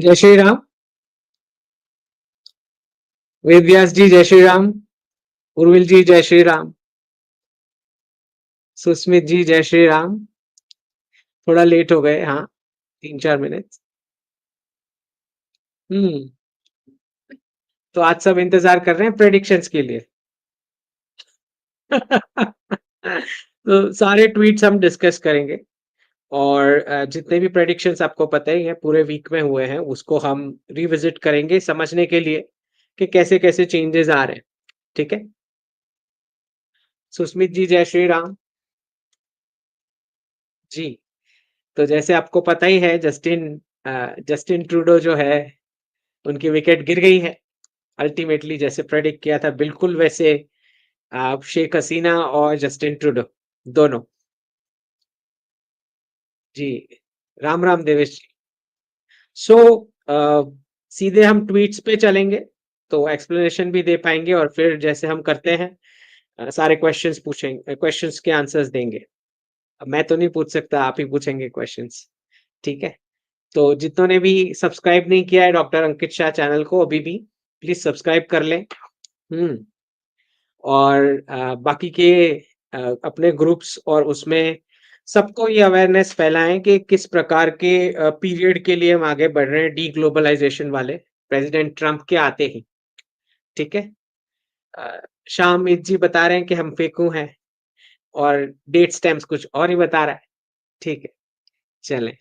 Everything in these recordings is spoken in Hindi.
जय श्री राम। वेद व्यास जी जय श्री राम। उर्विल जी जय श्री राम। सुस्मित जी जय श्री राम। थोड़ा लेट हो गए, हाँ, 3-4 मिनट। हम्म। तो आज सब इंतजार कर रहे हैं प्रेडिक्शंस के लिए। तो सारे ट्वीट्स हम डिस्कस करेंगे और जितने भी प्रेडिक्शंस आपको पता ही है पूरे वीक में हुए हैं उसको हम रिविजिट करेंगे समझने के लिए कि कैसे कैसे चेंजेस आ रहे हैं। ठीक है। सुस्मित जी जय श्री राम। जी। तो जैसे आपको पता ही है जस्टिन ट्रूडो जो है उनकी विकेट गिर गई है। अल्टीमेटली जैसे प्रेडिक्ट किया था बिल्कुल वैसे शेख हसीना और जस्टिन ट्रूडो दोनों। जी। राम राम देवेश जी। सो सीधे हम ट्वीट्स पे चलेंगे तो एक्सप्लेनेशन भी दे पाएंगे और फिर जैसे हम करते हैं सारे क्वेश्चंस पूछेंगे, क्वेश्चंस के आंसर्स देंगे। अब मैं तो नहीं पूछ सकता, आप ही पूछेंगे क्वेश्चंस। ठीक है। तो जितनों ने भी सब्सक्राइब नहीं किया है डॉक्टर अंकित शाह चैनल को अभी भी प्लीज सब्सक्राइब कर लें। हम्म। और बाकी के अपने ग्रुप्स और उसमें सबको ये अवेयरनेस फैलाएं कि किस प्रकार के पीरियड के लिए हम आगे बढ़ रहे हैं डी ग्लोबलाइजेशन वाले प्रेसिडेंट ट्रंप के आते ही। ठीक है। अ, शाह अमित जी बता रहे हैं कि हम फेकू हैं और डेट स्टैम्प्स कुछ और ही बता रहा है। ठीक है। चलें।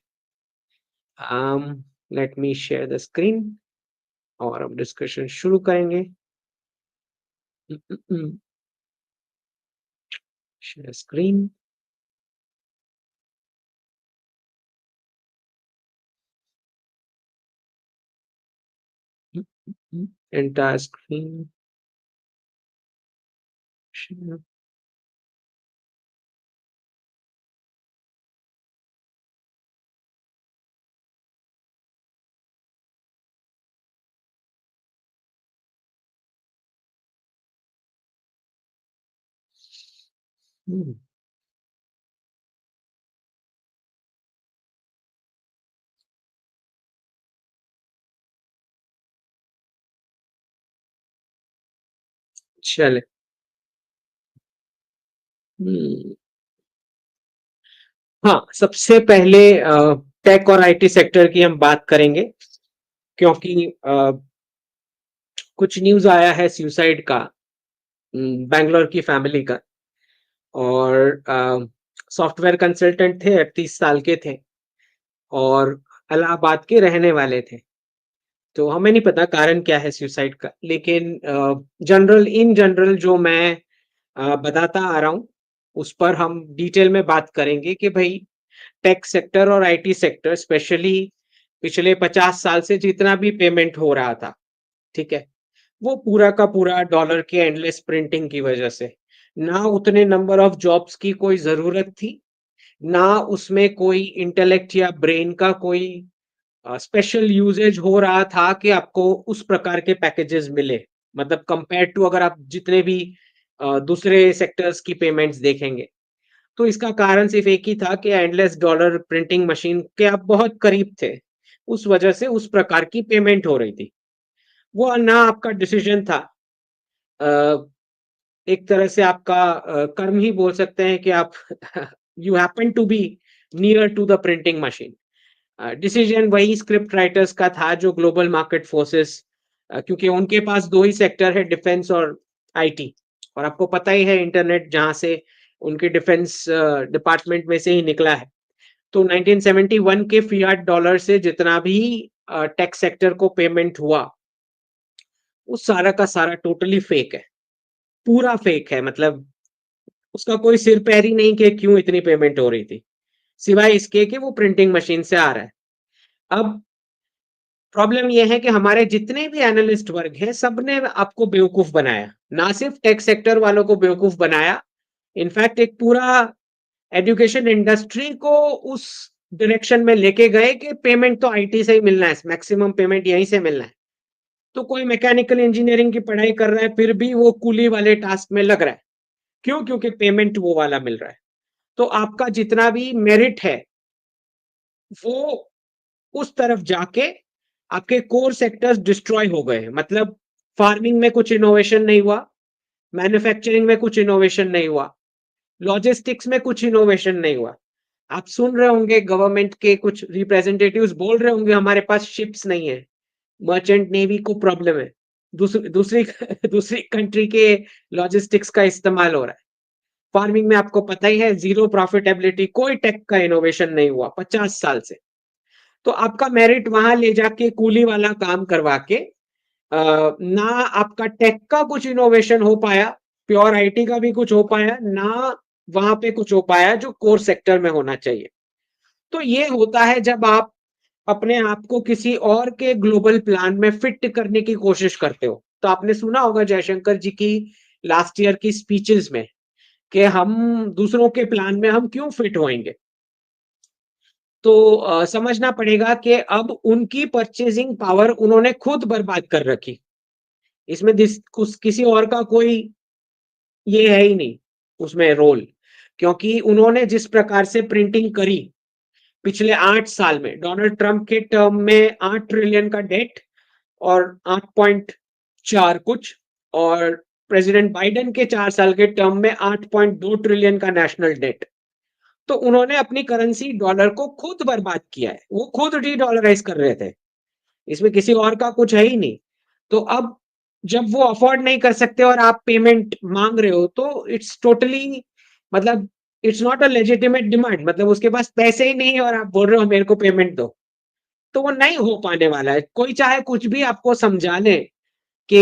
Let me share the screen और हम डिस्कशन शुरू करेंगे। Share screen. Entire screen share. चले। हम्म। हाँ, सबसे पहले टेक और आईटी सेक्टर की हम बात करेंगे क्योंकि कुछ न्यूज आया है सुसाइड का, बैंगलोर की फैमिली का। और सॉफ्टवेयर कंसल्टेंट थे, 38 साल के थे और इलाहाबाद के रहने वाले थे। तो हमें नहीं पता कारण क्या है सुसाइड का, लेकिन जनरल इन जनरल जो मैं बताता आ रहा हूँ उस पर हम डिटेल में बात करेंगे कि भाई टेक सेक्टर और आईटी सेक्टर स्पेशली पिछले 50 साल से जितना भी पेमेंट हो रहा था, ठीक है, वो पूरा का पूरा डॉलर के एंडलेस प्रिंटिंग की वजह से। ना उतने नंबर ऑफ जॉब्स की कोई जरूरत थी, ना उसमें कोई इंटेलेक्ट या ब्रेन का कोई स्पेशल यूजेज हो रहा था कि आपको उस प्रकार के पैकेजेस मिले। मतलब कंपेयर टू अगर आप जितने भी दूसरे सेक्टर्स की पेमेंट्स देखेंगे तो इसका कारण सिर्फ एक ही था कि एंडलेस डॉलर प्रिंटिंग मशीन के आप बहुत करीब थे, उस वजह से उस प्रकार की पेमेंट हो रही थी। वो ना आपका डिसीजन था, एक तरह से आपका कर्म ही बोल सकते हैं कि आप you happen to be near to the printing machine. Decision वही स्क्रिप्ट राइटर्स का था जो ग्लोबल मार्केट फोर्सेस, क्योंकि उनके पास दो ही सेक्टर है, डिफेंस और आईटी। और आपको पता ही है इंटरनेट जहां से उनके डिफेंस डिपार्टमेंट में से ही निकला है। तो 1971 के फियाट डॉलर से जितना भी टेक सेक्टर को पेमेंट हुआ वो सारा का सारा टोटली फेक है, पूरा फेक है। मतलब उसका कोई सिर पैर ही नहीं कि क्यों इतनी पेमेंट हो रही थी, सिवाय इसके कि वो प्रिंटिंग मशीन से आ रहा है। अब प्रॉब्लम यह है कि हमारे जितने भी एनालिस्ट वर्ग हैं सबने आपको बेवकूफ बनाया, ना सिर्फ टेक सेक्टर वालों को बेवकूफ बनाया, इनफैक्ट एक पूरा एजुकेशन इंडस्ट्री को उस डायरेक्शन में लेके गए कि पेमेंट तो आईटी से ही मिलना है, मैक्सिमम पेमेंट यहीं से मिलना है। तो कोई मैकेनिकल इंजीनियरिंग की पढ़ाई कर रहा है फिर भी वो कूली वाले टास्क में लग रहा है। क्यों? क्योंकि पेमेंट वो वाला मिल रहा है। तो आपका जितना भी मेरिट है वो उस तरफ जाके आपके कोर सेक्टर्स डिस्ट्रॉय हो गए। मतलब फार्मिंग में कुछ इनोवेशन नहीं हुआ, मैन्युफैक्चरिंग में कुछ इनोवेशन नहीं हुआ, लॉजिस्टिक्स में कुछ इनोवेशन नहीं हुआ। आप सुन रहे होंगे गवर्नमेंट के कुछ रिप्रेजेंटेटिव्स बोल रहे होंगे हमारे पास शिप्स नहीं है, मर्चेंट नेवी को प्रॉब्लम है, दूसरी दूसरी दूसरी कंट्री के लॉजिस्टिक्स का इस्तेमाल हो रहा है। फार्मिंग में आपको पता ही है जीरो प्रॉफिटेबिलिटी, कोई टेक का इनोवेशन नहीं हुआ 50 साल से। तो आपका मेरिट वहां ले जाके कूली वाला काम करवा के ना आपका टेक का कुछ इनोवेशन हो पाया, प्योर आईटी का भी कुछ हो पाया ना, वहां पे कुछ हो पाया जो कोर सेक्टर में होना चाहिए। तो ये होता है जब आप अपने आप को किसी और के ग्लोबल प्लान में फिट करने की कोशिश करते हो। तो आपने सुना होगा जयशंकर जी की लास्ट ईयर की स्पीचेस में कि हम दूसरों के प्लान में हम क्यों फिट होएंगे। तो समझना पड़ेगा कि अब उनकी परचेजिंग पावर उन्होंने खुद बर्बाद कर रखी। इसमें किसी और का कोई ये है ही नहीं उसमें रोल, क्योंकि उन्होंने जिस प्रकार से प्रिंटिंग करी पिछले 8 साल में, डोनाल्ड ट्रंप के टर्म में 8 ट्रिलियन का डेट और 8.4 कुछ, और प्रेसिडेंट बाइडेन के 4 साल के टर्म में 8.2 ट्रिलियन का नेशनल डेट। तो उन्होंने अपनी करेंसी डॉलर को खुद बर्बाद किया है, वो खुद डी डॉलराइज कर रहे थे, इसमें किसी और का कुछ है ही नहीं। तो अब जब वो अफोर्ड नहीं कर सकते और आप पेमेंट मांग रहे हो तो इट्स टोटली, मतलब it's not a legitimate demand. मतलब उसके पास पैसे ही नहीं है और आप बोल रहे हो मेरे को पेमेंट दो, तो वो नहीं हो पाने वाला है। कोई चाहे कुछ भी आपको समझा ले कि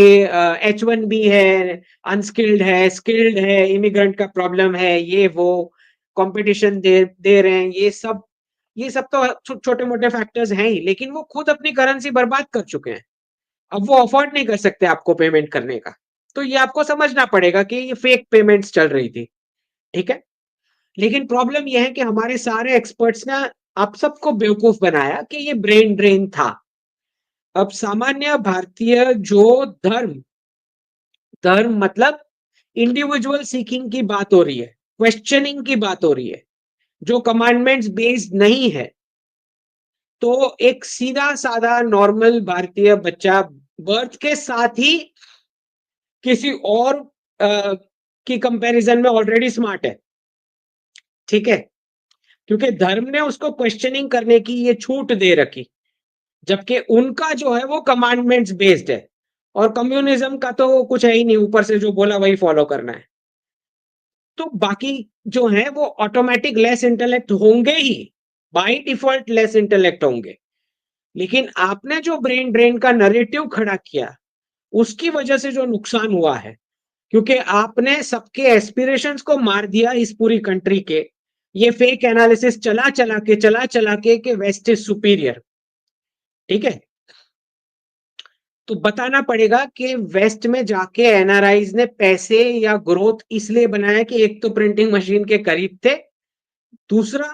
H1B है, अनस्किल्ड है, स्किल्ड है, इमिग्रेंट का प्रॉब्लम है, ये वो कंपटीशन दे दे रहे हैं, ये सब तो छोटे मोटे फैक्टर्स हैं ही, लेकिन वो खुद अपनी करेंसी बर्बाद कर चुके हैं। अब वो अफोर्ड नहीं कर सकते आपको पेमेंट करने का। तो ये आपको समझना पड़ेगा कि ये फेक पेमेंट्स चल रही थी, ठीक है। लेकिन प्रॉब्लम ये है कि हमारे सारे एक्सपर्ट्स ने आप सबको बेवकूफ बनाया कि ये ब्रेन ड्रेन था। अब सामान्य भारतीय जो धर्म धर्म मतलब इंडिविजुअल सीकिंग की बात हो रही है, क्वेश्चनिंग की बात हो रही है, जो कमांडमेंट्स बेस्ड नहीं है, तो एक सीधा साधा नॉर्मल भारतीय बच्चा बर्थ के साथ ही किसी और की कंपैरिजन में ऑलरेडी स्मार्ट है, ठीक है, क्योंकि धर्म ने उसको क्वेश्चनिंग करने की ये छूट दे रखी, जबकि उनका जो है वो कमांडमेंट्स बेस्ड है, और कम्युनिज्म का तो कुछ है ही नहीं, ऊपर से जो बोला वही फॉलो करना है। तो बाकी जो है वो ऑटोमेटिक लेस इंटेलेक्ट होंगे ही, बाय डिफॉल्ट लेस इंटेलेक्ट होंगे। लेकिन आपने जो ब्रेन ड्रेन का नरेटिव खड़ा किया, उसकी वजह से जो नुकसान हुआ है, क्योंकि आपने सबके एस्पिरेशंस को मार दिया इस पूरी कंट्री के, ये फेक एनालिसिस चला चला के कि वेस्ट इज सुपीरियर, ठीक है। तो बताना पड़ेगा कि वेस्ट में जाके एनआरआईज ने पैसे या ग्रोथ इसलिए बनाया कि एक तो प्रिंटिंग मशीन के करीब थे, दूसरा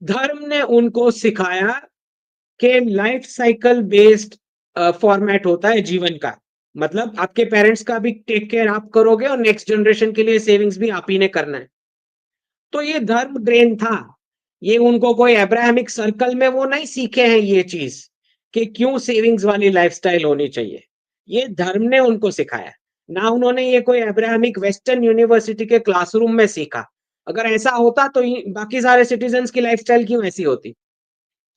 धर्म ने उनको सिखाया कि लाइफ साइकिल बेस्ड फॉर्मेट होता है जीवन का। मतलब आपके पेरेंट्स का भी टेक केयर आप करोगे और नेक्स्ट जनरेशन के लिए सेविंग्स भी आप ही ने करना है। तो ये धर्म ड्रेन था, ये उनको कोई अब्राहमिक सर्कल में वो नहीं सीखे हैं ये चीज कि क्यों सेविंग्स वाली लाइफस्टाइल होनी चाहिए। ये धर्म ने उनको सिखाया, ना उन्होंने ये कोई अब्राहमिक वेस्टर्न यूनिवर्सिटी के क्लासरूम में सीखा। अगर ऐसा होता तो बाकी सारे सिटीजन्स की लाइफस्टाइल क्यों ऐसी होती,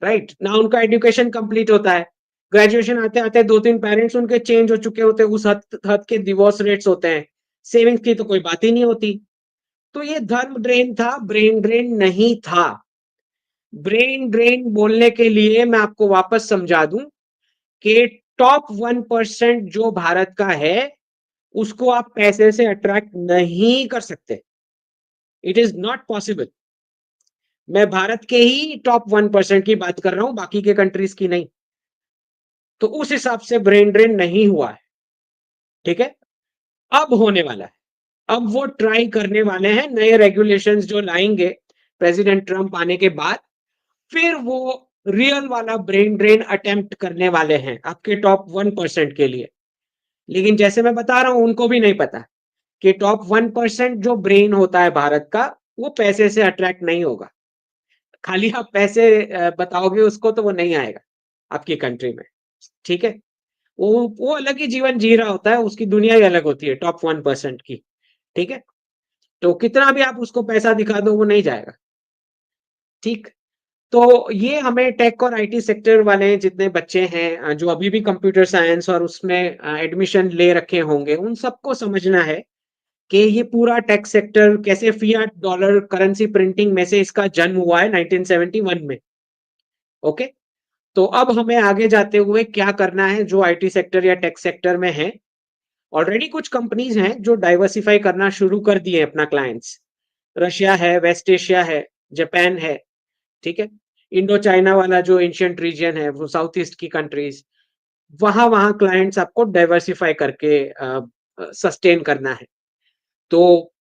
राइट ना। उनका एजुकेशन कंप्लीट होता है, ग्रेजुएशन आते आते 2-3 पेरेंट्स उनके चेंज हो चुके होते हैं, उस हद के डिवोर्स रेट्स होते हैं, सेविंग्स की तो कोई बात ही नहीं होती। तो ये धर्म ड्रेन था, ब्रेन ड्रेन नहीं था। ब्रेन ड्रेन बोलने के लिए मैं आपको वापस समझा दूं कि टॉप 1% जो भारत का है उसको आप पैसे से अट्रैक्ट नहीं कर सकते, इट इज नॉट पॉसिबल। मैं भारत के ही टॉप 1% की बात कर रहा हूं, बाकी के कंट्रीज की नहीं। तो उस हिसाब से ब्रेन ड्रेन नहीं हुआ है, ठीक है। अब होने वाला है, अब वो ट्राई करने वाले हैं नए रेगुलेशंस जो लाएंगे प्रेसिडेंट ट्रंप आने के बाद, फिर वो रियल वाला ब्रेन ड्रेन अटेम्प्ट करने वाले हैं आपके टॉप 1% के लिए। लेकिन जैसे मैं बता रहा हूं उनको भी नहीं पता कि टॉप 1% जो ब्रेन होता है भारत का, वो पैसे से अट्रैक्ट नहीं होगा। खाली आप पैसे बताओगे उसको तो वो नहीं आएगा, आपकी कंट्री में, ठीक है? वो अलग ही जीवन जी रहा होता है, उसकी दुनिया ही अलग होती है टॉप 1% की, ठीक है? तो कितना भी आप उसको पैसा दिखा दो, वो नहीं जाएगा, ठीक? तो ये हमें टेक और आईटी सेक्टर वाले जितने बच्चे हैं जो अभी भी कंप्यूटर साइंस और उसमें एडमिशन ले रखे होंगे, उन सबको समझना है कि ये पूरा टेक सेक्टर कैसे फिएट डॉलर करेंसी प्रिंटिंग में से इसका जन्म हुआ है 1971 में, ओके? तो अब हमें आगे जाते हुए क्या करना है जो आईटी सेक्टर या टेक सेक्टर में है। ऑलरेडी कुछ कंपनीज हैं जो डाइवर्सिफाई करना शुरू कर दिए अपना क्लाइंट्स। रशिया है, वेस्ट एशिया है, जापान है, ठीक है? इंडो चाइना वाला जो एंशिएंट रीजन है, वो साउथ ईस्ट की कंट्रीज, वहां वहां क्लाइंट्स आपको डाइवर्सिफाई करके सस्टेन करना है। तो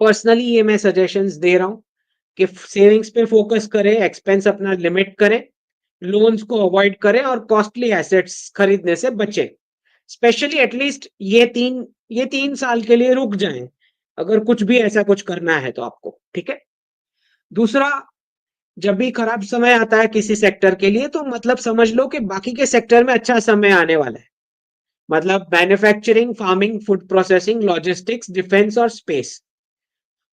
पर्सनली ये मैं सजेशंस दे रहा हूँ कि सेविंग्स पे फोकस करें, एक्सपेंस अपना लिमिट करें, लोन्स को अवॉइड करें और कॉस्टली एसेट्स खरीदने से बचें। स्पेशली एटलीस्ट ये तीन साल के लिए रुक जाएं, अगर कुछ भी ऐसा कुछ करना है तो आपको, ठीक है? दूसरा, जब भी खराब समय आता है किसी सेक्टर के लिए तो मतलब समझ लो कि बाकी के सेक्टर में अच्छा समय आने वाला है। मतलब manufacturing, farming, food processing, logistics, defence और स्पेस।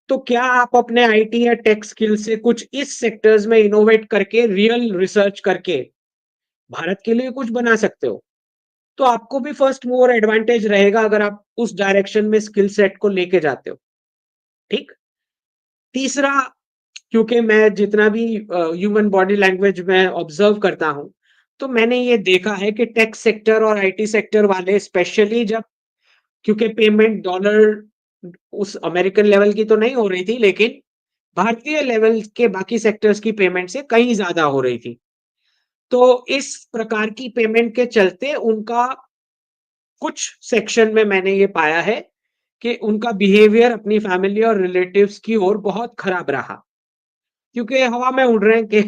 तो क्या आप अपने आईटी या टेक स्किल से कुछ इस सेक्टर्स में इनोवेट करके, रियल रिसर्च करके भारत के लिए कुछ बना सकते हो? तो आपको भी फर्स्ट मूवर एडवांटेज रहेगा अगर आप उस डायरेक्शन में स्किल सेट को लेके जाते हो, ठीक? तीसरा, क्योंकि मैं जितना भी ह्यूमन बॉडी लैंग्वेज में ऑब्जर्व करता हूं, तो मैंने ये देखा है कि टेक सेक्टर और आईटी सेक्टर वाले स्पेशली जब, क्योंकि पेमेंट डॉलर उस अमेरिकन लेवल की तो नहीं हो रही थी, लेकिन भारतीय लेवल के बाकी सेक्टर्स की पेमेंट से कहीं ज्यादा हो रही थी। तो इस प्रकार की पेमेंट के चलते उनका कुछ सेक्शन में मैंने ये पाया है कि उनका बिहेवियर अपनी फैमिली और रिलेटिव्स की ओर बहुत खराब रहा, क्योंकि हवा में उड़ रहे हैं कि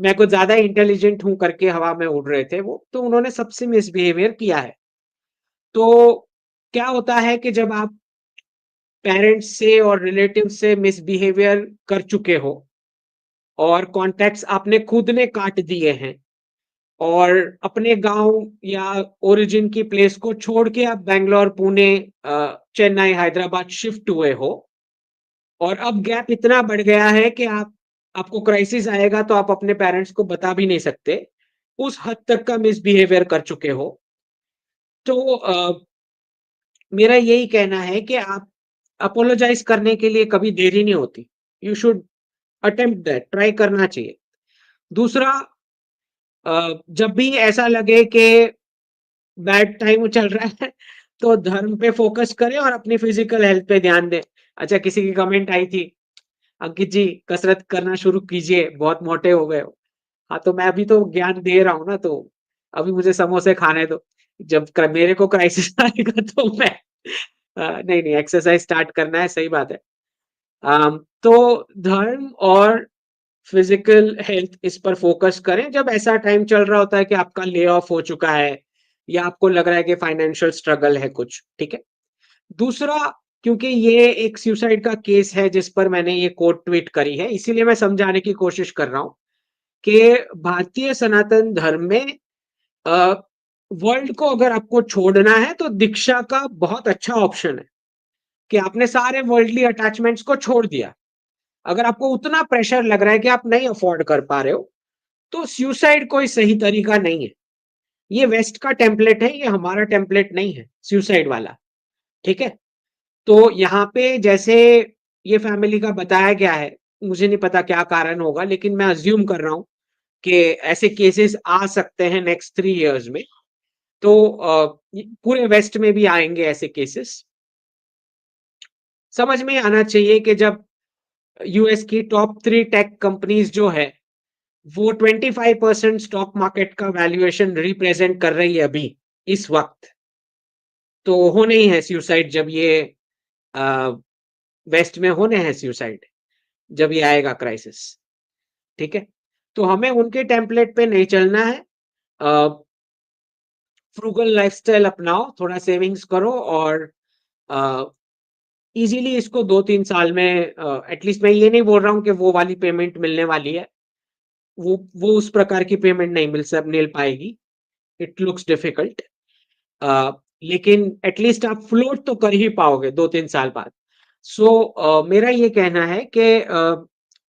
मैं कुछ ज्यादा इंटेलिजेंट हूं करके हवा में उड़ रहे थे वो, तो उन्होंने सबसे मिसबिहेवियर किया है। तो क्या होता है कि जब आप पेरेंट्स से और रिलेटिव से मिसबिहेवियर कर चुके हो और कॉन्टैक्ट्स आपने खुद ने काट दिए हैं और अपने गांव या ओरिजिन की प्लेस को छोड़ के आप बैंगलोर, पुणे, चेन्नई, हैदराबाद शिफ्ट हुए हो और अब गैप इतना बढ़ गया है कि आपको क्राइसिस आएगा तो आप अपने पेरेंट्स को बता भी नहीं सकते, उस हद तक का मिसबिहेवियर कर चुके हो। तो मेरा यही कहना है कि आप अपोलोजाइज करने के लिए कभी देरी नहीं होती। You should attempt that, try करना चाहिए। दूसरा, जब भी ऐसा लगे कि बैड टाइम चल रहा है तो धर्म पे फोकस करें और अपनी फिजिकल हेल्थ पे ध्यान दें। अच्छा, किसी की कमेंट आई थी, अंकित जी कसरत करना शुरू कीजिए, बहुत मोटे हो गए हो। हाँ, तो मैं अभी तो ज्ञान दे रहा हूँ ना, तो अभी मुझे समोसे खाने दो। जब मेरे को क्राइसिस आएगा तो मैं नहीं नहीं, एक्सरसाइज स्टार्ट करना है, सही बात है। तो धर्म और फिजिकल हेल्थ इस पर फोकस करें जब ऐसा टाइम चल रहा होता है कि आपका ले ऑफ हो चुका है या आपको लग रहा है कि फाइनेंशियल स्ट्रगल है कुछ, ठीक है? दूसरा, क्योंकि ये एक सुसाइड का केस है जिस पर मैंने ये कोट ट्वीट करी है, इसीलिए मैं समझाने की कोशिश कर रहा हूं कि भारतीय सनातन धर्म में वर्ल्ड को अगर आपको छोड़ना है तो दीक्षा का बहुत अच्छा ऑप्शन है कि आपने सारे वर्ल्डली अटैचमेंट्स को छोड़ दिया। अगर आपको उतना प्रेशर लग रहा है कि आप नहीं अफोर्ड कर पा रहे हो, तो सुसाइड कोई सही तरीका नहीं है। ये वेस्ट का टेम्पलेट है, ये हमारा टेम्पलेट नहीं है सुसाइड वाला, ठीक है? तो यहाँ पे जैसे ये फैमिली का बताया गया है, मुझे नहीं पता क्या कारण होगा, लेकिन मैं अज्यूम कर रहा हूँ कि ऐसे केसेस आ सकते हैं नेक्स्ट 3 इयर्स में। तो पूरे वेस्ट में भी आएंगे ऐसे केसेस। समझ में आना चाहिए कि जब यूएस की टॉप 3 टेक कंपनीज जो है वो 25% स्टॉक मार्केट का वैल्यूएशन रिप्रेजेंट कर रही है अभी इस वक्त, तो होने ही है सुसाइड जब ये वेस्ट में होने हैं सुसाइड, जब ये आएगा क्राइसिस, ठीक है? तो हमें उनके टेम्पलेट पे नहीं चलना है। फ्रूगल लाइफस्टाइल अपनाओ, थोड़ा सेविंग्स करो और इजीली इसको 2-3 साल में एटलीस्ट, मैं ये नहीं बोल रहा हूँ कि वो वाली पेमेंट मिलने वाली है, वो उस प्रकार की पेमेंट नहीं मिल पाएगी। It looks difficult. लेकिन एटलीस्ट आप फ्लोट तो कर ही पाओगे 2-3 साल बाद। सो मेरा ये कहना है कि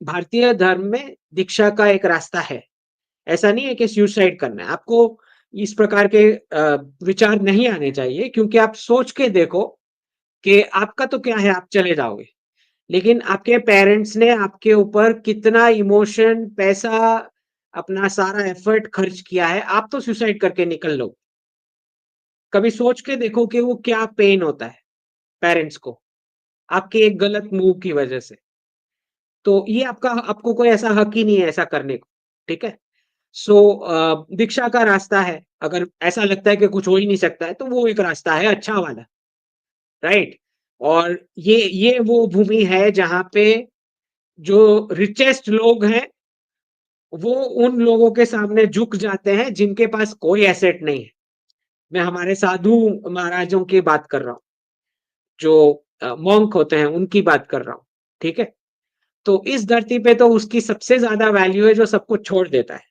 भारतीय धर्म में दीक्षा का एक रास्ता है। ऐसा नहीं है कि सुसाइड करना है। आपको इस प्रकार के विचार नहीं आने चाहिए, क्योंकि आप सोच के देखो कि आपका तो क्या है, आप चले जाओगे। लेकिन आपके पेरेंट्स ने आपके ऊपर कितना इमोशन, पैसा, अपना सारा एफर्ट खर्च किया है, आप तो सुसाइड करके निकल लो। कभी सोच के देखो कि वो क्या पेन होता है पेरेंट्स को, आपके एक गलत मूव की वजह से। तो ये आपको कोई ऐसा हक ही नहीं है ऐसा करने को, ठीक है? दीक्षा का रास्ता है, अगर ऐसा लगता है कि कुछ हो ही नहीं सकता है, तो वो एक रास्ता है अच्छा वाला, राइट? और ये वो भूमि है जहाँ पे जो रिचेस्ट लोग हैं, वो उन लोगों के सामने झुक जाते हैं जिनके पास कोई एसेट नहीं है। मैं हमारे साधु महाराजों की बात कर रहा हूँ, जो मॉन्क होते हैं उनकी बात कर रहा हूँ, ठीक है? तो इस धरती पे तो उसकी सबसे ज़्यादा वैल्यू है जो सब कुछ छोड़ देता है।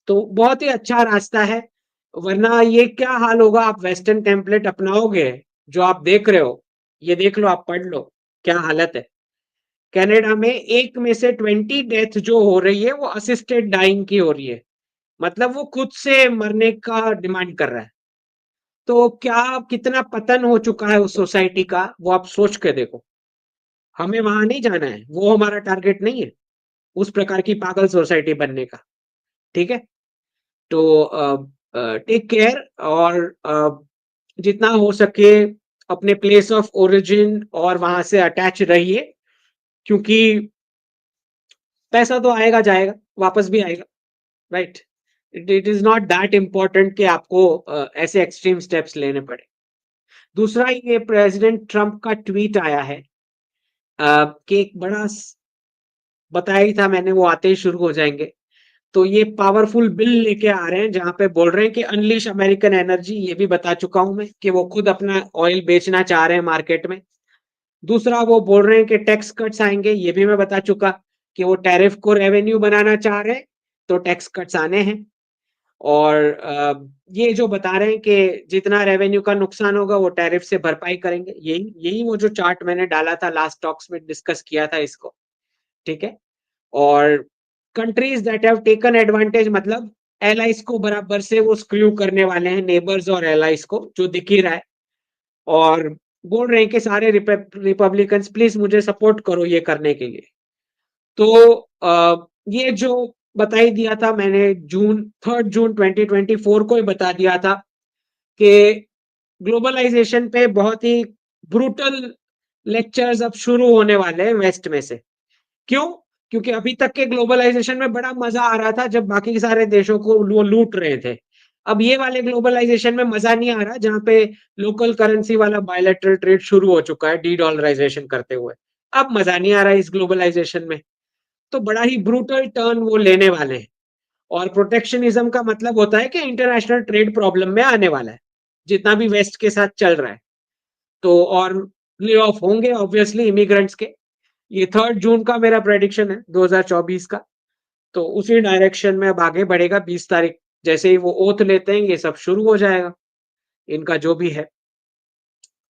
तो बहुत ही अच्छा रास्ता है, वरना ये क्या हाल होगा, आप वेस्टर्न टेम्पलेट अपनाओगे, जो आप देख रहे हो, ये देख लो, आप पढ़ लो, क्या हालत है। कनाडा में 1 में से 20 डेथ जो हो रही है, वो असिस्टेड डाइंग की हो रही है। मतलब वो खुद से मरने का डिमांड कर रहा है। तो क्या कितना पतन हो चुका है उस सोसाइटी का, वो आप सोच के देखो। हमें वहां नहीं जाना है, वो हमारा टारगेट नहीं है, उस प्रकार की पागल सोसाइटी बनने का, ठीक है? तो टेक केयर, और जितना हो सके अपने प्लेस ऑफ ओरिजिन और वहां से अटैच रहिए, क्योंकि पैसा तो आएगा जाएगा, वापस भी आएगा, right? It is not that important कि आपको ऐसे एक्सट्रीम स्टेप्स लेने पड़े। दूसरा, ये प्रेसिडेंट ट्रम्प का ट्वीट आया है कि एक बताया ही था मैंने, वो आते ही शुरू हो जाएंगे। तो ये पावरफुल बिल लेके आ रहे हैं जहां पे बोल रहे हैं कि अनलीश अमेरिकन एनर्जी, ये भी बता चुका हूं मैं कि वो खुद अपना ऑयल बेचना चाह रहे हैं मार्केट में। दूसरा, वो बोल रहे हैं कि टैक्स कट्स आएंगे, ये भी मैं बता चुका कि वो टैरिफ को रेवेन्यू बनाना चाह रहे हैं, तो टैक्स कट्स आने हैं। और ये जो बता रहे हैं कि जितना रेवेन्यू का नुकसान होगा वो टैरिफ से भरपाई करेंगे, यही यही वो जो चार्ट मैंने डाला था लास्ट टॉक्स में, डिस्कस किया था इसको, ठीक है? और countries that have taken advantage, मतलब एलाइज को बराबर से वो स्क्रू करने वाले हैं, नेबर्स और एलाइज को, जो दिख ही रहा है। और बोल रहे हैं कि सारे रिपब्लिकन्स प्लीज मुझे सपोर्ट करो ये करने के लिए। तो ये जो बता ही दिया था मैंने, जून 3 जून 2024 को ही बता दिया था कि ग्लोबलाइजेशन पे बहुत ही ब्रूटल लेक्चर्स अब शुरू होने वाले हैं वेस्ट में से। क्यों? क्योंकि अभी तक के ग्लोबलाइजेशन में बड़ा मजा आ रहा था जब बाकी सारे देशों को वो लूट रहे थे। अब ये वाले ग्लोबलाइजेशन में मजा नहीं आ रहा, जहां पे लोकल करेंसी वाला बायलैटरल ट्रेड शुरू हो चुका है डी डॉलराइजेशन करते हुए। अब मजा नहीं आ रहा इस ग्लोबलाइजेशन में। तो बड़ा ही ब्रूटल टर्न वो लेने वाले हैं। और प्रोटेक्शनिज्म का मतलब होता है कि इंटरनेशनल ट्रेड प्रॉब्लम में आने वाला है, जितना भी वेस्ट के साथ चल रहा है। तो और ले ऑफ होंगे ऑब्वियसली इमिग्रेंट्स के। ये 3 जून का मेरा प्रेडिक्शन है 2024 का। तो उसी डायरेक्शन में अब आगे बढ़ेगा। 20 तारीख जैसे ही वो ओथ लेते हैं, ये सब शुरू हो जाएगा, इनका जो भी है।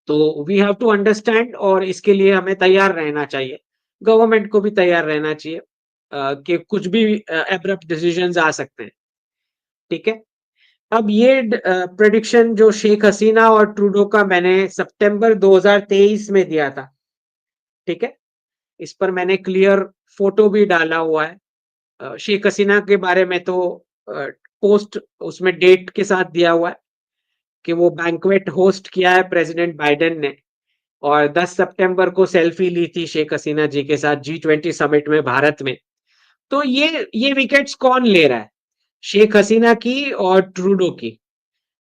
तो वी हैव टू अंडरस्टैंड, और इसके लिए हमें तैयार रहना चाहिए। गवर्नमेंट को भी तैयार रहना चाहिए कि कुछ भी एब्रप्ट डिसीजंस आ सकते हैं, ठीक है? अब ये प्रेडिक्शन जो शेख हसीना और ट्रूडो का मैंने सितंबर 2023 में दिया था, ठीक है? इस पर मैंने क्लियर फोटो भी डाला हुआ है। शेख हसीना के बारे में तो पोस्ट उसमें डेट के साथ दिया हुआ है कि वो बैंक्वेट होस्ट किया है प्रेसिडेंट बाइडेन ने, और 10 सितंबर को सेल्फी ली थी शेख हसीना जी के साथ G20 समिट में भारत में। तो ये विकेट्स कौन ले रहा है? शेख हसीना की और ट्रूडो की।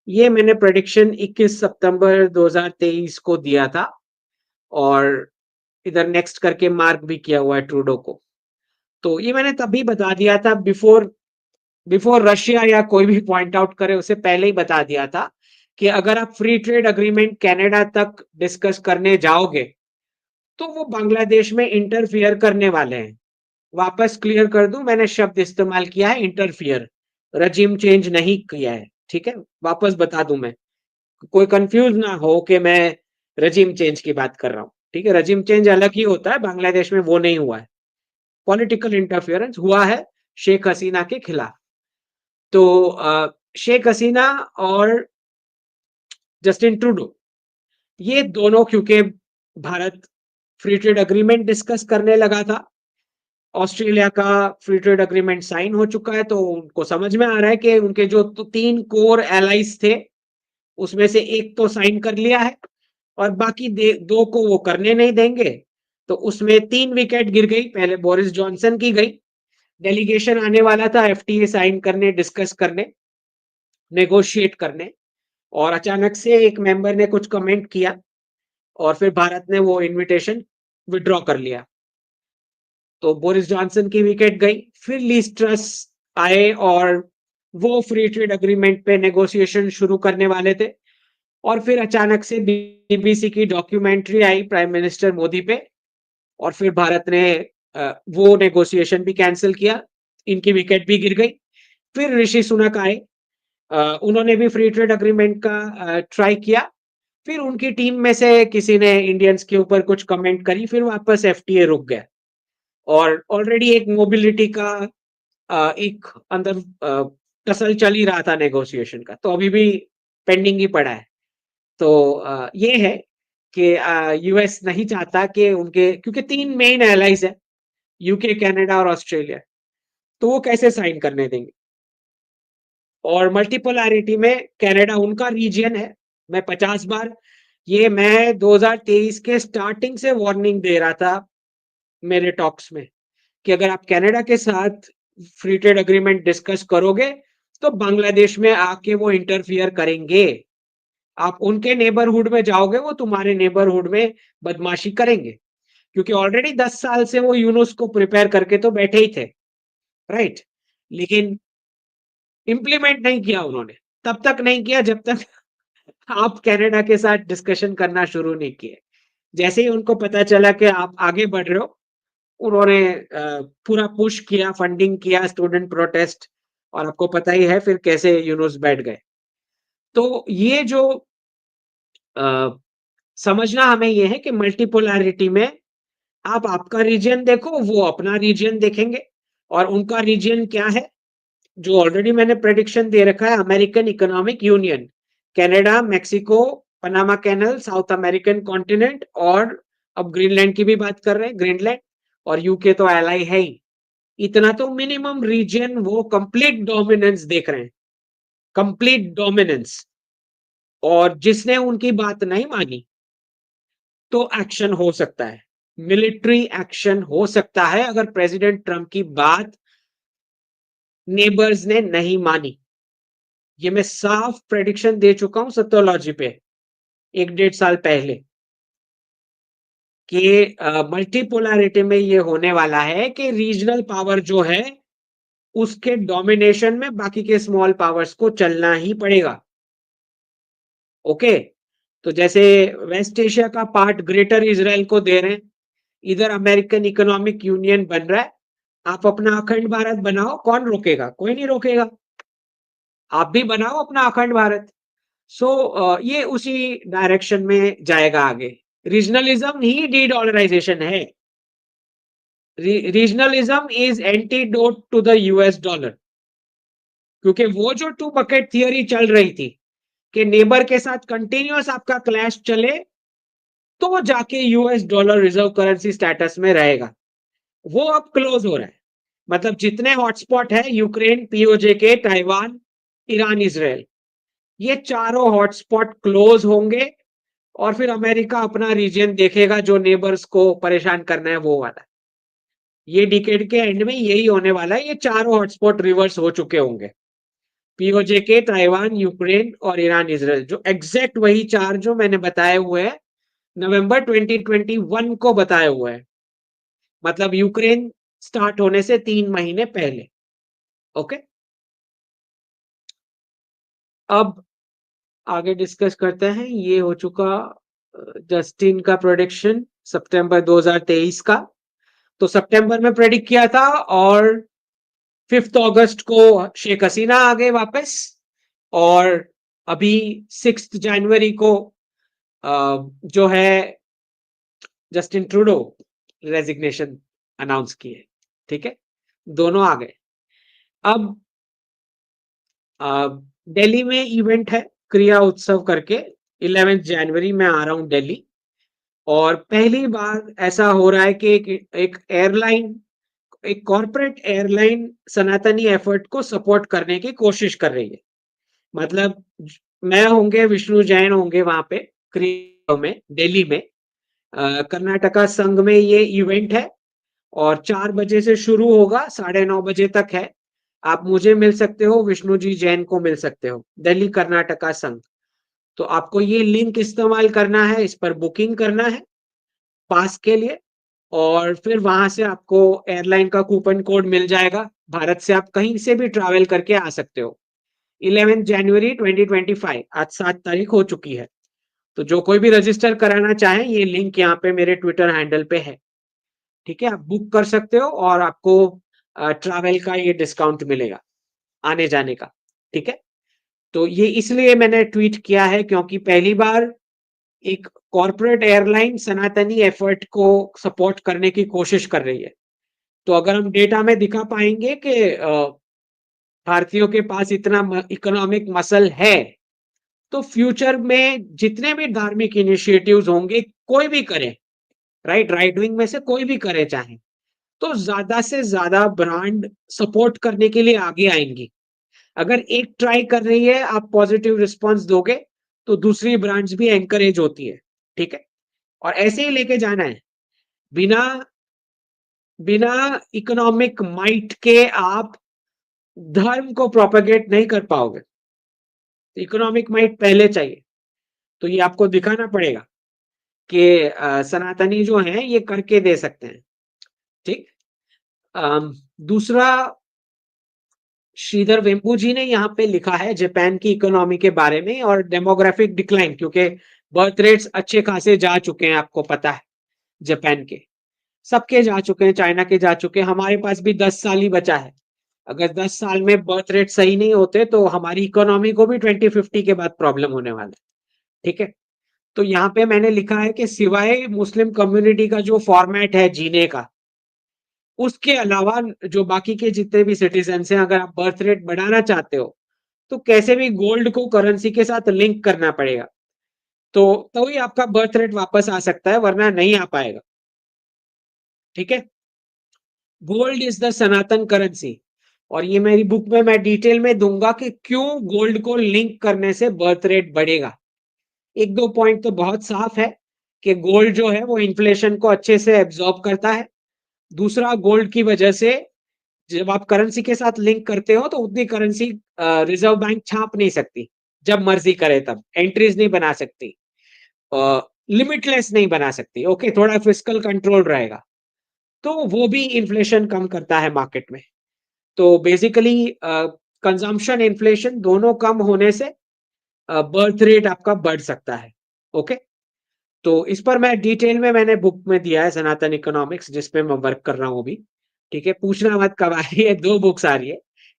ये मैंने प्रेडिक्शन 21 सितंबर 2023 को दिया था, और इधर नेक्स्ट करके मार्क भी किया हुआ है ट्रूडो को। तो ये मैंने तभी बता दिया था, बिफोर बिफोर रशिया या कोई भी पॉइंट आउट करे, उसे पहले ही बता दिया था कि अगर आप फ्री ट्रेड अग्रीमेंट कनाडा तक डिस्कस करने जाओगे, तो वो बांग्लादेश में इंटरफियर करने वाले हैं। वापस क्लियर कर दूं, मैंने शब्द इस्तेमाल किया है इंटरफियर, रजीम चेंज नहीं किया है, ठीक है, वापस बता दूं मैं, कोई कंफ्यूज ना हो कि मैं रजीम चेंज की बात कर रहा हूं, ठीक है, रजीम चेंज अलग ही होता है, बांग्लादेश में वो नहीं हुआ है, पॉलिटिकल इंटरफियरेंस हुआ है शेख हसीना के खिलाफ। तो शेख हसीना और जस्टिन ट्रूडो, ये दोनों, क्योंकि Bharat free trade agreement discuss करने लगा था, ऑस्ट्रेलिया का फ्री ट्रेड अग्रीमेंट साइन हो चुका है, तो उनको समझ में आ रहा है कि उनके जो तो 3 कोर एलाइज थे, उसमें से एक तो साइन कर लिया है और बाकी 2 को वो करने नहीं देंगे, तो उसमें 3 विकेट गिर गई, पहले बोरिस जॉनसन की गई, डेलीगेशन आने वाला था एफटीए साइन करने, डिस्कस करने, नेगोशिएट करने, और अचानक से एक मेंबर ने कुछ कमेंट किया और फिर भारत ने वो इनविटेशन विड्रॉ कर लिया, तो बोरिस जॉनसन की विकेट गई, फिर लीज ट्रस आए और वो फ्री ट्रेड अग्रीमेंट पे नेगोशिएशन शुरू करने वाले थे, और फिर अचानक से बीबीसी की documentary I prime minister Modi पे, और फिर भारत ने वो नेगोशिएशन भी कैंसिल किया, इनकी विकेट भी गिर गई, फिर ऋषि सुनक आए, उन्होंने भी फ्री ट्रेड अग्रीमेंट का ट्राई किया, फिर उनकी टीम में से किसी ने इंडियंस के ऊपर कुछ कमेंट करी, फिर वापस एफटीए रुक गया, और ऑलरेडी एक मोबिलिटी का एक अंदर टसल चल ही रहा था नेगोशिएशन का, तो अभी भी पेंडिंग ही पड़ा है। तो ये है कि यूएस नहीं चाहता कि उनके, क्योंकि 3 मेन एलाइज है, यूके, कनाडा और ऑस्ट्रेलिया, तो वो कैसे साइन करने देंगे, और मल्टीपोलैरिटी में कनाडा उनका रीजन है, मैं 50 बार, ये मैं 2023 के स्टार्टिंग से वार्निंग दे रहा था मेरे टॉक्स में, कि अगर आप कनाडा के साथ फ्री ट्रेड अग्रीमेंट डिस्कस करोगे तो बांग्लादेश में आके वो इंटरफियर करेंगे, आप उनके नेबरहुड में जाओगे, वो तुम्हारे नेबरहुड में बदमाशी करेंगे, क्योंकि ऑलरेडी 10 साल से वो यूनुस को प्रिपेयर करके तो बैठे ही थे, राइट, लेकिन इंप्लीमेंट नहीं किया उन्होंने, तब तक नहीं किया जब तक आप कनाडा के साथ डिस्कशन करना शुरू नहीं किए, जैसे ही उनको पता चला कि आप आगे बढ़ रहे हो, उन्होंने पूरा पुश किया, फंडिंग किया, स्टूडेंट प्रोटेस्ट, और आपको पता ही है फिर कैसे यूनुस बैठ गए। तो ये जो समझना हमें ये है कि मल्टीपोलैरिटी में आप आपका रीजन देखो, वो अपना रीजन देखेंगे, और उनका रीजन क्या है, जो ऑलरेडी मैंने प्रेडिक्शन दे रखा है, American economic union, Canada, Mexico, Panama canal, South American continent, और अब ग्रीनलैंड की भी बात कर रहे हैं, ग्रीनलैंड, और यूके तो एलाई है ही, इतना तो मिनिमम रीजन वो कंप्लीट डोमिनेंस देख रहे हैं, कंप्लीट डोमिनेंस, और जिसने उनकी बात नहीं मानी तो एक्शन हो सकता है, मिलिट्री एक्शन हो सकता है अगर प्रेसिडेंट ट्रंप की बात नेबर्स ने नहीं मानी। ये मैं साफ प्रेडिक्शन दे चुका हूं सत्योलॉजी पे 1-1.5 साल पहले, कि मल्टीपोलैरिटी में ये होने वाला है कि रीजनल पावर जो है उसके डोमिनेशन में बाकी के स्मॉल पावर्स को चलना ही पड़ेगा। ओके, तो जैसे वेस्ट एशिया का पार्ट ग्रेटर इजराइल को दे रहे हैं, इधर अमेरिकन इकोनॉमिक यूनियन बन रहा है, आप अपना अखंड भारत बनाओ, कौन रोकेगा, कोई नहीं रोकेगा, आप भी बनाओ अपना अखंड भारत। सो ये उसी डायरेक्शन में जाएगा आगे, रीजनलिज्म ही डी डॉलराइजेशन है, regionalism is antidote to the US dollar, क्योंकि वो जो 2 बकेट थियरी चल रही थी कि नेबर के साथ कंटिन्यूअस आपका क्लैश चले तो जाके US dollar reserve currency status में रहेगा, वो अब क्लोज हो रहा है, मतलब जितने हॉटस्पॉट है, यूक्रेन, पीओजे के, ताइवान, ईरान, इसराइल, ये चारों हॉटस्पॉट क्लोज होंगे, और फिर अमेरिका अपना रीजन देखेगा जो नेबर्स को परेशान करना है वो वाला, ये डिकेड के एंड में यही होने वाला है, ये चारों हॉटस्पॉट रिवर्स हो चुके होंगे, पीओजे के, ताइवान, यूक्रेन और ईरान, इसराइल, जो एग्जैक्ट वही 4 जो मैंने बताए हुए हैं नवंबर 2021 को बताए हुए हैं, मतलब यूक्रेन स्टार्ट होने से 3 महीने पहले। ओके, अब आगे डिस्कस करते हैं, ये हो चुका जस्टिन का प्रोडिक्शन सितंबर 2023 का, तो सितंबर में प्रेडिक्ट किया था और 5 अगस्त को शेख हसीना आ गए वापस, और अभी 6 जनवरी को जो है जस्टिन ट्रूडो रेजिग्नेशन अनाउंस किए। ठीक है, दोनों आ गए। अब दिल्ली में इवेंट है क्रिया उत्सव करके, 11 जनवरी में आ रहा हूं दिल्ली, और पहली बार ऐसा हो रहा है कि एक एयरलाइन, एक कॉर्पोरेट एयरलाइन सनातनी एफर्ट को सपोर्ट करने की कोशिश कर रही है। मतलब मैं होंगे, विष्णु जैन होंगे वहां पे क्रिया में दिल्ली में, कर्नाटका संघ में ये इवेंट है, और 4 बजे से शुरू होगा, 9:30 बजे तक है। आप मुझे मिल सकते हो, विष्णु जी जैन को मिल सकते हो, दिल्ली कर्नाटका संघ। तो आपको ये लिंक इस्तेमाल करना है, इस पर बुकिंग करना है पास के लिए, और फिर वहां से आपको एयरलाइन का कूपन कोड मिल जाएगा। भारत से आप कहीं से भी ट्रैवल करके आ सकते हो। 11 जनवरी 2025, आज 7 तारीख हो चुकी है। तो जो कोई भी रजिस्टर कराना चाहे, ये लिंक यहाँ पे मेरे ट्विटर हैंडल पे है। ठीक है, आप बुक कर सकते हो, और आपको ट्रैवल का ये डिस्काउंट मिलेगा आने जाने का। ठीक है, तो ये इसलिए मैंने ट्वीट किया है क्योंकि पहली बार एक कॉर्पोरेट एयरलाइन सनातनी एफर्ट को सपोर्ट करने की कोशिश कर रही है। तो अगर हम डेटा में दिखा पाएंगे कि भारतीयों के पास इतना इकोनॉमिक मसल है, तो फ्यूचर में जितने भी धार्मिक इनिशिएटिव्स होंगे, कोई भी करे, राइट विंग में से कोई भी करे चाहे, तो ज्यादा से ज्यादा ब्रांड सपोर्ट करने के लिए आगे आएंगी। अगर एक ट्राई कर रही है, आप पॉजिटिव रिस्पॉन्स दोगे, तो दूसरी ब्रांड्स भी एंकरेज होती है। ठीक है, और ऐसे ही लेके जाना है। बिना बिना इकोनॉमिक माइट के आप धर्म को प्रोपेगेट नहीं कर पाओगे। इकोनॉमिक माइट पहले चाहिए, तो ये आपको दिखाना पड़ेगा कि सनातनी जो हैं ये करके दे सकते हैं। ठीक, दूसरा, श्रीधर वेम्बू जी ने यहाँ पे लिखा है जापान की इकोनॉमी के बारे में और डेमोग्राफिक डिक्लाइन, क्योंकि बर्थ रेट्स अच्छे खासे जा चुके हैं, आपको पता है, जापान के सबके जा चुके हैं, चाइना के जा चुके हैं, हमारे पास भी 10 साल ही बचा है। अगर 10 साल में बर्थ रेट सही नहीं होते, तो हमारी इकोनॉमी को भी 2050 के बाद प्रॉब्लम होने वाला है। ठीक है, तो यहाँ पे मैंने लिखा है कि सिवाय मुस्लिम कम्युनिटी का जो फॉर्मेट है जीने का, उसके अलावा जो बाकी के जितने भी सिटीजन हैं, अगर आप बर्थ रेट बढ़ाना चाहते हो, तो कैसे भी गोल्ड को करेंसी के साथ लिंक करना पड़ेगा। तो ही आपका बर्थ रेट वापस आ सकता है, वरना नहीं आ पाएगा। ठीक है, gold is the Sanatan currency, और ये मेरी बुक में मैं डिटेल में दूंगा कि क्यों गोल्ड को लिंक करने से बर्थ रेट बढ़ेगा। एक दो पॉइंट तो बहुत साफ है कि गोल्ड जो है वो इन्फ्लेशन को अच्छे से एब्जॉर्ब करता है। दूसरा, गोल्ड की वजह से जब आप करेंसी के साथ लिंक करते हो, तो उतनी करेंसी रिजर्व बैंक छाप नहीं सकती, जब मर्जी करे तब एंट्रीज नहीं बना सकती, लिमिटलेस नहीं बना सकती। ओके, थोड़ा फिस्कल कंट्रोल रहेगा, तो वो भी इन्फ्लेशन कम करता है मार्केट में। तो बेसिकली कंजम्पशन इन्फ्लेशन दोनों कम होने से बर्थ रेट आपका बढ़ सकता है। ओके, तो इस पर मैं डिटेल में मैंने बुक में दिया है, सनातन इकोनॉमिक्स, जिसपे मैं वर्क कर रहा हूँ अभी। ठीक है, पूछना मत कब आ रही है, 2 बुक्स आ रही है।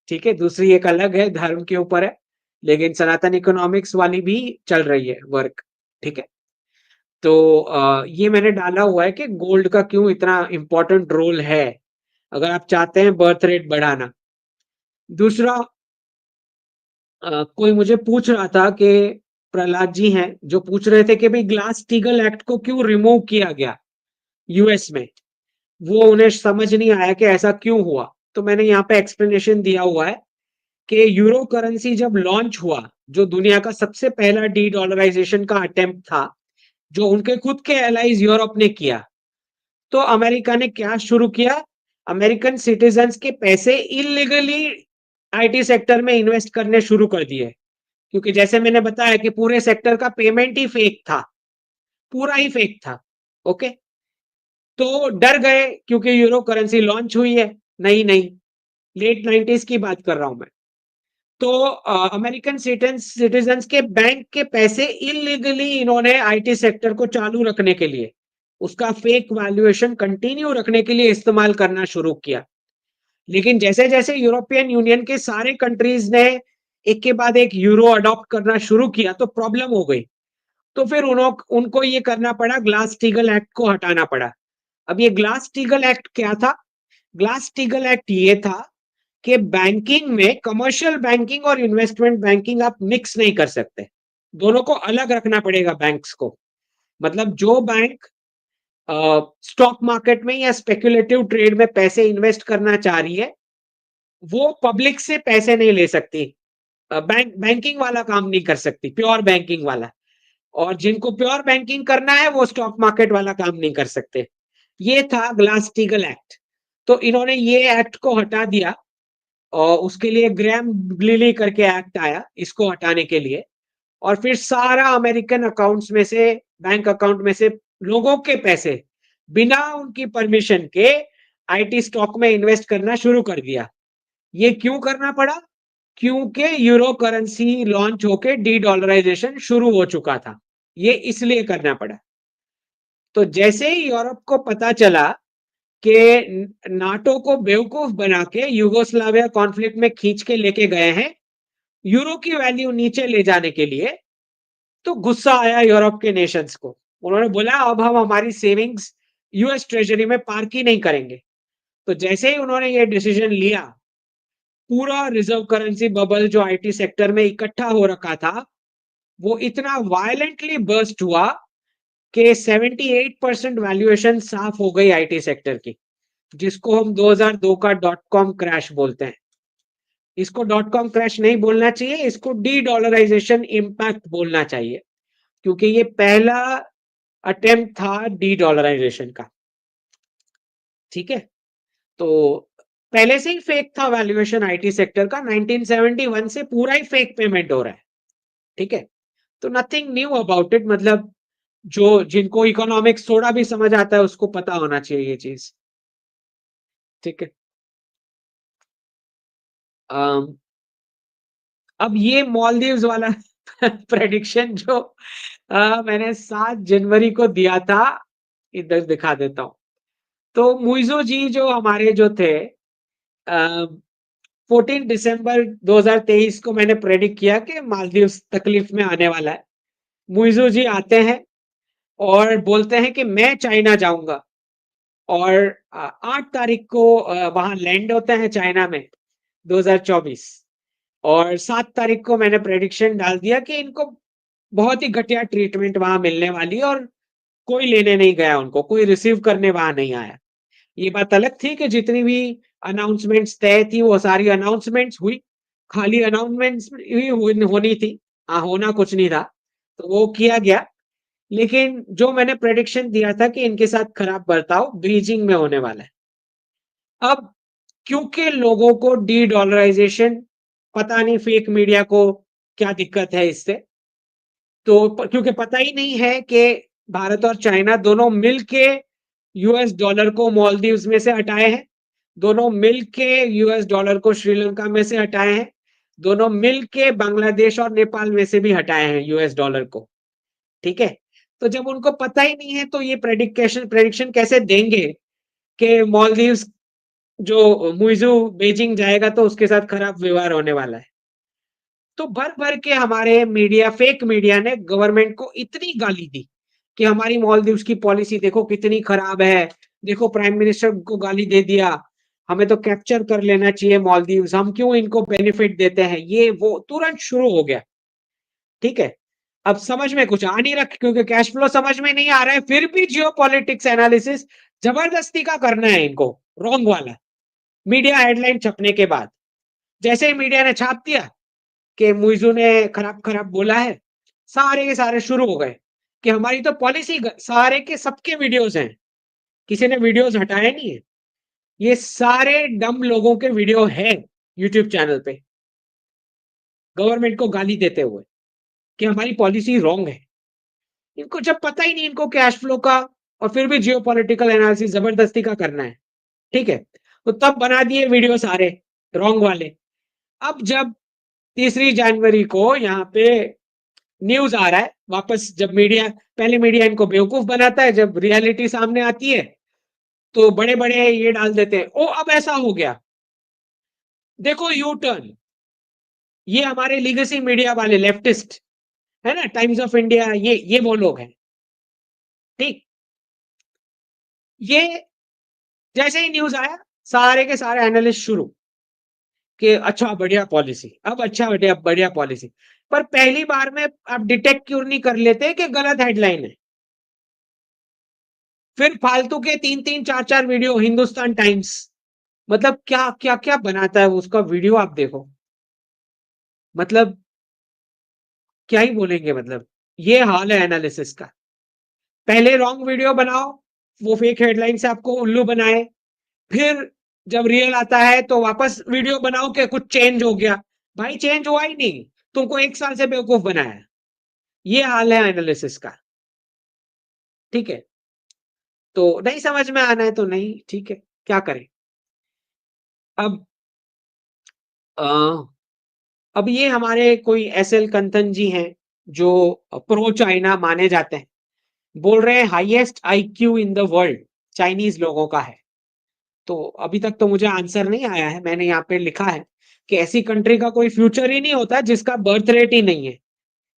ठीक है, दूसरी एक अलग है, धर्म के ऊपर है, लेकिन सनातन इकोनॉमिक्स वाली भी चल रही है वर्क। ठीक है, तो ये मैंने डाला हुआ है कि गोल्ड का क्यों इतना इंपॉर्टेंट रोल है, अगर आप चाहते हैं बर्थ रेट बढ़ाना। दूसरा, कोई मुझे पूछ रहा था कि प्रहलाद जी हैं जो पूछ रहे थे कि भाई ग्लास स्टीगल एक्ट को क्यों रिमूव किया गया यूएस में, वो उन्हें समझ नहीं आया कि ऐसा क्यों हुआ। तो मैंने यहाँ पे एक्सप्लेनेशन दिया हुआ है कि यूरो करेंसी जब लॉन्च हुआ, जो दुनिया का सबसे पहला डी डॉलराइजेशन का अटेम्प्ट था, जो उनके खुद के एलाइज यूरोप ने किया, तो अमेरिका ने क्या शुरू किया, अमेरिकन सिटीजन्स के पैसे इलीगली आईटी सेक्टर में इन्वेस्ट करने शुरू कर दिए, क्योंकि जैसे मैंने बताया कि पूरे सेक्टर का पेमेंट ही फेक था, पूरा ही फेक था। ओके, तो डर गए क्योंकि यूरो करेंसी लॉन्च हुई है, नहीं नहीं, लेट 90s की बात कर रहा हूं मैं। तो अमेरिकन सिटीजन्स के बैंक के पैसे इलीगली इन्होंने आईटी सेक्टर को चालू रखने के लिए उसका फेक वैल्यूएशन कंटिन्यू रखने के लिए इस्तेमाल करना शुरू किया। लेकिन जैसे जैसे यूरोपियन यूनियन के सारे कंट्रीज ने एक के बाद एक यूरो अडॉप्ट करना शुरू किया तो प्रॉब्लम हो गई। तो फिर उनको ये करना पड़ा, ग्लास स्टीगल एक्ट को हटाना पड़ा। अब ये ग्लास स्टीगल एक्ट क्या था? ग्लास स्टीगल एक्ट ये था कि बैंकिंग में कमर्शियल बैंकिंग और इन्वेस्टमेंट बैंकिंग आप मिक्स नहीं कर सकते, दोनों को अलग रखना पड़ेगा बैंक्स को। मतलब जो बैंक स्टॉक मार्केट में या स्पेकुलेटिव ट्रेड में पैसे इन्वेस्ट करना चाह रही है, वो पब्लिक से पैसे नहीं ले सकती, बैंकिंग वाला काम नहीं कर सकती, प्योर बैंकिंग वाला। और जिनको प्योर बैंकिंग करना है वो स्टॉक मार्केट वाला काम नहीं कर सकते। ये था ग्लास स्टीगल एक्ट। तो इन्होंने ये एक्ट को हटा दिया और उसके लिए ग्रैम ब्लीली करके एक्ट आया इसको हटाने के लिए। और फिर सारा अमेरिकन अकाउंट्स में से, बैंक अकाउंट में से लोगों के पैसे बिना उनकी परमिशन के आईटी स्टॉक में इन्वेस्ट करना शुरू कर दिया। ये क्यों करना पड़ा? क्योंकि यूरो करेंसी लॉन्च होके डी डॉलराइजेशन शुरू हो चुका था, ये इसलिए करना पड़ा। तो जैसे ही यूरोप को पता चला कि नाटो को बेवकूफ बना के युगोस्लाविया कॉन्फ्लिक्ट में खींच के लेके गए हैं यूरो की वैल्यू नीचे ले जाने के लिए, तो गुस्सा आया यूरोप के नेशंस को। उन्होंने बोला अब हम हमारी सेविंग्स यूएस ट्रेजरी में पार्क ही नहीं करेंगे। तो जैसे ही उन्होंने ये डिसीजन लिया, पूरा रिजर्व करेंसी बबल जो आईटी सेक्टर में इकट्ठा हो रखा था, वो इतना वायलेंटली बर्स्ट हुआ कि 78% वैल्यूएशन साफ हो गई आईटी सेक्टर की, जिसको हम 2002 का डॉट कॉम क्रैश बोलते हैं। इसको डॉट कॉम क्रैश नहीं बोलना चाहिए, इसको डी डॉलराइजेशन इंपैक्ट बोलना चाहिए, क्योंकि ये पहला अटेम्प्ट था डी डॉलराइजेशन का। ठीक है, तो पहले से ही फेक था वैल्यूएशन आईटी सेक्टर का, 1971 से पूरा ही फेक पेमेंट हो रहा है। ठीक है, तो नथिंग न्यू अबाउट इट। मतलब जो जिनको इकोनॉमिक्स थोड़ा भी समझ आता है उसको पता होना चाहिए ये चीज। ठीक है, अम, अब ये मालदीव्स वाला प्रेडिक्शन जो मैंने 7 जनवरी को दिया था, इधर दिखा देता हूं। तो मुइजो जी जो हमारे जो थे, 14 दिसंबर 2023 को मैंने प्रेडिक्ट किया कि मालदीव्स तकलीफ में आने वाला है। मुइजो जी आते हैं और बोलते हैं कि मैं चाइना जाऊंगा, और 8 तारीख को वहां लैंड होते हैं चाइना में 2024। और 7 तारीख को मैंने प्रेडिक्शन डाल दिया कि इनको बहुत ही घटिया ट्रीटमेंट वहां मिलने वाली है, और कोई लेने नहीं गया उनको, कोई रिसीव करने वहां नहीं आया। ये बात अलग थी कि जितनी भी अनाउंसमेंट्स तय थी वो सारी अनाउंसमेंट्स हुई, खाली अनाउंसमेंट्स ही होनी थी, होना कुछ नहीं था, तो वो किया गया। लेकिन जो मैंने प्रेडिक्शन दिया था कि इनके साथ खराब बर्ताव बीजिंग में होने वाला है। अब क्योंकि लोगों को डी डॉलराइजेशन, पता नहीं फेक मीडिया को क्या दिक्कत है इससे, तो क्योंकि पता ही नहीं है कि भारत और चाइना दोनों मिलके यूएस डॉलर को मालदीव्स में से हटाए हैं, दोनों मिलके यूएस डॉलर को श्रीलंका में से हटाए हैं, दोनों मिलके बांग्लादेश और नेपाल में से भी हटाए हैं यूएस डॉलर को। ठीक है, तो जब उनको पता ही नहीं है तो ये प्रेडिक्शन कैसे देंगे कि मालदीव्स जो मुइजू बीजिंग जाएगा तो उसके साथ खराब व्यवहार होने वाला है। तो भर भर के हमारे मीडिया, फेक मीडिया ने गवर्नमेंट को इतनी गाली दी कि हमारी मालदीव्स की पॉलिसी देखो कितनी खराब है, देखो प्राइम मिनिस्टर को गाली दे दिया, हमें तो कैप्चर कर लेना चाहिए मालदीव्स, हम क्यों इनको बेनिफिट देते हैं, ये वो तुरंत शुरू हो गया। ठीक है, अब समझ में कुछ आ नहीं रहा क्योंकि कैश फ्लो समझ में नहीं आ रहा है, फिर भी जियो पॉलिटिक्स एनालिसिस जबरदस्ती का करना है इनको, रॉन्ग वाला। मीडिया हेडलाइन छपने के बाद जैसे ही मीडिया ने छाप दिया कि मुइजू ने खराब खराब बोला है, सारे के सारे शुरू हो गए कि हमारी तो पॉलिसी, सारे के सबके वीडियोस हैं, किसी ने वीडियोस हटाए नहीं है, ये सारे डम लोगों के वीडियो है यूट्यूब चैनल पे गवर्नमेंट को गाली देते हुए कि हमारी पॉलिसी रॉन्ग है। इनको जब पता ही नहीं इनको कैश फ्लो का, और फिर भी जियो पॉलिटिकल एनालिसिस जबरदस्ती का करना है। ठीक है, तो तब बना दिए वीडियो सारे रॉन्ग वाले। अब जब 3 जनवरी को यहाँ पे न्यूज आ रहा है वापस, जब मीडिया, पहले मीडिया इनको बेवकूफ बनाता है, जब रियलिटी सामने आती है तो बड़े बड़े ये डाल देते हैं, ओ अब ऐसा हो गया, देखो यू टर्न। ये हमारे लीगेसी मीडिया वाले लेफ्टिस्ट है ना, टाइम्स ऑफ इंडिया, ये वो लोग हैं। ठीक, ये जैसे ही न्यूज आया, सारे के सारे एनालिस्ट शुरू कि अच्छा बढ़िया पॉलिसी, अब अच्छा बढ़िया बढ़िया पॉलिसी। पर पहली बार में आप डिटेक्ट क्यों नहीं कर लेते कि गलत हेडलाइन है? फिर फालतू के 3-3 4-4 वीडियो हिंदुस्तान टाइम्स, मतलब क्या क्या क्या बनाता है उसका वीडियो, आप देखो, मतलब क्या ही बोलेंगे, मतलब ये हाल है एनालिसिस का। पहले रॉन्ग वीडियो बनाओ, वो फेक हेडलाइन से आपको उल्लू बनाए, फिर जब रियल आता है तो वापस वीडियो बनाओ कि कुछ चेंज हो गया। भाई चेंज हुआ ही नहीं, तुमको 1 साल से बेवकूफ बनाया। ये हाल है एनालिसिस का। ठीक है, तो नहीं समझ में आना है तो नहीं, ठीक है, क्या करें। अब अ, अब ये हमारे कोई एसएल कंथन जी हैं जो प्रो चाइना माने जाते हैं, बोल रहे हैं highest IQ in the world Chinese लोगों का है। तो अभी तक तो मुझे आंसर नहीं आया है, मैंने यहाँ पे लिखा है कि ऐसी कंट्री का कोई फ्यूचर ही नहीं होता जिसका बर्थ रेट ही नहीं है,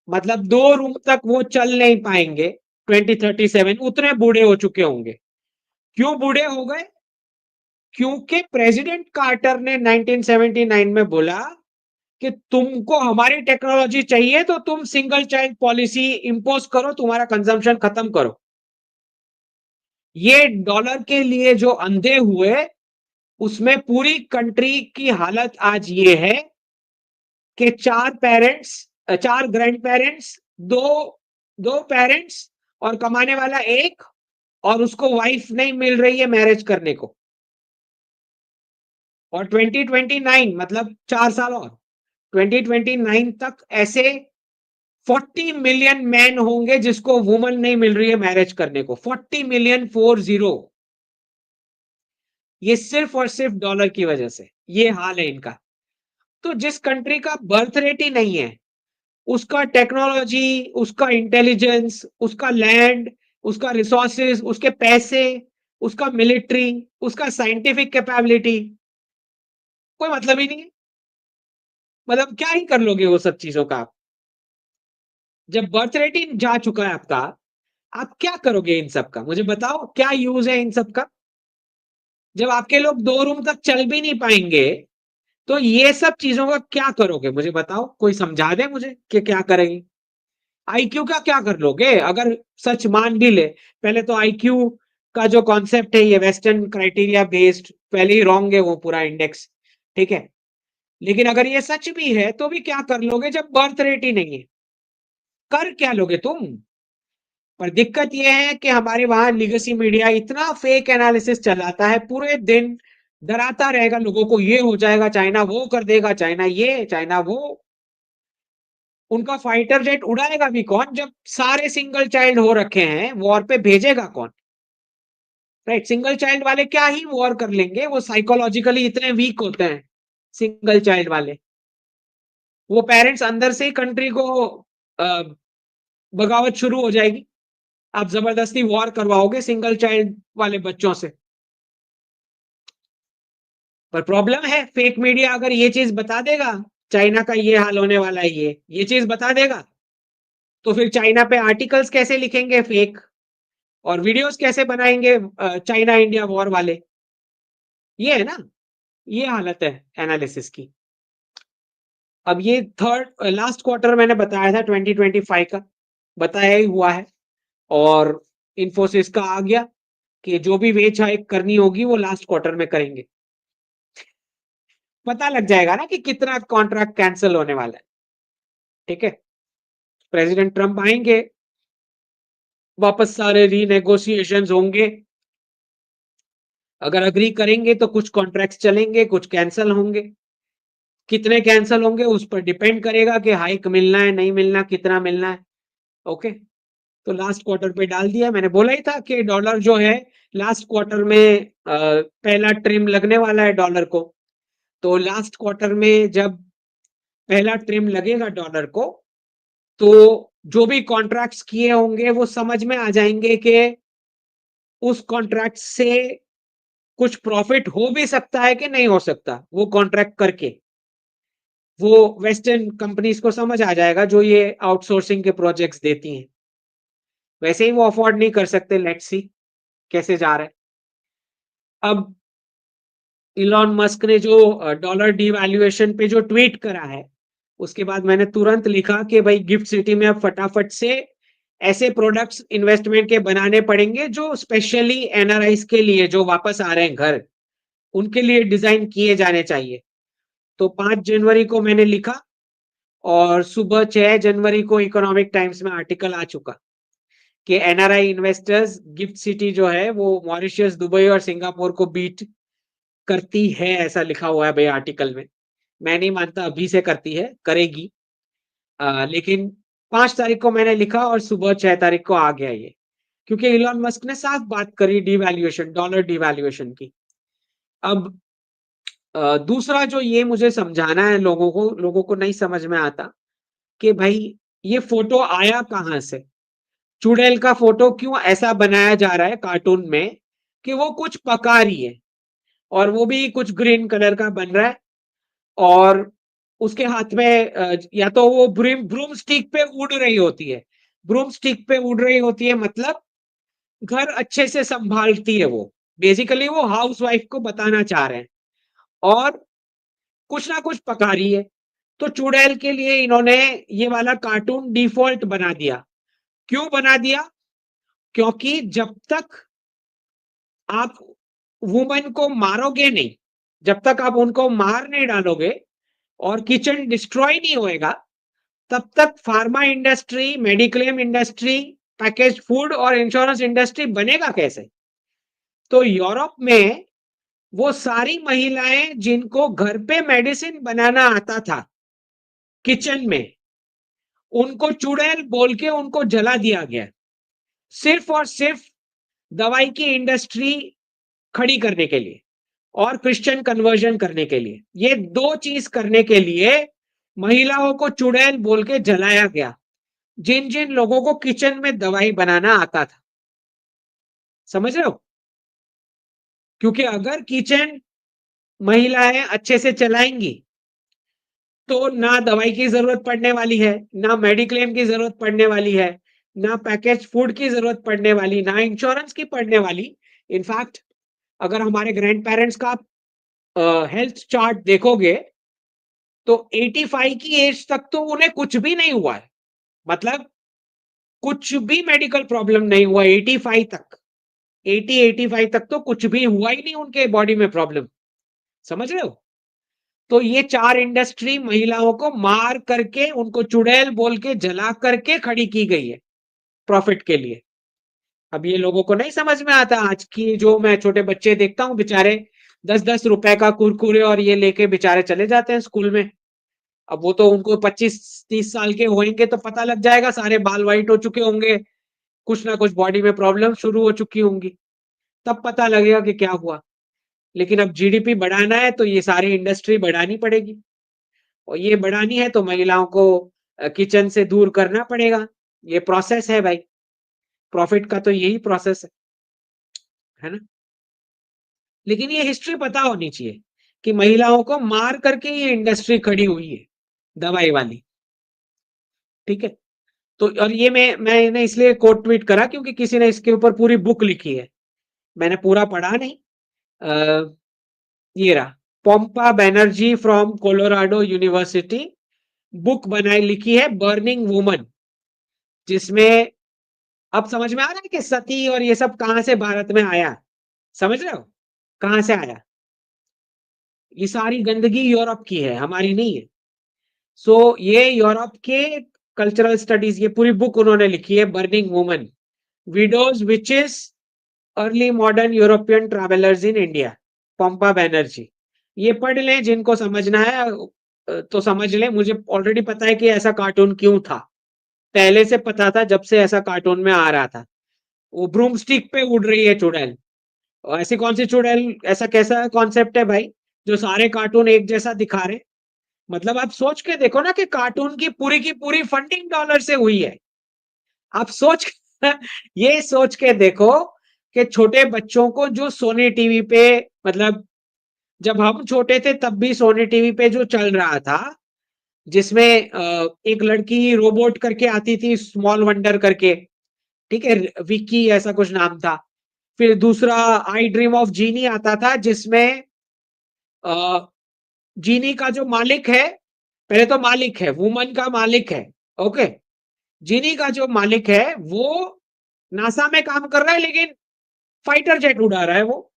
मतलब 2 रूम तक वो चल नहीं पाएंगे 2037, उतने बूढ़े हो चुके होंगे। क्यों बूढ़े हो गए? क्योंकि प्रेसिडेंट कार्टर ने 1979 में बोला कि तुमको हमारी टेक्नोलॉजी चाहिए तो तुम सिंगल चाइल्ड पॉलिसी इंपोज करो, तुम्हारा कंजम्पशन खत्म करो। ये डॉलर के लिए जो अंधे हुए, उसमें पूरी कंट्री की हालत आज ये है कि 4 पेरेंट्स, 4 ग्रैंड पेरेंट्स, दो दो पेरेंट्स और कमाने वाला एक, और उसको वाइफ नहीं मिल रही है मैरिज करने को। और 2029 मतलब 4 साल और, 2029 तक ऐसे 40 मिलियन मैन होंगे जिसको वुमन नहीं मिल रही है मैरिज करने को। 40 मिलियन, 40। ये सिर्फ और सिर्फ डॉलर की वजह से ये हाल है इनका। तो जिस कंट्री का बर्थ रेट ही नहीं है, उसका टेक्नोलॉजी, उसका इंटेलिजेंस, उसका लैंड, उसका रिसोर्सेज, उसके पैसे, उसका मिलिट्री, उसका साइंटिफिक कैपेबिलिटी, कोई मतलब ही नहीं है। मतलब क्या ही कर लोगे वो सब चीजों का आप, जब बर्थ रेट ही जा चुका है आपका, आप क्या करोगे इन सब का? मुझे बताओ क्या यूज है इन सब का, जब आपके लोग 2 रूम तक चल भी नहीं पाएंगे, तो ये सब चीजों का क्या करोगे? मुझे बताओ, कोई समझा दे मुझे कि क्या करेंगे। आईक्यू का क्या कर लोगे अगर सच मान भी ले? पहले तो आईक्यू का जो कॉन्सेप्ट है ये वेस्टर्न क्राइटेरिया बेस्ड, पहले ही रॉन्ग है वो पूरा इंडेक्स। ठीक है, लेकिन अगर ये सच भी है तो भी क्या कर लोगे जब बर्थ रेट ही नहीं है? कर क्या लोगे तुम? पर दिक्कत यह है कि हमारे वहां लीगेसी मीडिया इतना फेक एनालिसिस चलाता है, पूरे दिन डराता रहेगा लोगों को, ये हो जाएगा, चाइना वो कर देगा, चाइना ये, चाइना वो। उनका फाइटर जेट उड़ाएगा भी कौन जब सारे सिंगल चाइल्ड हो रखे हैं? वॉर पे भेजेगा कौन? राइट, सिंगल चाइल्ड वाले क्या ही वॉर कर लेंगे, वो साइकोलॉजिकली इतने वीक होते हैं सिंगल चाइल्ड वाले। वो पेरेंट्स अंदर से ही कंट्री को बगावत शुरू हो जाएगी, आप जबरदस्ती वॉर करवाओगे सिंगल चाइल्ड वाले बच्चों से। पर प्रॉब्लम है, फेक मीडिया अगर ये चीज बता देगा, चाइना का ये हाल होने वाला है, ये चीज बता देगा, तो फिर चाइना पे आर्टिकल्स कैसे लिखेंगे फेक, और वीडियोस कैसे बनाएंगे चाइना इंडिया वॉर वाले? ये है ना, ये हालत है एनालिसिस की। अब ये थर्ड लास्ट क्वार्टर मैंने बताया था 2025 का, बताया ही हुआ है। और इन्फोसिस का आ गया कि जो भी वेज हाइक करनी होगी वो लास्ट क्वार्टर में करेंगे। पता लग जाएगा ना कि कितना कॉन्ट्रैक्ट कैंसिल होने वाला है। ठीक है, प्रेसिडेंट ट्रंप आएंगे, वापस सारे रीनेगोशिएशंस होंगे, अगर अग्री करेंगे तो कुछ कॉन्ट्रैक्ट्स चलेंगे, कुछ कैंसिल होंगे। कितने कैंसिल होंगे उस पर डिपेंड करेगा कि हाइक मिलना है नहीं मिलना, कितना मिलना है। ओके, तो लास्ट क्वार्टर पे डाल दिया। मैंने बोला ही था कि डॉलर जो है लास्ट क्वार्टर में पहला ट्रिम लगने वाला है डॉलर को। तो लास्ट क्वार्टर में जब पहला ट्रिम लगेगा डॉलर को, तो जो भी कॉन्ट्रैक्ट्स किए होंगे वो समझ में आ जाएंगे कि उस कॉन्ट्रैक्ट से कुछ प्रॉफिट हो भी सकता है कि नहीं हो सकता। वो कॉन्ट्रैक्ट करके वो वेस्टर्न कंपनीज को समझ आ जाएगा जो ये आउटसोर्सिंग के प्रोजेक्ट्स देती हैं। वैसे ही वो अफोर्ड नहीं कर सकते। लेट्स सी कैसे जा रहा है। अब इलॉन मस्क ने जो डॉलर डिवैल्यूएशन पे जो ट्वीट करा है, उसके बाद मैंने तुरंत लिखा कि भाई गिफ्ट सिटी में अब फटाफट से ऐसे प्रोडक्ट्स इन्वेस्टमेंट के बनाने पड़ेंगे जो स्पेशली एनआरआईज के लिए जो वापस आ रहे हैं घर, उनके लिए डिजाइन किए जाने चाहिए। तो 5 जनवरी को मैंने लिखा और सुबह 6 जनवरी को इकोनॉमिक टाइम्स में आर्टिकल आ चुका कि एनआरआई इन्वेस्टर्स गिफ्ट सिटी जो है वो मॉरिशस, दुबई और सिंगापुर को बीट करती है, ऐसा लिखा हुआ है भाई आर्टिकल में। मैं नहीं मानता अभी से करती है, करेगी। लेकिन 5 तारीख को मैंने लिखा और सुबह 6 तारीख को आ गया ये, क्योंकि इलॉन मस्क ने साफ बात करी डिवैल्यूएशन, डॉलर डिवैल्यूएशन की। अब दूसरा जो ये मुझे समझाना है लोगों को नहीं समझ में आता कि भाई ये फोटो आया कहाँ से। चुड़ैल का फोटो क्यों ऐसा बनाया जा रहा है कार्टून में कि वो कुछ पका रही है, और वो भी कुछ ग्रीन कलर का बन रहा है, और उसके हाथ में या तो वो ब्रूम स्टिक पे उड़ रही होती है। ब्रूम स्टिक पे उड़ रही होती है मतलब घर अच्छे से संभालती है वो। बेसिकली वो हाउस वाइफ को बताना चाह रहे हैं, और कुछ ना कुछ पका रही है। तो चुड़ैल के लिए इन्होंने ये वाला कार्टून डिफॉल्ट बना दिया। क्यों बना दिया? क्योंकि जब तक आप वुमन को मारोगे नहीं, जब तक आप उनको मार नहीं डालोगे और किचन डिस्ट्रॉय नहीं होएगा, तब तक pharma industry, mediclaim industry, package food और इंश्योरेंस इंडस्ट्री बनेगा कैसे? तो यूरोप में वो सारी महिलाएं जिनको घर पे मेडिसिन बनाना आता था किचन में, उनको चुड़ैल बोल के उनको जला दिया गया, सिर्फ और सिर्फ दवाई की इंडस्ट्री खड़ी करने के लिए और क्रिश्चियन कन्वर्जन करने के लिए। ये दो चीज करने के लिए महिलाओं को चुड़ैल बोल के जलाया गया, जिन जिन लोगों को किचन में दवाई बनाना आता था। समझ रहे हो? क्योंकि अगर किचन महिलाएं अच्छे से चलाएंगी तो ना दवाई की जरूरत पड़ने वाली है, ना मेडिक्लेम की जरूरत पड़ने वाली है, ना पैकेज फूड की जरूरत पड़ने वाली, ना इंश्योरेंस की पड़ने वाली। इनफैक्ट अगर हमारे ग्रैंड पेरेंट्स का हेल्थ चार्ट देखोगे तो 85 की एज तक तो उन्हें कुछ भी नहीं हुआ है। मतलब कुछ भी मेडिकल प्रॉब्लम नहीं हुआ 85 तक। 85 तक तो कुछ भी हुआ ही नहीं उनके बॉडी में प्रॉब्लम। समझ रहे हो? तो ये 4 इंडस्ट्री महिलाओं को मार करके, उनको चुड़ैल बोल के जला करके खड़ी की गई है प्रॉफिट के लिए। अब ये लोगों को नहीं समझ में आता। आज की जो मैं छोटे बच्चे देखता हूँ बेचारे 10-10 रुपए का कुरकुरे और ये लेके बेचारे चले जाते हैं स्कूल में। अब वो तो उनको 25-30 साल के होंगे तो पता लग जाएगा, सारे बाल वाइट हो चुके होंगे, कुछ ना कुछ बॉडी में प्रॉब्लम शुरू हो चुकी होंगी, तब पता लगेगा कि क्या हुआ। लेकिन अब जीडीपी बढ़ाना है तो ये सारी इंडस्ट्री बढ़ानी पड़ेगी, और ये बढ़ानी है तो महिलाओं को किचन से दूर करना पड़ेगा। ये प्रोसेस है भाई, प्रॉफिट का तो यही प्रोसेस है ना। लेकिन ये हिस्ट्री पता होनी चाहिए कि महिलाओं को मार करके ये इंडस्ट्री खड़ी हुई है दवाई वाली। ठीक है। तो और ये मैंने इसलिए कोट ट्वीट करा क्योंकि किसी ने इसके ऊपर पूरी बुक लिखी है। मैंने पूरा पढ़ा नहीं। ये रहा, Pompa Banerjee from Colorado university, book बनाई लिखी है बर्निंग वुमन, जिसमें अब समझ में आ रहा है कि सती और ये सब कहां से भारत में आया। समझ रहे हो कहां से आया? ये सारी गंदगी यूरोप की है, हमारी नहीं है। सो ये यूरोप के कल्चरल स्टडीज, ये पूरी बुक उन्होंने लिखी है burning woman, widows witches early modern European travellers in India, Pompa Banerjee. ये पढ़ लें जिनको समझना है तो समझ लें। मुझे ऑलरेडी पता है कि ऐसा कार्टून क्यों था, पहले से पता था जब से ऐसा कार्टून में आ रहा था। वो ब्रूम स्टिक पे उड़ रही है चुड़ैल, और ऐसी कौन सी चुड़ैल, ऐसा कैसा कॉन्सेप्ट है भाई जो सारे कार्टून एक जैसा दिखा रहे? मतलब आप सोच के देखो ना कि कार्टून की पूरी फंडिंग डॉलर से हुई है। आप सोच ये सोच के देखो कि छोटे बच्चों को जो सोनी टीवी पे, मतलब जब हम छोटे थे तब भी सोनी टीवी पे जो चल रहा था, जिसमें एक लड़की रोबोट करके आती थी, स्मॉल वंडर करके, ठीक है, विक्की ऐसा कुछ नाम था। फिर दूसरा आई ड्रीम ऑफ जीनी आता था, जिसमें जीनी का जो मालिक है, पहले तो मालिक है, वुमन का मालिक है, ओके, जीनी का जो मालिक है वो नासा में काम कर रहा है, लेकिन फाइटर जेट उड़ा रहा है। वो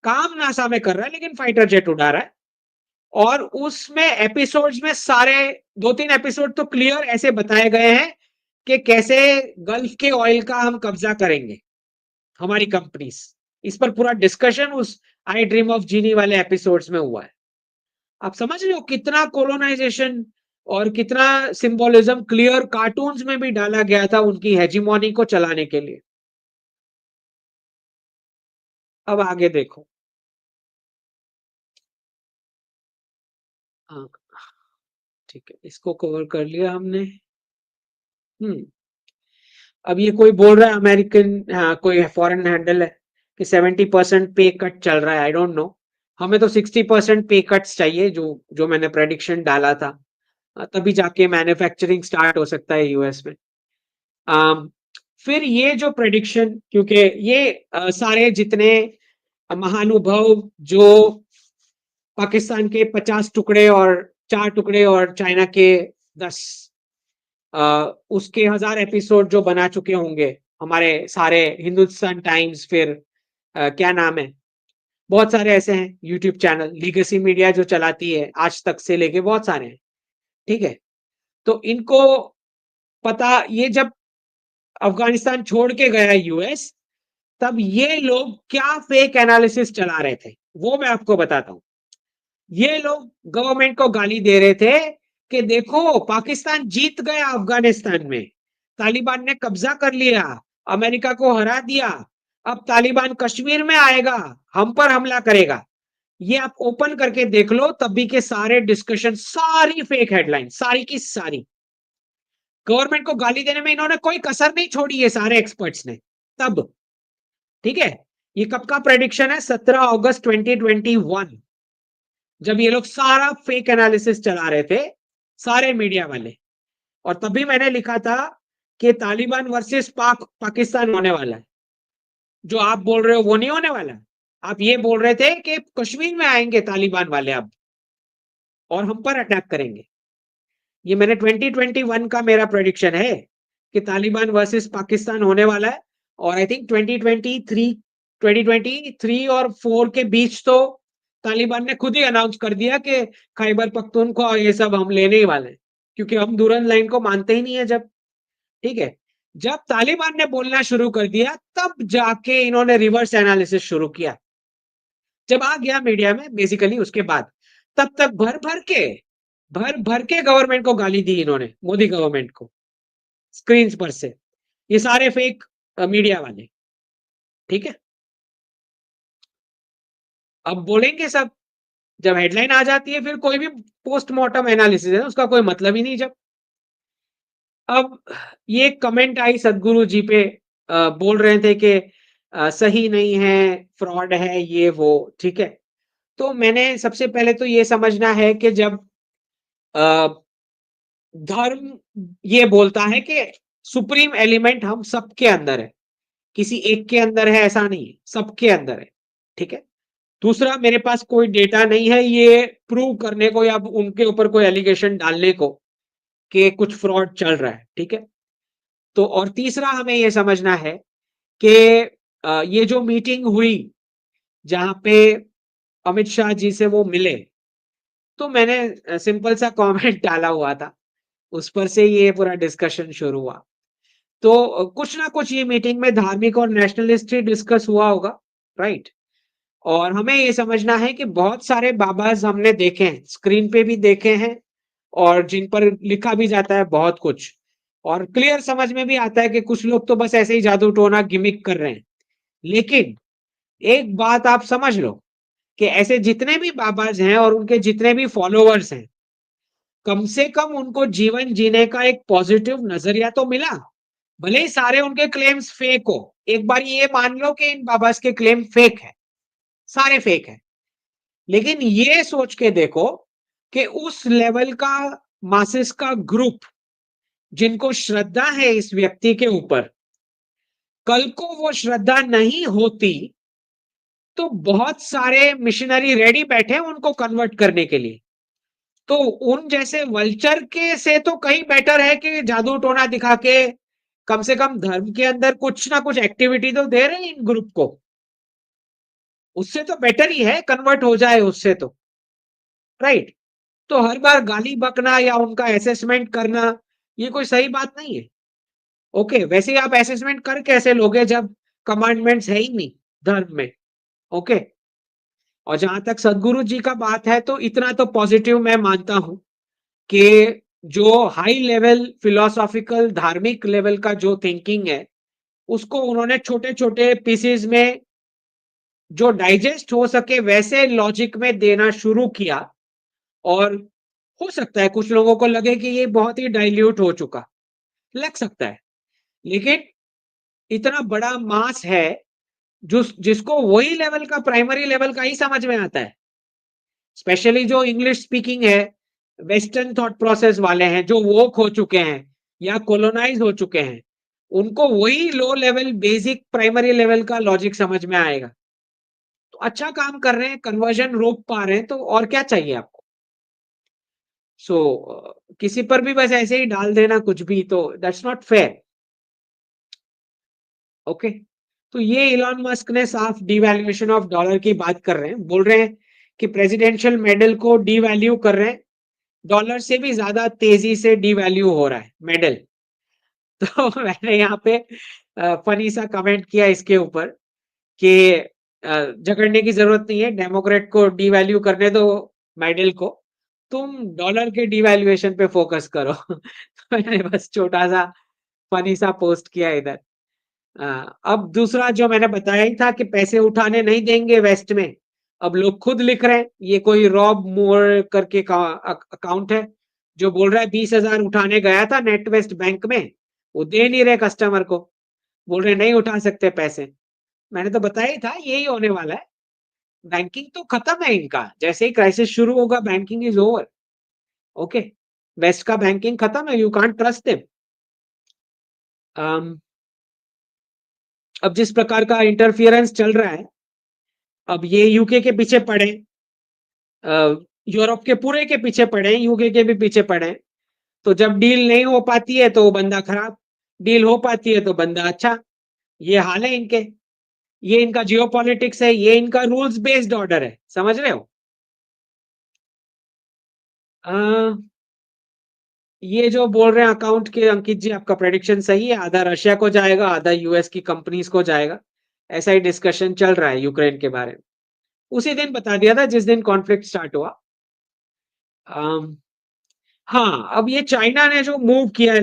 काम नासा में कर रहा है लेकिन फाइटर जेट उड़ा रहा है। और उसमें एपिसोड्स में सारे 2-3 एपिसोड तो क्लियर ऐसे बताए गए हैं कि कैसे गल्फ के ऑयल का हम कब्जा करेंगे, हमारी कंपनीज। इस पर पूरा डिस्कशन उस आई ड्रीम ऑफ जीनी वाले एपिसोड्स में हुआ है। आप समझ रहे हो कितना कोलोनाइजेशन और कितना सिंबोलिज्म क्लियर कार्टून्स में भी डाला गया था उनकी हेजिमोनी को चलाने के लिए। अब आगे देखो। हाँ, ठीक है, इसको कवर कर लिया हमने। हम्म। अब ये कोई बोल रहा है अमेरिकन, हाँ, कोई फॉरेन हैंडल है कि 70% पे कट चल रहा है। आई डोंट नो, हमें तो 60% पे कट्स चाहिए, जो जो मैंने प्रेडिक्शन डाला था। तभी जाके मैन्युफैक्चरिंग स्टार्ट हो सकता है यूएस में। अम, फिर ये जो प्रेडिक्शन, क्योंकि ये सारे जितने महानुभव जो पाकिस्तान के 50 टुकड़े और 4 टुकड़े और चाइना के 10, उसके 1000 एपिसोड जो बना चुके होंगे, हमारे सारे हिंदुस्तान टाइम्स, फिर क्या नाम है, बहुत सारे ऐसे हैं यूट्यूब चैनल, लीगेसी मीडिया जो चलाती है, आज तक से लेके बहुत सारे हैं, ठीक है। तो इनको पता, ये जब अफगानिस्तान छोड़ के गया यूएस, तब ये लोग क्या फेक एनालिसिस चला रहे थे वो मैं आपको बताता हूँ। ये लोग गवर्नमेंट को गाली दे रहे थे कि देखो पाकिस्तान जीत गया अफगानिस्तान में, तालिबान ने कब्जा कर लिया, अमेरिका को हरा दिया, अब तालिबान कश्मीर में आएगा, हम पर हमला करेगा। ये आप ओपन करके देख लो, तभी के सारे डिस्कशन, सारी फेक हेडलाइन, सारी की सारी। गवर्नमेंट को गाली देने में इन्होंने कोई कसर नहीं छोड़ी, ये सारे एक्सपर्ट्स ने तब, ठीक है। ये कब का प्रेडिक्शन है? 17 अगस्त 2021, जब ये लोग सारा फेक एनालिसिस चला रहे थे, सारे मीडिया वाले। और तभी मैंने लिखा था कि तालिबान वर्सेस पाकिस्तान होने वाला है। जो आप बोल रहे हो वो नहीं होने वाला। आप ये बोल रहे थे कि कश्मीर में आएंगे तालिबान वाले अब और हम पर अटैक करेंगे। ये मैंने 2021 का मेरा प्रेडिक्शन है कि तालिबान वर्सेस पाकिस्तान होने वाला है। और आई थिंक 2023 और 4 के बीच तो तालिबान ने खुद ही अनाउंस कर दिया कि खैबर पख्तूनख्वा ये सब हम लेने ही वाले हैं, क्योंकि हम दुरंत लाइन को मानते ही नहीं है जब, ठीक है। जब तालिबान ने बोलना शुरू कर दिया, तब जाके इन्होंने रिवर्स एनालिसिस शुरू किया, जब आ गया मीडिया में बेसिकली उसके बाद। तब तक भर भर के गवर्नमेंट को गाली दी इन्होंने, मोदी गवर्नमेंट को, स्क्रीन पर से, ये सारे फेक मीडिया वाले, ठीक है। अब बोलेंगे सब, जब हेडलाइन आ जाती है फिर कोई भी पोस्टमार्टम एनालिसिस है उसका कोई मतलब ही नहीं जब। अब ये कमेंट आई सदगुरु जी पे, बोल रहे थे कि सही नहीं है, फ्रॉड है, ये वो, ठीक है। तो मैंने सबसे पहले तो ये समझना है कि जब अ, धर्म ये बोलता है कि सुप्रीम एलिमेंट हम सबके अंदर है, किसी एक के अंदर है ऐसा नहीं है, सबके अंदर है, ठीक है। दूसरा, मेरे पास कोई डेटा नहीं है ये प्रूव करने को या उनके ऊपर कोई एलिगेशन डालने को कि कुछ फ्रॉड चल रहा है, ठीक है। तो और तीसरा, हमें ये समझना है कि ये जो मीटिंग हुई जहां पे अमित शाह जी से वो मिले, तो मैंने सिंपल सा कमेंट डाला हुआ था, उस पर से ये पूरा डिस्कशन शुरू हुआ। तो कुछ ना कुछ ये मीटिंग में धार्मिक और नेशनलिस्ट ही डिस्कस हुआ होगा, राइट। और हमें ये समझना है कि बहुत सारे बाबाज हमने देखे हैं, स्क्रीन पे भी देखे हैं, और जिन पर लिखा भी जाता है बहुत कुछ, और क्लियर समझ में भी आता है कि कुछ लोग तो बस ऐसे ही जादू टोना गिमिक कर रहे हैं। लेकिन एक बात आप समझ लो कि ऐसे जितने भी बाबाज हैं और उनके जितने भी फॉलोअर्स हैं, कम से कम उनको जीवन जीने का एक पॉजिटिव नजरिया तो मिला। भले ही सारे उनके क्लेम्स फेक हो, एक बार ये मान लो कि इन बाबास के क्लेम फेक है, सारे फेक है, लेकिन ये सोच के देखो कि उस लेवल का मासेस का ग्रुप जिनको श्रद्धा है इस व्यक्ति के ऊपर, कल को वो श्रद्धा नहीं होती तो बहुत सारे मिशनरी रेडी बैठे हैं उनको कन्वर्ट करने के लिए। तो उन जैसे वल्चर के से तो कहीं बेटर है कि जादू टोना दिखा के कम से कम धर्म के अंदर कुछ ना कुछ एक्टिविटी तो दे रहे हैं इन ग्रुप को। उससे तो बेटर ही है कन्वर्ट हो जाए उससे तो, राइट। तो हर बार गाली बकना या उनका असेसमेंट करना ये कोई सही बात नहीं है। ओके, वैसे ही आप असेसमेंट कर कैसे लोगे जब कमांडमेंट्स है ही नहीं धर्म में। ओके, और जहां तक सदगुरु जी का बात है तो इतना तो पॉजिटिव मैं मानता हूं कि जो हाई लेवल फिलोसॉफिकल धार्मिक लेवल का जो थिंकिंग है उसको उन्होंने छोटे छोटे पीसेस में जो डाइजेस्ट हो सके वैसे लॉजिक में देना शुरू किया। और हो सकता है कुछ लोगों को लगे कि ये बहुत ही डाइल्यूट हो चुका, लग सकता है, लेकिन इतना बड़ा मास है जो जिसको वही लेवल का प्राइमरी लेवल का ही समझ में आता है, स्पेशली जो इंग्लिश स्पीकिंग है, वेस्टर्न थॉट प्रोसेस वाले हैं जो वोक हो चुके हैं या कोलोनाइज हो चुके हैं, उनको वही low level basic primary level का लॉजिक समझ में आएगा। तो अच्छा काम कर रहे हैं, कन्वर्जन रोक पा रहे हैं, तो और क्या चाहिए आपको। सो किसी पर भी बस ऐसे ही डाल देना कुछ भी तो दैट्स नॉट फेयर। ओके, तो ये इलॉन मस्क ने साफ डिवैल्यूएशन ऑफ डॉलर की बात कर रहे हैं, बोल रहे हैं कि प्रेसिडेंशियल मेडल को डिवैल्यू कर रहे हैं, डॉलर से भी ज्यादा तेजी से डिवैल्यू हो रहा है मेडल। तो मैंने यहाँ पे फनी सा कमेंट किया इसके ऊपर कि झगड़ने की जरूरत नहीं है, डेमोक्रेट को डिवैल्यू करने दो मेडल को, तुम डॉलर के डिवैल्यूएशन पे फोकस करो। तो मैंने बस छोटा सा फनी सा पोस्ट किया इधर। अब दूसरा जो मैंने बताया ही था कि पैसे उठाने नहीं देंगे वेस्ट में, अब लोग खुद लिख रहे हैं, ये कोई रॉब मोर करके अकाउंट है जो बोल रहा है 20,000 उठाने गया था नेट वेस्ट बैंक में, वो दे नहीं रहे कस्टमर को, बोल रहे नहीं उठा सकते पैसे। मैंने तो बताया ही था यही होने वाला है, बैंकिंग तो खत्म है इनका, जैसे ही क्राइसिस शुरू होगा banking is over. Okay, west का बैंकिंग खत्म है, यू कांट ट्रस्ट देम। अब जिस प्रकार का इंटरफियरेंस चल रहा है, अब ये यूके के पीछे पड़े, यूरोप के पूरे के पीछे पड़े, यूके के भी पीछे पड़े, तो जब डील नहीं हो पाती है तो बंदा खराब, डील हो पाती है तो बंदा अच्छा। ये हाल है इनके, ये इनका जियो पॉलिटिक्स है, ये इनका रूल्स बेस्ड ऑर्डर है, समझ रहे हो। आ, ये जो बोल रहे हैं अकाउंट के अंकित जी, आपका प्रेडिक्शन सही है, आधा रशिया को जाएगा आधा यूएस की कंपनीज को जाएगा, ऐसा ही डिस्कशन चल रहा है यूक्रेन के बारे में। उसी दिन बता दिया था जिस दिन कॉन्फ्लिक्ट स्टार्ट हुआ। हाँ, अब ये चाइना ने जो मूव किया है,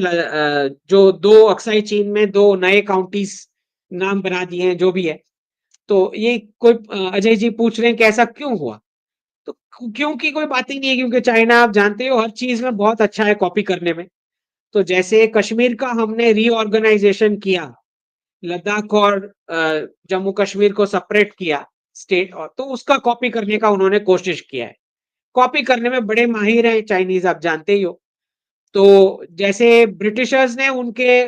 जो दो अक्साई चीन में दो नए काउंटीज नाम बना दिए हैं जो भी है, तो ये कोई अजय जी पूछ रहे हैं कि ऐसा क्यों हुआ, तो क्यों की कोई बात ही नहीं है, क्योंकि चाइना आप जानते हो हर चीज में बहुत अच्छा है कॉपी करने में। तो जैसे कश्मीर का हमने रीऑर्गेनाइजेशन किया, लद्दाख और जम्मू कश्मीर को सेपरेट किया स्टेट, और तो उसका कॉपी करने का उन्होंने कोशिश किया है। कॉपी करने में बड़े माहिर हैं चाइनीज, आप जानते ही हो। तो जैसे ब्रिटिशर्स ने उनके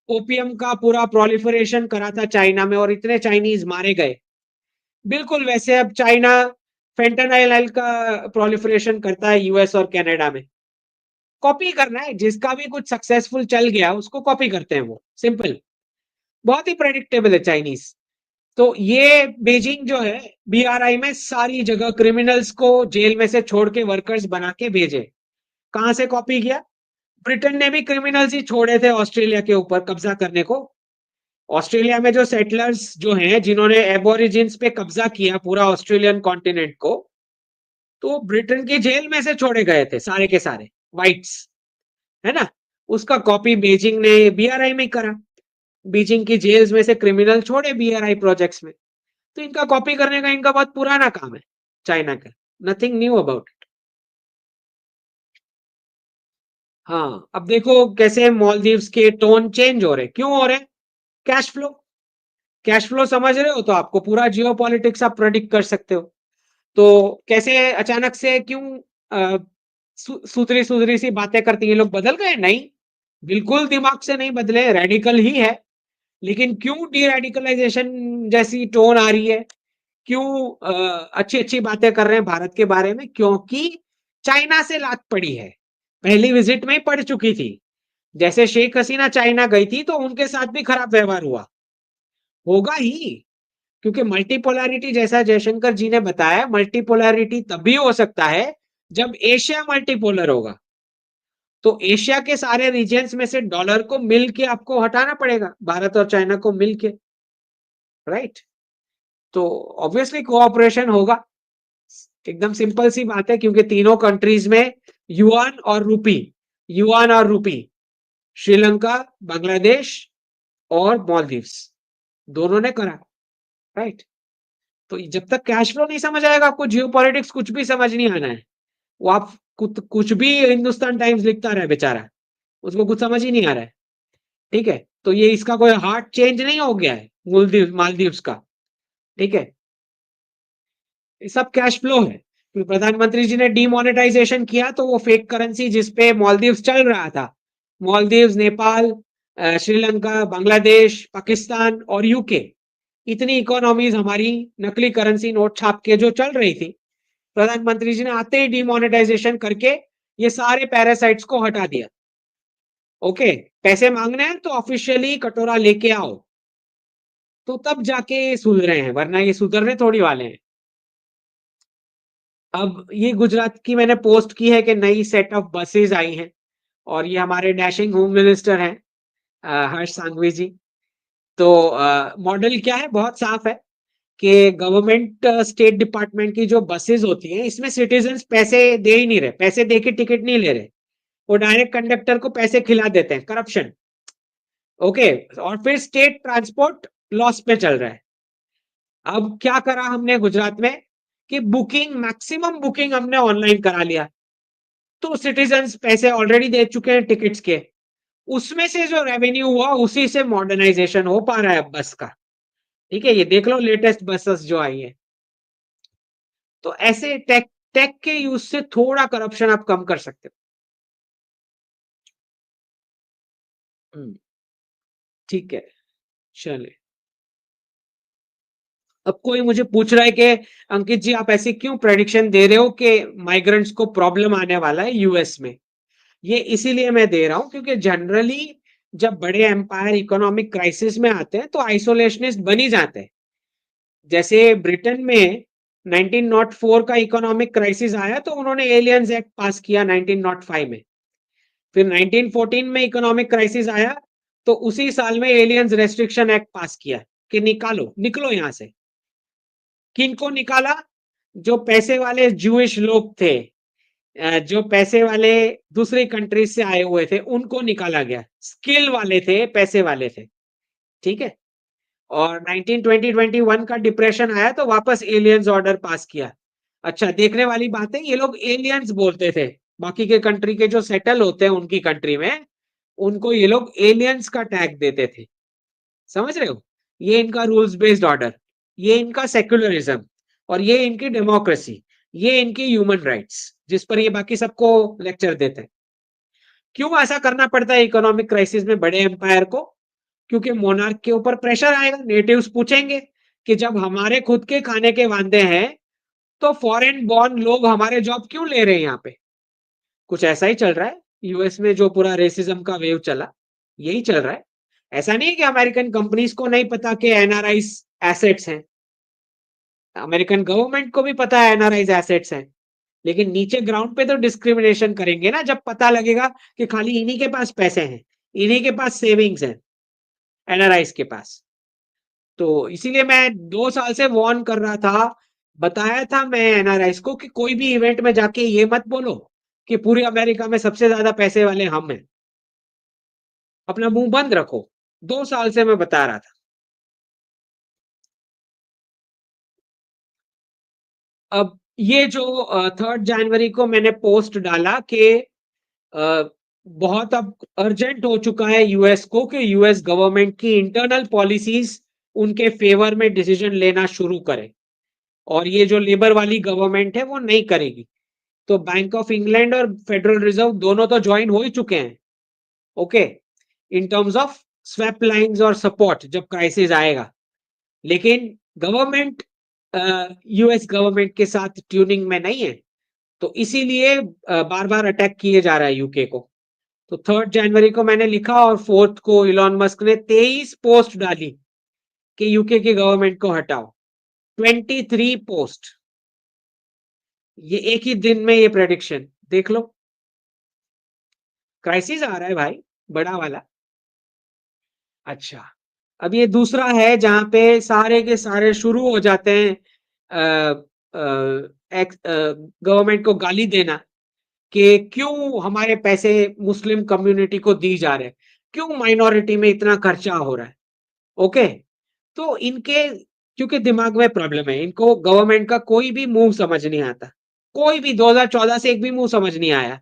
ओपियम का पूरा प्रोलिफरेशन करा था चाइना में और इतने चाइनीज मारे गए, बिल्कुल वैसे अब चाइना फेंटानाइल का प्रोलिफरेशन करता है यूएस और कनाडा में। कॉपी करना है, जिसका भी कुछ सक्सेसफुल चल गया उसको कॉपी करते हैं, वो सिंपल, बहुत ही प्रेडिक्टेबल है चाइनीज। तो ये बीजिंग जो है बीआरआई में सारी जगह क्रिमिनल्स को जेल में से छोड़ के वर्कर्स बना के भेजे। कहां से कॉपी किया, ब्रिटेन ने भी क्रिमिनल्स ही छोड़े थे ऑस्ट्रेलिया के ऊपर कब्जा करने को। ऑस्ट्रेलिया में जो सेटलर्स जो हैं जिन्होंने एबोरिजिन्स पे कब्जा किया पूरा ऑस्ट्रेलियन कॉन्टिनेंट को, तो ब्रिटेन की जेल में से छोड़े गए थे सारे के सारे वाइट्स, है ना। उसका कॉपी बीजिंग ने बीआरआई में करा, बीजिंग की जेल्स में से क्रिमिनल छोड़े बीआरआई प्रोजेक्ट्स में। तो इनका कॉपी करने का इनका बहुत पुराना काम है चाइना का, नथिंग न्यू अबाउट। हाँ, अब देखो कैसे मालदीव्स के टोन चेंज हो रहे, क्यों हो रहे? Cash flow. कैश फ्लो समझ रहे हो तो आपको पूरा जियो पॉलिटिक्स आप प्रेडिक्ट कर सकते हो। तो कैसे अचानक से क्यों सुथरी सुथरी सी बातें करती ये लोग बदल गए? नहीं, बिल्कुल दिमाग से नहीं बदले, रेडिकल ही है। लेकिन क्यों डी रेडिकलाइजेशन जैसी टोन आ रही है? क्यों अच्छी अच्छी बातें कर रहे हैं भारत के बारे में? क्योंकि चाइना से लात पड़ी है, पहली विजिट में ही पड़ चुकी थी। जैसे शेख हसीना चाइना गई थी तो उनके साथ भी खराब व्यवहार हुआ, होगा ही। क्योंकि मल्टीपोलैरिटी, जैसा जयशंकर जी ने बताया, मल्टीपोलैरिटी तभी हो सकता है जब एशिया मल्टीपोलर होगा। तो एशिया के सारे रीजन्स में से डॉलर को मिल के आपको हटाना पड़ेगा, भारत और चाइना को मिल के, राइट? तो ऑब्वियसली कोऑपरेशन होगा, एकदम सिंपल सी बात है, क्योंकि तीनों कंट्रीज में युआन और रूपी, युआन और रूपी, श्रीलंका, बांग्लादेश और मालदीव्स, दोनों ने करा, राइट? तो जब तक कैश फ्लो नहीं समझ आएगा आपको, जियो पॉलिटिक्स कुछ भी समझ नहीं आना है। वो आप कुछ भी हिंदुस्तान टाइम्स लिखता रहे बेचारा, उसको कुछ समझ ही नहीं आ रहा है, ठीक है? तो ये इसका कोई हार्ट चेंज नहीं हो गया है मालदीव्स का, ठीक है? ये सब कैश फ्लो है। फिर प्रधानमंत्री जी ने डीमोनेटाइजेशन किया तो वो फेक करेंसी जिसपे मालदीव्स चल रहा था, मालदीव्स, नेपाल, श्रीलंका, बांग्लादेश, पाकिस्तान और यूके, इतनी इकोनॉमीज हमारी नकली करेंसी नोट छाप के जो चल रही थी, प्रधानमंत्री जी ने आते ही डीमोनेटाइजेशन करके ये सारे पैरासाइट्स को हटा दिया। ओके, पैसे मांगने हैं तो ऑफिशियली कटोरा लेके आओ, तो तब जाके सुधरे हैं, वरना ये सुधरने थोड़ी वाले हैं। अब ये गुजरात की मैंने पोस्ट की है कि नई सेट ऑफ बसेस आई हैं, और ये हमारे डैशिंग होम मिनिस्टर हैं, हर्ष सांघवी जी। तो मॉडल क्या है? बहुत साफ है कि गवर्नमेंट स्टेट डिपार्टमेंट की जो बसेस होती हैं, इसमें सिटीजन्स पैसे दे ही नहीं रहे, पैसे दे के टिकट नहीं ले रहे, वो डायरेक्ट कंडक्टर को पैसे खिला देते हैं, करप्शन। ओके, और फिर स्टेट ट्रांसपोर्ट लॉस पे चल रहा है। अब क्या करा हमने गुजरात में कि बुकिंग, मैक्सिमम बुकिंग हमने ऑनलाइन करा लिया, तो सिटीजन्स पैसे ऑलरेडी दे चुके हैं टिकट्स के, उसमें से जो रेवेन्यू हुआ उसी से मॉडर्नाइजेशन हो पा रहा है बस का, ठीक है? ये देख लो लेटेस्ट बसेस जो आई है। तो ऐसे टेक टेक के यूज से थोड़ा करप्शन आप कम कर सकते हो। ठीक है, चलिए। अब कोई मुझे पूछ रहा है कि अंकित जी आप ऐसी क्यों प्रेडिक्शन दे रहे हो कि माइग्रेंट्स को प्रॉब्लम आने वाला है यूएस में? ये इसीलिए मैं दे रहा हूं क्योंकि जनरली जब बड़े एम्पायर इकोनॉमिक क्राइसिस में आते हैं तो आइसोलेशनिस्ट बन ही जाते हैं। जैसे ब्रिटेन में 1904 का इकोनॉमिक क्राइसिस आया तो उन्होंने एलियंस एक्ट पास किया 1905 में। फिर 1914 में इकोनॉमिक क्राइसिस आया तो उसी साल में एलियंस रेस्ट्रिक्शन एक्ट पास किया कि निकालो, निकलो यहां से। किनको निकाला? जो पैसे वाले जूइश लोग थे, जो पैसे वाले दूसरी कंट्रीज से आए हुए थे, उनको निकाला गया। स्किल वाले थे, पैसे वाले थे, ठीक है? और 1920-21 का डिप्रेशन आया तो वापस एलियंस ऑर्डर पास किया। अच्छा, देखने वाली बात है, ये लोग एलियंस बोलते थे, बाकी के कंट्री के जो सेटल होते हैं उनकी कंट्री में, उनको ये लोग एलियंस का टैग देते थे। समझ रहे हो? ये इनका रूल्स बेस्ड ऑर्डर, ये इनका सेक्युलरिज्म, और ये इनकी डेमोक्रेसी, ये इनकी ह्यूमन राइट्स, जिस पर ये बाकी सबको लेक्चर देते हैं। क्यों ऐसा करना पड़ता है इकोनॉमिक क्राइसिस में बड़े एम्पायर को? क्योंकि मोनार्क के ऊपर प्रेशर आएगा, नेटिव्स पूछेंगे कि जब हमारे खुद के खाने के वांदे हैं तो फॉरेन बॉर्न लोग हमारे जॉब क्यों ले रहे हैं यहाँ पे? कुछ ऐसा ही चल रहा है यूएस में, जो पूरा रेसिज्म का वेव चला, यही चल रहा है। ऐसा नहीं है कि अमेरिकन कंपनीज को नहीं पता कि एनआरआईज एसेट्स हैं, अमेरिकन गवर्नमेंट को भी पता है एनआरआईज एसेट्स हैं, लेकिन नीचे ग्राउंड पे तो डिस्क्रिमिनेशन करेंगे ना जब पता लगेगा कि खाली इन्हीं के पास पैसे हैं, इन्हीं के पास सेविंग्स हैं, एनआरआईज के पास। तो इसीलिए मैं 2 साल से वार्न कर रहा था, बताया था मैं एनआरआईज को कि कोई भी इवेंट में जाके ये मत बोलो कि पूरी अमेरिका में सबसे ज्यादा पैसे वाले हम हैं, अपना मुंह बंद रखो। 2 साल से मैं बता रहा था। अब ये जो 3 जनवरी को मैंने पोस्ट डाला कि बहुत अब अर्जेंट हो चुका है यूएस को कि यूएस गवर्नमेंट की इंटरनल पॉलिसीज उनके फेवर में डिसीजन लेना शुरू करे, और ये जो लेबर वाली गवर्नमेंट है वो नहीं करेगी। तो बैंक ऑफ इंग्लैंड और फेडरल रिजर्व दोनों तो ज्वाइन हो ही चुके हैं, okay, in terms of swap lines और सपोर्ट जब क्राइसिस आएगा। लेकिन गवर्नमेंट यूएस गवर्नमेंट के साथ ट्यूनिंग में नहीं है, तो इसीलिए बार बार अटैक किए जा रहा है यूके को। तो 3 जनवरी को मैंने लिखा और 4 को इलॉन मस्क ने 23 पोस्ट डाली कि यूके की गवर्नमेंट को हटाओ। 23 पोस्ट, ये एक ही दिन में ये प्रेडिक्शन देख लो। क्राइसिस आ रहा है भाई, बड़ा वाला। अच्छा, अब ये दूसरा है जहां पे सारे के सारे शुरू हो जाते हैं गवर्नमेंट को गाली देना कि क्यों हमारे पैसे मुस्लिम कम्युनिटी को दी जा रहे हैं, क्यों माइनॉरिटी में इतना खर्चा हो रहा है। ओके, तो इनके क्योंकि दिमाग में प्रॉब्लम है, इनको गवर्नमेंट का कोई भी मूव समझ नहीं आता, कोई भी 2014 से एक भी मूव समझ नहीं आया।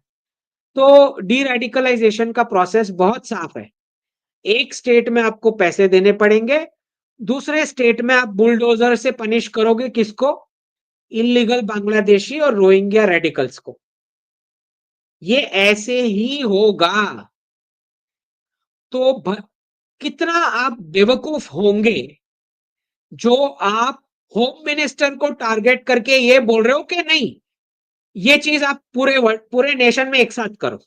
तो डी रेडिकलाइजेशन का प्रोसेस बहुत साफ है। एक स्टेट में आपको पैसे देने पड़ेंगे, दूसरे स्टेट में आप बुलडोजर से पनिश करोगे किसको? इलीगल बांग्लादेशी और रोहिंग्या रेडिकल्स को। ये ऐसे ही होगा। तो कितना आप बेवकूफ होंगे जो आप होम मिनिस्टर को टारगेट करके ये बोल रहे हो कि नहीं, ये चीज आप पूरे नेशन में एक साथ करो।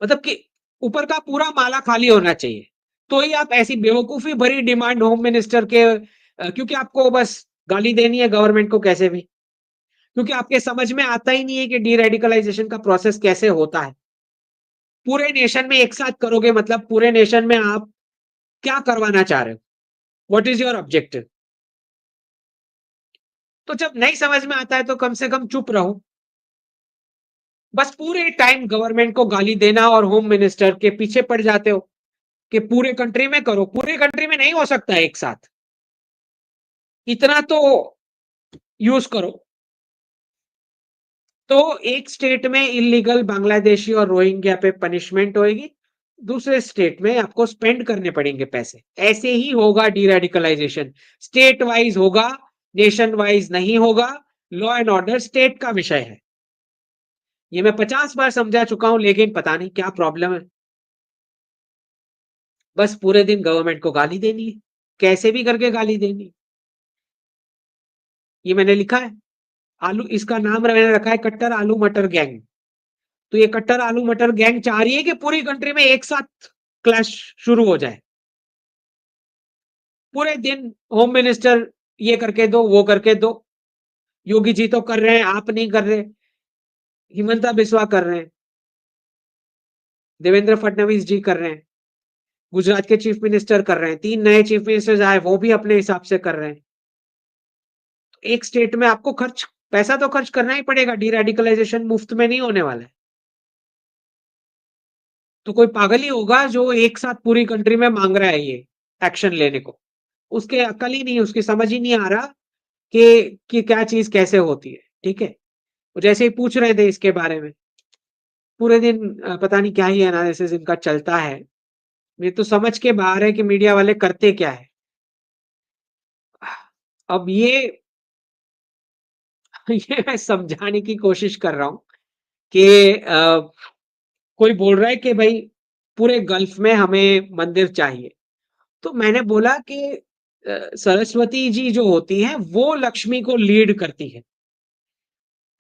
मतलब कि ऊपर का पूरा माला खाली होना चाहिए, तो ही आप ऐसी बेवकूफी भरी डिमांड होम मिनिस्टर के क्योंकि आपको बस गाली देनी है गवर्नमेंट को कैसे भी, क्योंकि आपके समझ में आता ही नहीं है कि डी रेडिकलाइजेशन का प्रोसेस कैसे होता है। पूरे नेशन में एक साथ करोगे, मतलब पूरे नेशन में आप क्या करवाना चाह रहे हो, व्हाट इज योर ऑब्जेक्टिव? तो जब नहीं समझ में आता है तो कम से कम चुप रहो। बस पूरे टाइम गवर्नमेंट को गाली देना और होम मिनिस्टर के पीछे पड़ जाते हो कि पूरे कंट्री में करो। पूरे कंट्री में नहीं हो सकता एक साथ, इतना तो यूज करो। तो एक स्टेट में इलीगल बांग्लादेशी और रोहिंग्या पे पनिशमेंट होएगी, दूसरे स्टेट में आपको स्पेंड करने पड़ेंगे पैसे। ऐसे ही होगा डी रेडिकलाइजेशन, स्टेट वाइज होगा, नेशन वाइज नहीं होगा। लॉ एंड ऑर्डर स्टेट का विषय है, ये मैं 50 बार समझा चुका हूं, लेकिन पता नहीं क्या प्रॉब्लम है। बस पूरे दिन गवर्नमेंट को गाली देनी है, कैसे भी करके गाली देनी है। ये मैंने लिखा है, आलू, इसका नाम मैंने रखा है कट्टर आलू मटर गैंग। तो ये कट्टर आलू मटर गैंग चाह रही है कि पूरी कंट्री में एक साथ क्लैश शुरू हो जाए। पूरे दिन होम मिनिस्टर ये करके दो, वो करके दो। योगी जी तो कर रहे हैं, आप नहीं कर रहे। हिमंता बिस्वा कर रहे हैं, देवेंद्र फडणवीस जी कर रहे हैं, गुजरात के चीफ मिनिस्टर कर रहे हैं, 3 नए चीफ मिनिस्टर्स आए वो भी अपने हिसाब से कर रहे हैं। एक स्टेट में आपको पैसा तो खर्च करना ही पड़ेगा, डी रेडिकलाइजेशन मुफ्त में नहीं होने वाला है। तो कोई पागल ही होगा जो एक साथ पूरी कंट्री में मांग रहा है ये एक्शन लेने को। उसके अकल ही नहीं, उसकी समझ ही नहीं आ रहा कि क्या चीज कैसे होती है। ठीक है, वो जैसे ही पूछ रहे थे इसके बारे में, पूरे दिन पता नहीं क्या ही एनालिसिस इनका चलता है। ये तो समझ के बाहर है कि मीडिया वाले करते क्या है। अब ये ये मैं समझाने की कोशिश कर रहा हूं कि कोई बोल रहा है कि भाई पूरे गल्फ में हमें मंदिर चाहिए। तो मैंने बोला कि सरस्वती जी जो होती हैं वो लक्ष्मी को लीड करती है।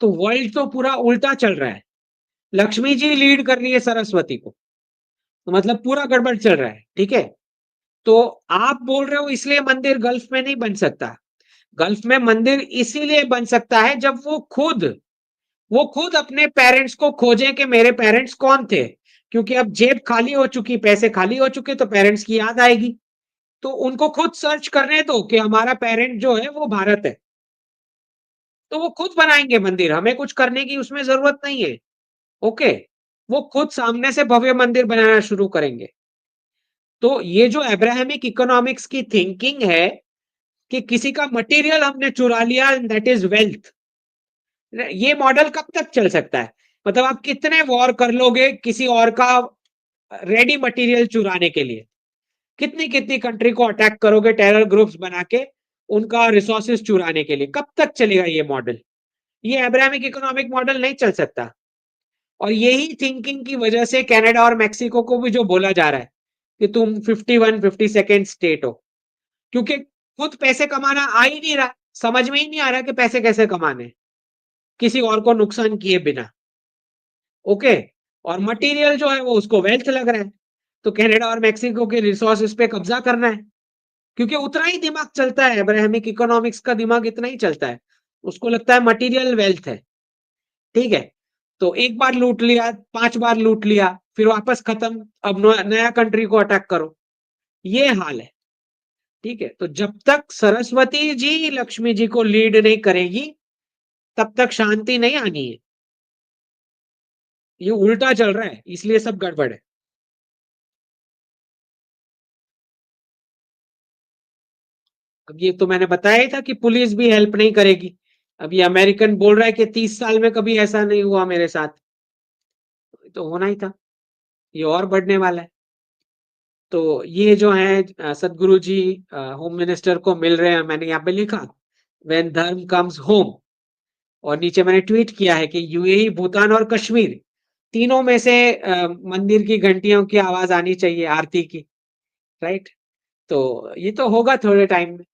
तो वर्ल्ड तो पूरा उल्टा चल रहा है, लक्ष्मी जी लीड कर रही है सरस्वती को, तो मतलब पूरा गड़बड़ चल रहा है। ठीक है, तो आप बोल रहे हो इसलिए मंदिर गल्फ में नहीं बन सकता। गल्फ में मंदिर इसीलिए बन सकता है जब वो खुद अपने पेरेंट्स को खोजें कि मेरे पेरेंट्स कौन थे। क्योंकि अब जेब खाली हो चुकी, पैसे खाली हो चुके, तो पेरेंट्स की याद आएगी। तो उनको खुद सर्च करने दो कि हमारा पेरेंट जो है वो भारत है, तो वो खुद बनाएंगे मंदिर, हमें कुछ करने की उसमें जरूरत नहीं है। ओके, वो खुद सामने से भव्य मंदिर बनाना शुरू करेंगे। तो ये जो अब्राहमिक इकोनॉमिक्स की थिंकिंग है कि किसी का मटेरियल हमने चुरा लिया, दैट इज वेल्थ, ये मॉडल कब तक चल सकता है? मतलब आप कितने वॉर कर लोगे किसी और का रेडी मटेरियल चुराने के लिए, कितनी कितनी कंट्री को अटैक करोगे टेरर ग्रुप्स बना के, उनका रिसोर्सेज चुराने के लिए, कब तक चलेगा ये मॉडल? ये अब्राहमिक इकोनॉमिक मॉडल नहीं चल सकता। और यही थिंकिंग की वजह से कनाडा और मेक्सिको को भी जो बोला जा रहा है कि तुम 52nd स्टेट हो, क्योंकि खुद पैसे कमाना आ ही नहीं रहा, समझ में ही नहीं आ रहा कि पैसे कैसे कमाने किसी और को नुकसान किए बिना। ओके, और मटेरियल जो है वो उसको वेल्थ लग रहा है, तो कनाडा और मेक्सिको के रिसोर्सेज पे कब्जा करना है, क्योंकि उतना ही दिमाग चलता है, अब्राहमिक इकोनॉमिक्स का दिमाग इतना ही चलता है, उसको लगता है मटेरियल वेल्थ है। ठीक है, तो एक बार लूट लिया, 5 बार लूट लिया, फिर वापस खत्म, अब नया कंट्री को अटैक करो, ये हाल है। ठीक है, तो जब तक सरस्वती जी लक्ष्मी जी को लीड नहीं करेगी तब तक शांति नहीं आनी है। ये उल्टा चल रहा है, इसलिए सब गड़बड़ है। अब ये तो मैंने बताया ही था कि पुलिस भी हेल्प नहीं करेगी। अब ये अमेरिकन बोल रहा है कि 30 साल में कभी ऐसा नहीं हुआ मेरे साथ, तो होना ही था, ये और बढ़ने वाला है। तो ये जो है सदगुरु जी होम मिनिस्टर को मिल रहे हैं, मैंने यहाँ पे लिखा व्हेन धर्म कम्स होम, और नीचे मैंने ट्वीट किया है कि यूएई, भूटान और कश्मीर तीनों में से मंदिर की घंटियों की आवाज आनी चाहिए, आरती की। राइट, तो ये तो होगा थोड़े टाइम में,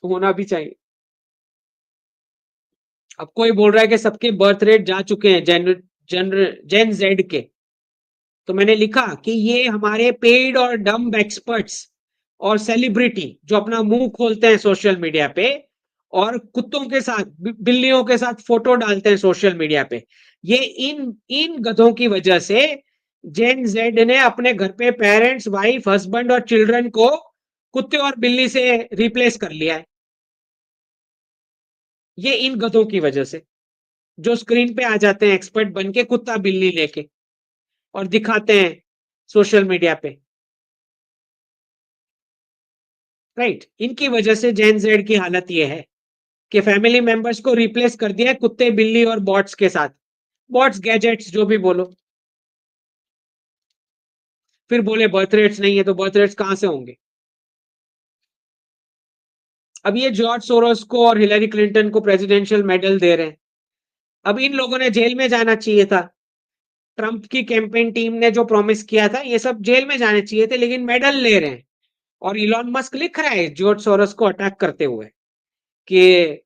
होना भी चाहिए। अब कोई बोल रहा है कि सबके बर्थ रेट जा चुके हैं जेन जेड के, तो मैंने लिखा कि ये हमारे पेड और डम्ब एक्सपर्ट्स और सेलिब्रिटी जो अपना मुंह खोलते हैं सोशल मीडिया पे और कुत्तों के साथ, बिल्लियों के साथ फोटो डालते हैं सोशल मीडिया पे, ये इन इन गधों की वजह से जेन जेड ने अपने घर पे पेरेंट्स, वाइफ, हस्बैंड और चिल्ड्रन को कुत्ते और बिल्ली से रिप्लेस कर लिया है। ये इन गधों की वजह से, जो स्क्रीन पे आ जाते हैं एक्सपर्ट बन के कुत्ता बिल्ली लेके और दिखाते हैं सोशल मीडिया पे। राइट, इनकी वजह से जेन जेड की हालत ये है कि फैमिली मेंबर्स को रिप्लेस कर दिया है कुत्ते, बिल्ली और बॉट्स के साथ, बॉट्स, गैजेट्स, जो भी बोलो। फिर बोले बर्थ रेट्स नहीं है, तो बर्थ रेट्स कहां से होंगे? अब ये जॉर्ज सोरोस को और हिलरी क्लिंटन को प्रेसिडेंशियल मेडल दे रहे हैं। अब इन लोगों ने जेल में जाना चाहिए था, ट्रंप की कैंपेन टीम ने जो प्रॉमिस किया था, ये सब जेल में जाने चाहिए थे, लेकिन मेडल ले रहे हैं। और इलॉन मस्क लिख रहा है जॉर्ज सोरोस को अटैक करते हुए कि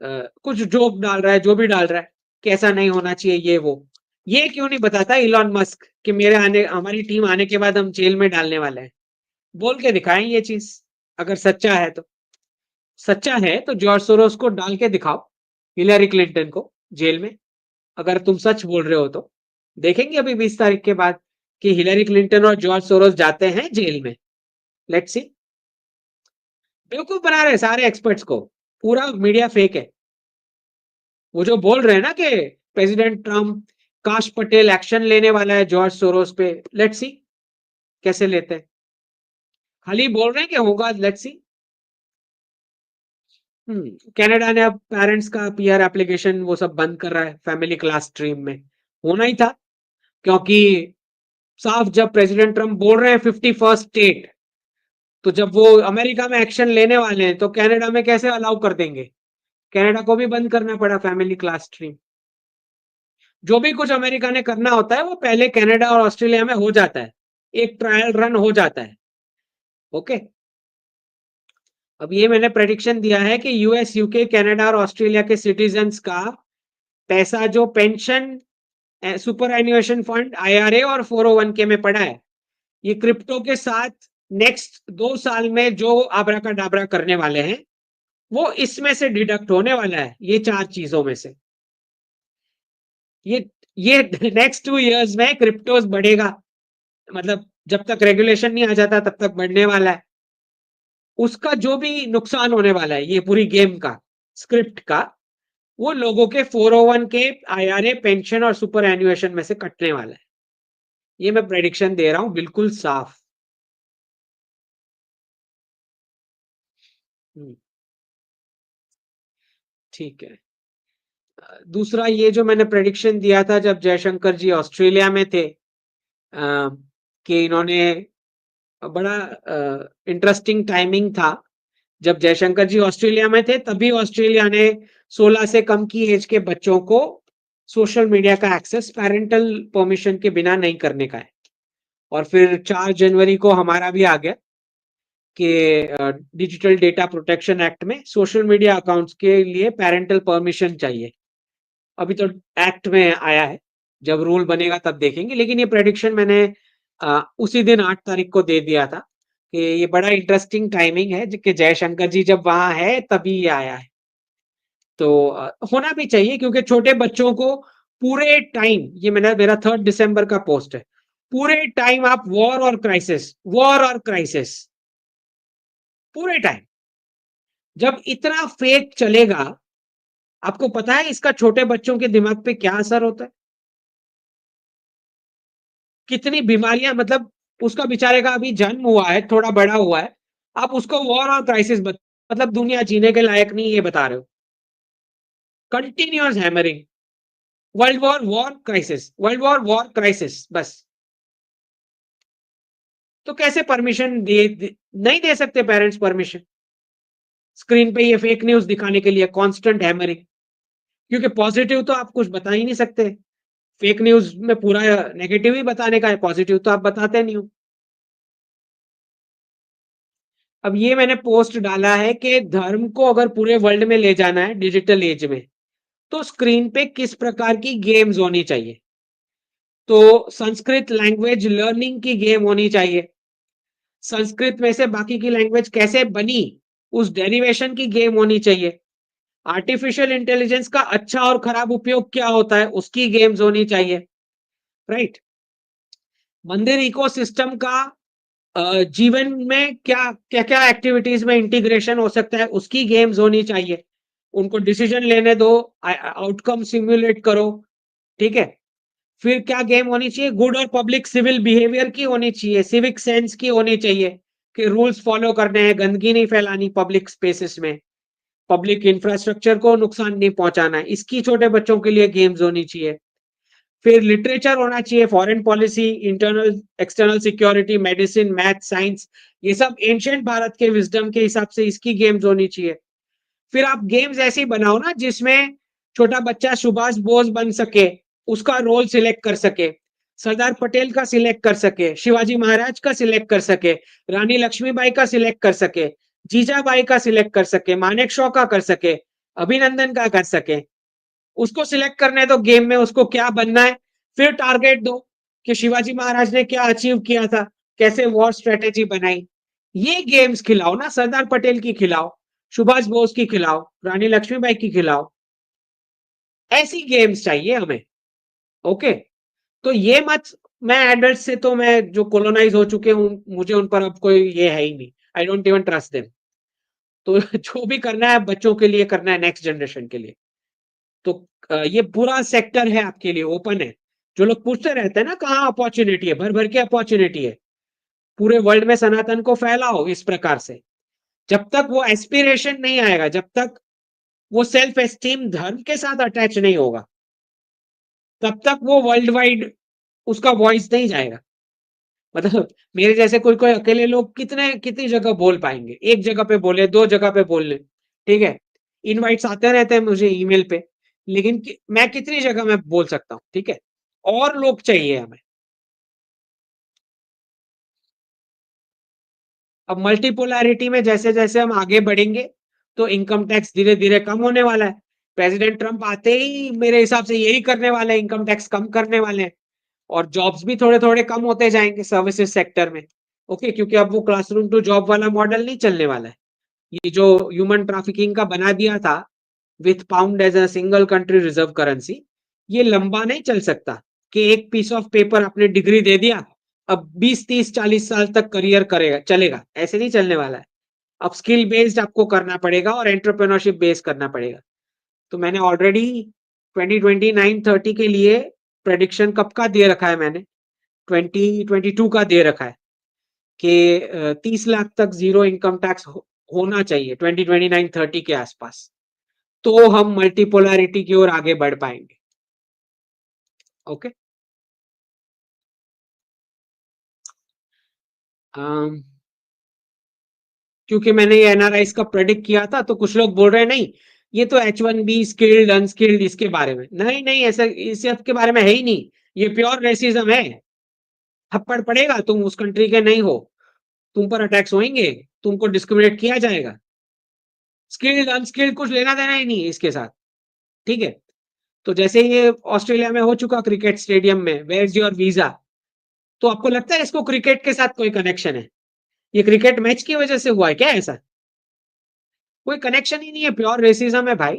कुछ जोक डाल रहा है, जो भी डाल रहा है कि ऐसा नहीं होना चाहिए, ये वो। ये क्यों नहीं बताता इलॉन मस्क कि मेरे आने, हमारी टीम आने के बाद हम जेल में डालने वाले हैं? बोल के दिखाएं ये चीज, अगर सच्चा है तो। सच्चा है तो जॉर्ज सोरोस को डाल के दिखाओ, हिलरी क्लिंटन को जेल में, अगर तुम सच बोल रहे हो तो। देखेंगे अभी 20 तारीख के बाद कि हिलरी क्लिंटन और जॉर्ज सोरोस जाते हैं जेल में। Let's see. बेवकूफ बना रहे सारे एक्सपर्ट्स को, पूरा मीडिया फेक है। वो जो बोल रहे हैं ना कि प्रेसिडेंट ट्रम्प, काश पटेल एक्शन लेने वाला है जॉर्ज सोरोस पे, लेट्स सी कैसे लेते हैं। खाली बोल रहे हैं कि होगा, लेट्स सी। कनाडा ने अब पेरेंट्स का पीआर एप्लीकेशन वो सब बंद कर रहा है फैमिली क्लास स्ट्रीम में। होना ही था, क्योंकि साफ जब प्रेसिडेंट ट्रम्प बोल रहे हैं 51st स्टेट, तो जब वो अमेरिका में एक्शन लेने वाले हैं तो कनाडा में कैसे अलाउ कर देंगे? कनाडा को भी बंद करना पड़ा फैमिली क्लास स्ट्रीम। जो भी कुछ अमेरिका ने करना होता है वो पहले कनाडा और ऑस्ट्रेलिया में हो जाता है, एक ट्रायल रन हो जाता है। ओके, अब ये मैंने प्रेडिक्शन दिया है कि यूएस, यूके, कनाडा और ऑस्ट्रेलिया के सिटीजन्स का पैसा जो पेंशन, सुपर एन्युएशन फंड, आईआरए और 401 के में पड़ा है, ये क्रिप्टो के साथ नेक्स्ट 2 साल में जो आबरा का डाबरा करने वाले हैं वो इसमें से डिडक्ट होने वाला है, ये 4 चीजों में से। ये ये नेक्स्ट 2 इयर्स में क्रिप्टोज बढ़ेगा, मतलब जब तक रेगुलेशन नहीं आ जाता तब तक बढ़ने वाला है। उसका जो भी नुकसान होने वाला है ये पूरी गेम का, स्क्रिप्ट का, वो लोगों के 401 के, आईआरए, पेंशन और सुपर एन्युएशन में से कटने वाला है। ये मैं प्रेडिक्शन दे रहा हूं बिल्कुल साफ। हम्म, ठीक है। दूसरा ये जो मैंने प्रेडिक्शन दिया था जब जयशंकर जी ऑस्ट्रेलिया में थे, कि इन्होंने बड़ा इंटरेस्टिंग टाइमिंग था। जब जयशंकर जी ऑस्ट्रेलिया में थे तभी ऑस्ट्रेलिया ने 16 से कम की एज के बच्चों को सोशल मीडिया का एक्सेस पैरेंटल परमिशन के बिना नहीं करने का है। और फिर 4 जनवरी को हमारा भी आ गया कि डिजिटल डेटा प्रोटेक्शन एक्ट में सोशल मीडिया अकाउंट्स के लिए पैरेंटल परमिशन चाहिए। अभी तो एक्ट में आया है, जब रूल बनेगा तब देखेंगे, लेकिन ये प्रेडिक्शन मैंने उसी दिन 8 तारीख को दे दिया था कि ये बड़ा इंटरेस्टिंग टाइमिंग है कि जयशंकर जी जब वहां है तभी ये आया है। तो होना भी चाहिए क्योंकि छोटे बच्चों को पूरे टाइम, ये मेरा 3 दिसंबर का पोस्ट है, पूरे टाइम आप वॉर और क्राइसिस पूरे टाइम। जब इतना फेक चलेगा, आपको पता है इसका छोटे बच्चों के दिमाग पे क्या असर होता है? कितनी बीमारियां, मतलब उसका बेचारे का अभी जन्म हुआ है, थोड़ा बड़ा हुआ है, आप उसको वॉर और क्राइसिस मतलब दुनिया जीने के लायक नहीं ये बता रहे हो। Continuous hammering, world war crisis बस। तो कैसे परमिशन नहीं दे सकते पेरेंट्स परमिशन स्क्रीन पे ये फेक न्यूज दिखाने के लिए, कांस्टेंट हैमरिंग। क्योंकि पॉजिटिव तो आप कुछ बता ही नहीं सकते, फेक न्यूज में पूरा नेगेटिव ही बताने का है, पॉजिटिव तो आप बताते नहीं हो। अब ये मैंने पोस्ट डाला है कि धर्म को अगर पूरे वर्ल्ड में ले जाना है डिजिटल एज में, तो स्क्रीन पे किस प्रकार की गेम्स होनी चाहिए। तो संस्कृत लैंग्वेज लर्निंग की गेम होनी चाहिए, संस्कृत में से बाकी की लैंग्वेज कैसे बनी उस डेरिवेशन की गेम होनी चाहिए, आर्टिफिशियल इंटेलिजेंस का अच्छा और खराब उपयोग क्या होता है उसकी गेम्स होनी चाहिए, राइट। मंदिर इकोसिस्टम का जीवन में क्या क्या क्या एक्टिविटीज में इंटीग्रेशन हो सकता है उसकी गेम्स होनी चाहिए। उनको डिसीजन लेने दो, आउटकम सिमुलेट करो, ठीक है। फिर क्या गेम होनी चाहिए, गुड और पब्लिक सिविल बिहेवियर की होनी चाहिए, सिविक सेंस की होनी चाहिए कि रूल्स फॉलो करने हैं, गंदगी नहीं फैलानी पब्लिक स्पेसेस में, पब्लिक इंफ्रास्ट्रक्चर को नुकसान नहीं पहुंचाना है, इसकी छोटे बच्चों के लिए गेम्स होनी चाहिए। फिर लिटरेचर होना चाहिए, foreign policy, internal external security, medicine, math, science, ये सब एंशिएंट भारत के विजडम के हिसाब से इसकी गेम्स होनी चाहिए। फिर आप गेम्स ऐसी बनाओ ना जिसमें छोटा बच्चा सुभाष बोस बन सके, उसका रोल सिलेक्ट कर सके, सरदार पटेल का सिलेक्ट कर सके, शिवाजी महाराज का सिलेक्ट कर सके, रानी लक्ष्मीबाई का सिलेक्ट कर सके, जीजाबाई का सिलेक्ट कर सके, मानेक शॉ का कर सके, अभिनंदन का कर सके। उसको सिलेक्ट करने दो गेम में उसको क्या बनना है, फिर टारगेट दो कि शिवाजी महाराज ने क्या अचीव किया था, कैसे वॉर स्ट्रेटेजी बनाई। ये गेम्स खिलाओ ना, सरदार पटेल की खिलाओ, सुभाष बोस की खिलाओ, रानी लक्ष्मीबाई की खिलाओ, ऐसी गेम्स चाहिए हमें। ओके, तो ये मत, मैं एडल्ट से तो मैं जो कोलोनाइज हो चुके हूं, मुझे उन पर अब कोई ये है ही नहीं, I don't even trust them. तो जो भी करना है बच्चों के लिए करना है, नेक्स्ट जनरेशन के लिए। तो ये पूरा सेक्टर है आपके लिए, ओपन है। जो लोग पूछते रहते हैं ना कहाँ अपॉर्चुनिटी है, भर भर के अपॉर्चुनिटी है। पूरे वर्ल्ड में सनातन को फैलाओ इस प्रकार से। जब तक वो एस्पिरेशन नहीं आएगा, जब तक वो सेल्फ एस्टीम धर्म के साथ अटैच नहीं होगा, तब तक वो वर्ल्ड वाइड उसका वॉइस नहीं जाएगा। मतलब मेरे जैसे कोई कोई अकेले लोग कितनी जगह बोल पाएंगे, एक जगह पे बोले, 2 जगह पे बोल ले, ठीक है। इनवाइट्स आते रहते हैं मुझे ईमेल पे, लेकिन मैं कितनी जगह मैं बोल सकता हूँ, ठीक है। और लोग चाहिए हमें। अब मल्टीपोलैरिटी में जैसे जैसे हम आगे बढ़ेंगे, तो इनकम टैक्स धीरे धीरे कम होने वाला है। प्रेसिडेंट ट्रंप आते ही मेरे हिसाब से यही करने वाले हैं, इनकम टैक्स कम करने वाले हैं। और जॉब्स भी थोड़े थोड़े कम होते जाएंगे सर्विसेज सेक्टर में। ओके, क्योंकि अब वो क्लासरूम टू जॉब वाला मॉडल नहीं चलने वाला है। ये जो ह्यूमन ट्रैफिकिंग का बना दिया था with pound as a single country reserve currency, ये लंबा नहीं चल सकता कि एक पीस ऑफ पेपर आपने डिग्री दे दिया, अब 20 30 40 साल तक करियर करेगा चलेगा, ऐसे नहीं चलने वाला है। अब स्किल बेस्ड आपको करना पड़ेगा और एंटरप्रेन्योरशिप बेस्ड करना पड़ेगा। तो मैंने ऑलरेडी 2029-30 के लिए प्रेडिक्शन कब का दे रखा है, मैंने 2022 का दे रखा है कि 30 लाख तक जीरो इनकम टैक्स होना चाहिए 2029-30 के आसपास। तो हम मल्टीपोलैरिटी की ओर आगे बढ़ पाएंगे। ओके। क्योंकि मैंने ये एनआरआईज का प्रेडिक्ट किया था, तो कुछ लोग बोल रहे हैं नहीं ये तो H1B स्किल्ड अनस्किल्ड इसके बारे में, नहीं नहीं ऐसा इस सब के बारे में है ही नहीं, ये प्योर रेसिज्म है। थप्पड़ पड़ेगा, तुम उस कंट्री के नहीं हो, तुम पर अटैक्स होंगे, तुमको डिस्क्रिमिनेट किया जाएगा। स्किल्ड अनस्किल्ड कुछ लेना देना ही नहीं है इसके साथ। ठीक है। तो जैसे ये ऑस्ट्रेलिया में हो चुका क्रिकेट स्टेडियम में, वेयर इज योर वीजा, तो आपको लगता है इसको क्रिकेट के साथ कोई कनेक्शन है? ये क्रिकेट मैच की वजह से हुआ है क्या ऐसा? कोई कनेक्शन ही नहीं है, प्योर रेसिज्म है भाई।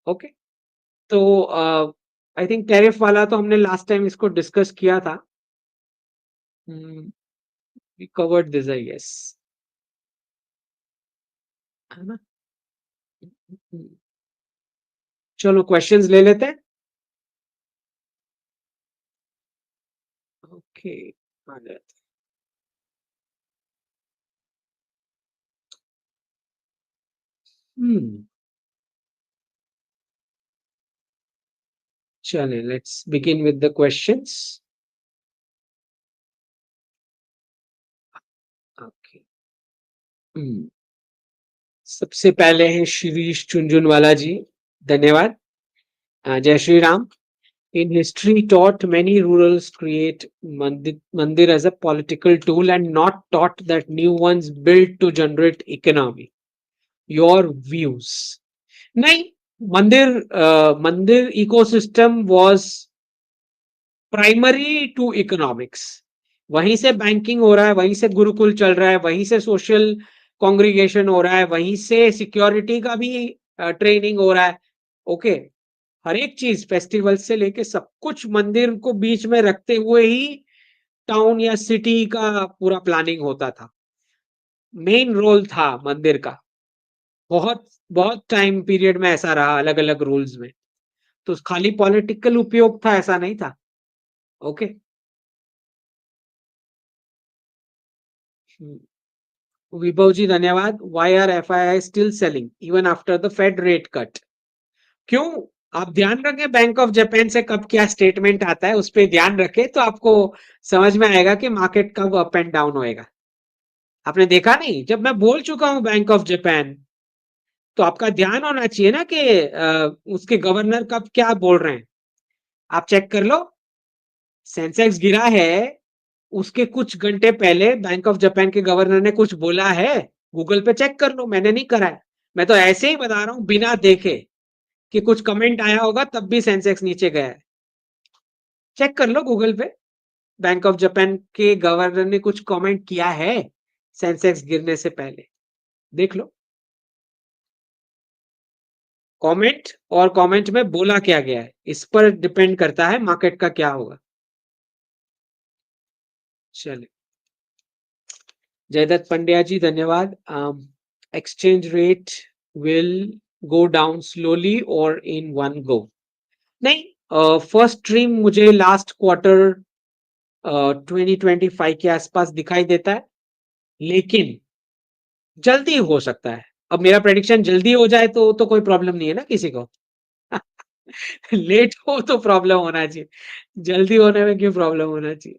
ओके। तो आई थिंक टैरिफ वाला तो हमने लास्ट टाइम इसको डिस्कस किया था। We covered this I guess, है ना? हम्म, चलो क्वेश्चंस ले लेते हैं। ओके। आ जाते हम्म चले, let's begin with the questions. Okay. सबसे पहले है शिरीष झुंझुनवाला जी, धन्यवाद। जय Shri Ram. In history, taught many rurals create mandir as a political tool and not taught that new ones built to generate economy. Your views? नहीं, मंदिर ecosystem was primary to economics. वहीं से बैंकिंग हो रहा है, वहीं से गुरुकुल चल रहा है, वहीं से सोशल कॉन्ग्रीगेशन हो रहा है, वहीं से सिक्योरिटी का भी ट्रेनिंग हो रहा है। ओके। हर एक चीज फेस्टिवल से लेके सब कुछ मंदिर को बीच में रखते हुए ही टाउन या सिटी का पूरा प्लानिंग होता था। मेन रोल था मंदिर का। बहुत बहुत टाइम पीरियड में ऐसा रहा, अलग अलग रूल्स में। तो खाली पॉलिटिकल उपयोग था ऐसा नहीं था। ओके। विभव जी धन्यवाद। Why are FII still selling even after the Fed rate cut? क्यों? आप ध्यान रखें, बैंक ऑफ जापान से कब क्या स्टेटमेंट आता है उस पर ध्यान रखें, तो आपको समझ में आएगा कि मार्केट कब अप एंड डाउन होएगा। आपने देखा नहीं, जब मैं बोल चुका हूं बैंक ऑफ जापान, तो आपका ध्यान होना चाहिए ना कि उसके गवर्नर कब क्या बोल रहे हैं। आप चेक कर लो, सेंसेक्स गिरा है, उसके कुछ घंटे पहले बैंक ऑफ जापान के गवर्नर ने कुछ बोला है? गूगल पे चेक कर लो, मैंने नहीं करा है। मैं तो ऐसे ही बता रहा हूं बिना देखे कि कुछ कमेंट आया होगा तब भी सेंसेक्स नीचे गया है। चेक कर लो गूगल पे, बैंक ऑफ जापान के गवर्नर ने कुछ कमेंट किया है सेंसेक्स गिरने से पहले? देख लो कमेंट, और कमेंट में बोला क्या गया है, इस पर डिपेंड करता है मार्केट का क्या होगा। चलिए, जयदत्त पंड्या जी धन्यवाद। Exchange rate will go down slowly और इन वन गो? नहीं, फर्स्ट ट्रीम मुझे लास्ट क्वार्टर 2025 के आसपास दिखाई देता है, लेकिन जल्दी हो सकता है। अब मेरा प्रेडिक्शन जल्दी हो जाए तो कोई प्रॉब्लम नहीं है ना किसी को। लेट हो तो प्रॉब्लम होना चाहिए, जल्दी होने में क्यों प्रॉब्लम होना चाहिए?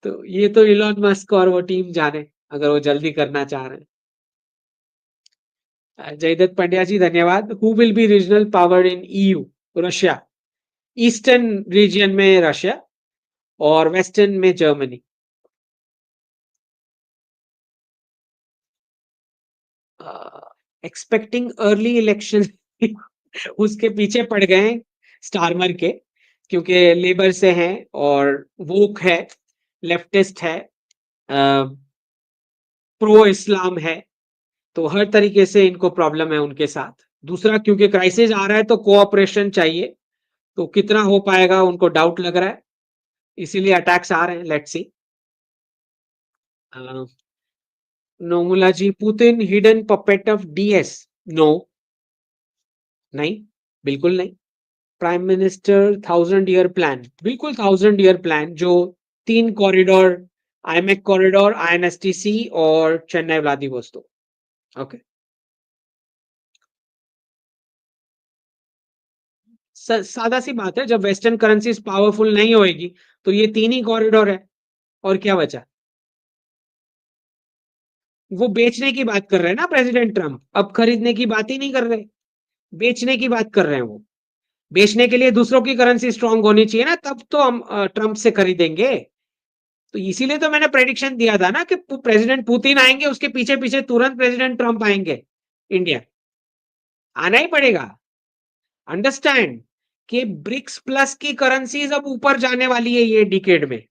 तो ये तो इलॉन मस्क और वो टीम जाने, अगर वो जल्दी करना चाह रहे हैं। जयदत्त पंड्या जी धन्यवाद। Who will be regional power in EU? Russia. Eastern region में रशिया और वेस्टर्न में जर्मनी। एक्सपेक्टिंग अर्ली इलेक्शन उसके पीछे पड़ गए स्टारमर के, क्योंकि लेबर से हैं और वोक है, लेफ्टिस्ट है, प्रो इस्लाम है, तो हर तरीके से इनको प्रॉब्लम है उनके साथ। दूसरा, क्योंकि क्राइसिस आ रहा है तो कोऑपरेशन चाहिए, तो कितना हो पाएगा उनको डाउट लग रहा है, इसीलिए अटैक्स आ रहे हैं। Let's see. Nomula ji, Putin hidden puppet of DS? No, नहीं, बिल्कुल नहीं। प्राइम मिनिस्टर 1000 ईयर प्लान, बिल्कुल 1000 ईयर प्लान, जो 3 कॉरिडोर, IMEC कॉरिडोर, INSTC और चेन्नई व्लादिवोस्तोक। ओके। सादा सी बात है, जब वेस्टर्न करेंसीज पावरफुल नहीं होएगी तो ये 3 ही कॉरिडोर है, और क्या बचा? वो बेचने की बात कर रहे हैं ना प्रेसिडेंट ट्रम्प, अब खरीदने की बात ही नहीं कर रहे, बेचने की बात कर रहे हैं वो। बेचने के लिए दूसरों की करेंसी स्ट्रांग होनी चाहिए ना, तब तो हम ट्रम्प से खरीदेंगे। तो इसीलिए तो मैंने प्रेडिक्शन दिया था ना कि प्रेसिडेंट पुतिन आएंगे, उसके पीछे पीछे तुरंत प्रेसिडेंट ट्रम्प आएंगे इंडिया। आना ही पड़ेगा। अंडरस्टैंड कि ब्रिक्स प्लस की करेंसीज अब ऊपर जाने वाली है ये डिकेड में।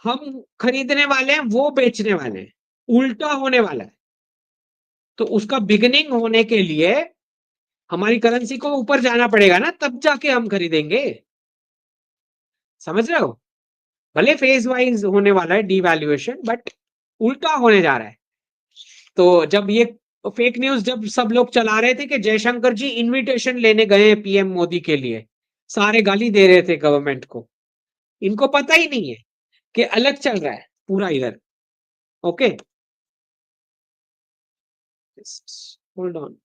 हम खरीदने वाले हैं, वो बेचने वाले हैं, उल्टा होने वाला है। तो उसका बिगिनिंग होने के लिए हमारी करेंसी को ऊपर जाना पड़ेगा ना, तब जाके हम खरीदेंगे। समझ रहे हो? भले फेज वाइज होने वाला है डीवैल्यूएशन, बट उल्टा होने जा रहा है। तो जब ये फेक न्यूज जब सब लोग चला रहे थे कि जयशंकर जी इनविटेशन लेने गए पीएम मोदी के लिए, सारे गाली दे रहे थे गवर्नमेंट को, इनको पता ही नहीं है कि अलग चल रहा है पूरा इधर। Okay, hold on.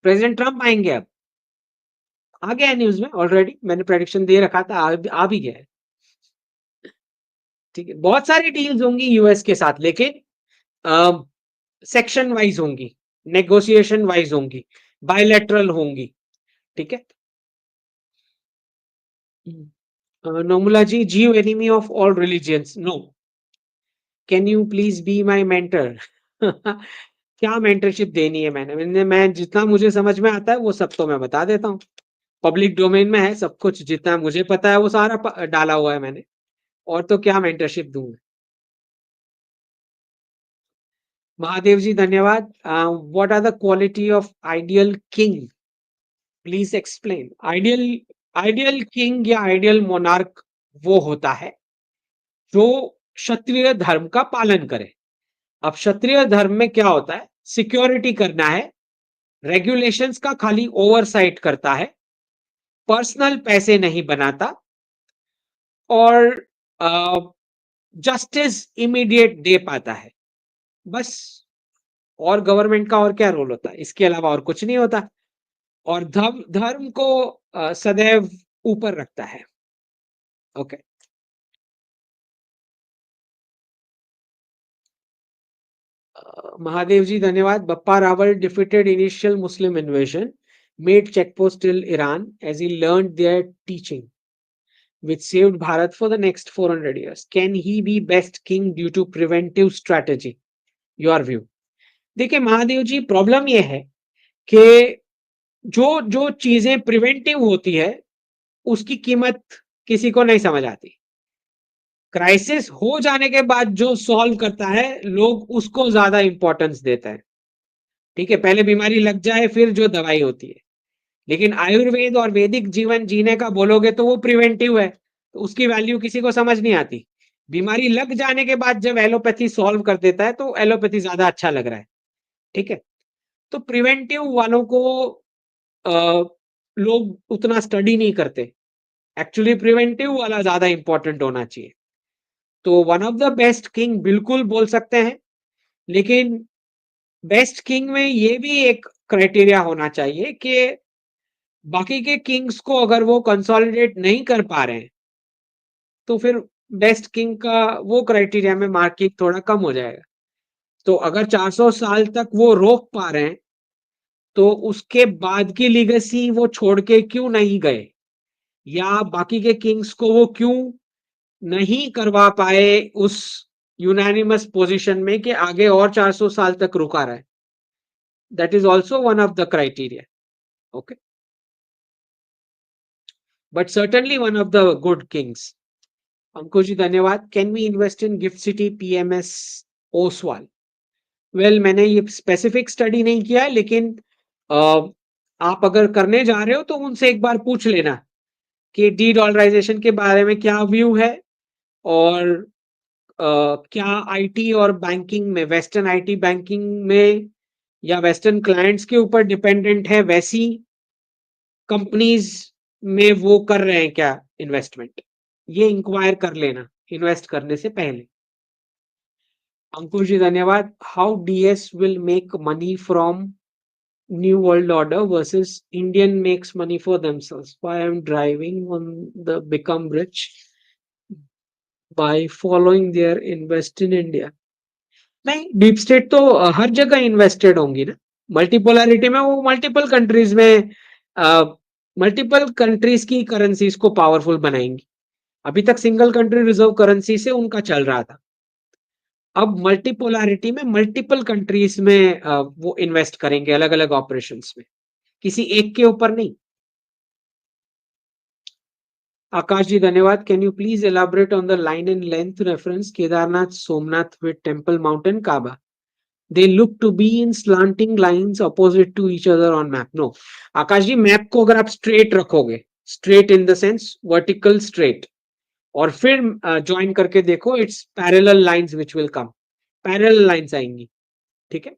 President Trump आएंगे अब, आ गया है न्यूज में ऑलरेडी, मैंने प्रेडिक्शन दे रखा था, आ भी गया है। ठीक है, बहुत सारी डील्स होंगी यूएस के साथ, लेकिन सेक्शन वाइज होंगी, नेगोशिएशन वाइज होंगी, बायलैटरल होंगी। ठीक है। नोमुला जी, जीव enemy of all religions, no. Can you please be my mentor? क्या मेंटरशिप देनी है? मैं जितना मुझे समझ में आता है वो सब तो मैं बता देता हूँ। पब्लिक डोमेन में है सब कुछ, जितना मुझे पता है वो सारा डाला हुआ है मैंने, और तो क्या मेंटरशिप दूं मैं? महादेव जी धन्यवाद। What are the quality of ideal king, please explain. Ideal ideal king या आइडियल मोनार्क वो होता है जो क्षत्रिय धर्म का पालन करे। अब क्षत्रिय धर्म में क्या होता है? सिक्योरिटी करना है, रेगुलेशंस का खाली ओवरसाइट करता है, पर्सनल पैसे नहीं बनाता, और जस्टिस इमीडिएट दे पाता है, बस। और गवर्नमेंट का और क्या रोल होता है? इसके अलावा और कुछ नहीं होता। और धर्म धर्म को सदैव ऊपर रखता है। ओके। महादेव जी धन्यवाद। Bappa Rawal defeated initial Muslim invasion, made checkpost till Iran as he learned their teaching, which saved Bharat for the next 400 years. Can he be best king due to preventive strategy? Your view? देखिए महादेव जी, प्रॉब्लम यह है कि जो जो चीजें प्रिवेंटिव होती है उसकी कीमत किसी को नहीं समझ आती। क्राइसिस हो जाने के बाद जो सॉल्व करता है, लोग उसको ज्यादा इंपॉर्टेंस देते हैं। ठीक है, पहले बीमारी लग जाए फिर जो दवाई होती है। लेकिन आयुर्वेद और वैदिक जीवन जीने का बोलोगे तो वो प्रिवेंटिव है, तो उसकी वैल्यू किसी को समझ नहीं आती। बीमारी लग जाने के बाद जब एलोपैथी सॉल्व कर देता है तो एलोपैथी ज्यादा अच्छा लग रहा है। ठीक है, तो प्रिवेंटिव वालों को लोग उतना स्टडी नहीं करते। एक्चुअली प्रिवेंटिव वाला ज्यादा इंपॉर्टेंट होना चाहिए। तो one of the best king बिल्कुल बोल सकते हैं, लेकिन बेस्ट किंग में ये भी एक क्राइटेरिया होना चाहिए कि बाकी के किंग्स को अगर वो कंसोलिडेट नहीं कर पा रहे हैं तो फिर बेस्ट किंग का वो क्राइटेरिया में मार्किंग थोड़ा कम हो जाएगा। तो अगर 400 साल तक वो रोक पा रहे हैं तो उसके बाद की लीगेसी वो छोड़ के क्यों नहीं गए, या बाकी के किंग्स को वो क्यों नहीं करवा पाए उस यूनानिमस पोजीशन में कि आगे और 400 साल तक रुका रहा है। That is also one of the criteria. Okay, but certainly one of the good kings. Ankush ji धन्यवाद। Can we invest in gift city PMS Oswal? Well, मैंने ये स्पेसिफिक स्टडी नहीं किया है, लेकिन आप अगर करने जा रहे हो तो उनसे एक बार पूछ लेना कि डी डॉलराइजेशन के बारे में क्या व्यू है, और क्या आईटी और बैंकिंग में, वेस्टर्न आईटी बैंकिंग में या वेस्टर्न क्लाइंट्स के ऊपर डिपेंडेंट है वैसी कंपनीज में वो कर रहे हैं क्या इन्वेस्टमेंट, ये इंक्वायर कर लेना इन्वेस्ट करने से पहले। अंकुश जी धन्यवाद. How DS will make money from New World Order versus Indian makes money for themselves. Why I'm driving on the become rich by following their invest in India. नहीं, डीप स्टेट तो हर जगह इन्वेस्टेड होंगी ना. मल्टीपोलैरिटी में वो मल्टीपल कंट्रीज की करेंसीज को पावरफुल बनाएंगी. अभी तक सिंगल कंट्री रिजर्व करेंसी से उनका चल रहा था. अब मल्टीपोलैरिटी में मल्टीपल कंट्रीज में वो इन्वेस्ट करेंगे अलग अलग ऑपरेशंस में, किसी एक के ऊपर नहीं. आकाश जी धन्यवाद. Can you please elaborate on the line and length reference Kedarnath Somnath with temple mountain Kaaba. They look to be in slanting lines opposite to each other on map. No, Akash ji map को अगर आप स्ट्रेट रखोगे, straight in the sense vertical straight, और फिर ज्वाइन करके देखो, it's parallel lines which will come. Parallel lines आएंगी. ठीक है,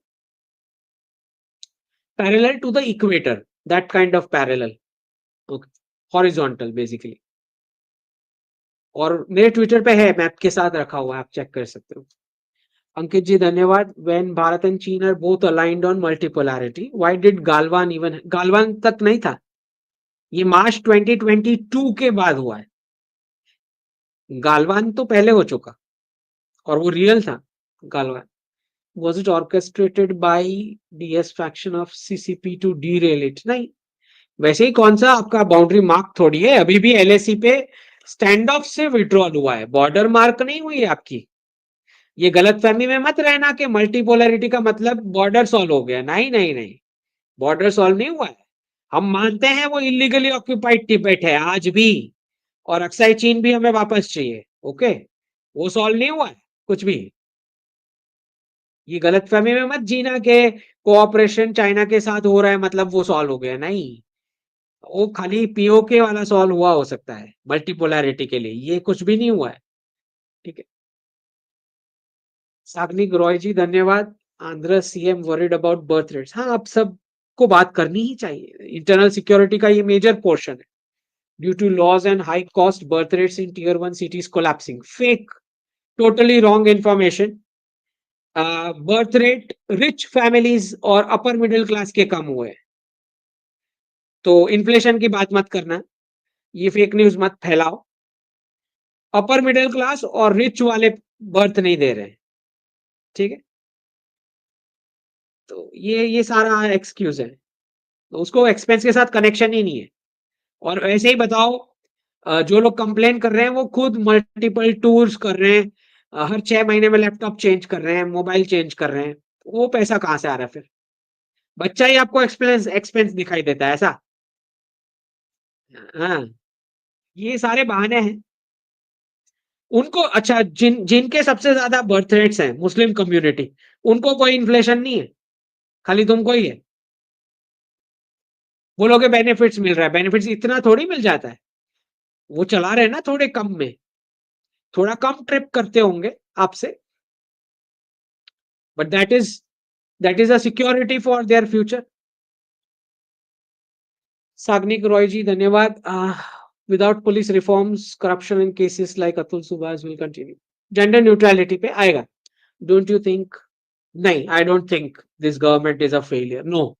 parallel to the equator, that kind of parallel. Okay, horizontal basically. और मेरे ट्विटर पे है, मैप के साथ रखा हुआ है, आप चेक कर सकते हो. अंकित जी धन्यवाद. When भारत एंड चीन are both aligned on multipolarity, why did Galwan even Galwan तक नहीं था, ये मार्च 2022 के बाद हुआ है. गालवान तो पहले हो चुका और वो रियल था. Galwan was it orchestrated by DS faction of CCP to derail it? नहीं, वैसे ही कौन सा आपका बाउंड्री मार्क थोड़ी है, अभी भी LAC पे स्टैंड ऑफ से विड्रॉल हुआ है, बॉर्डर मार्क नहीं हुई है आपकी. ये गलत फहमी में मत रहना कि मल्टीपोलैरिटी का मतलब बॉर्डर सॉल्व हो गया. नहीं नहीं नहीं, बॉर्डर सॉल्व नहीं हुआ है. हम मानते हैं वो इलीगली ऑक्यूपाइड तिब्बत है आज भी, और अक्साई चीन भी हमें वापस चाहिए. ओके, वो सॉल्व नहीं हुआ है कुछ भी. ये गलत फहमी में मत जीना के कोऑपरेशन चाइना के साथ हो रहा है मतलब वो सॉल्व हो गया. नहीं, वो खाली पीओके वाला सॉल्व हुआ हो सकता है मल्टीपोलैरिटी के लिए, ये कुछ भी नहीं हुआ है. ठीक है. साग्निक रॉय जी धन्यवाद. Andhra CM worried about birth rates. हाँ, आप सबको बात करनी ही चाहिए. इंटरनल सिक्योरिटी का ये मेजर पोर्शन है. Due to laws and high cost birth rates in tier 1 cities collapsing. Fake, totally wrong information. Birth rate rich families और अपर मिडिल क्लास के कम हुए, तो इन्फ्लेशन की बात मत करना, ये फेक न्यूज मत फैलाओ. अपर मिडिल क्लास और रिच वाले बर्थ नहीं दे रहे. ठीक है, तो ये सारा एक्सक्यूज है, तो उसको एक्सपेंस के साथ कनेक्शन ही नहीं है. और ऐसे ही बताओ, जो लोग कंप्लेन कर रहे हैं वो खुद मल्टीपल टूर्स कर रहे हैं, हर 6 महीने में लैपटॉप चेंज कर रहे हैं, मोबाइल चेंज कर रहे हैं. वो पैसा कहाँ से आ रहा है फिर? बच्चा ही आपको एक्सपेंस एक्सपेंस दिखाई देता है ऐसा. हाँ, ये सारे बहाने हैं. उनको अच्छा, जिनके सबसे ज्यादा बर्थ रेट्स हैं मुस्लिम कम्युनिटी, उनको कोई इन्फ्लेशन नहीं है, खाली तुमको ही है. बोलोगे बेनिफिट्स मिल रहा है, बेनिफिट्स इतना थोड़ी मिल जाता है. वो चला रहे हैं ना थोड़े कम में, थोड़ा कम ट्रिप करते होंगे आपसे, but that is a security for their future. Sagnik Roy ji धन्यवाद. Without police reforms corruption in cases like Atul Subhash will continue. Gender neutrality पे आएगा. Don't you think? नहीं, I don't think this government is a failure. No,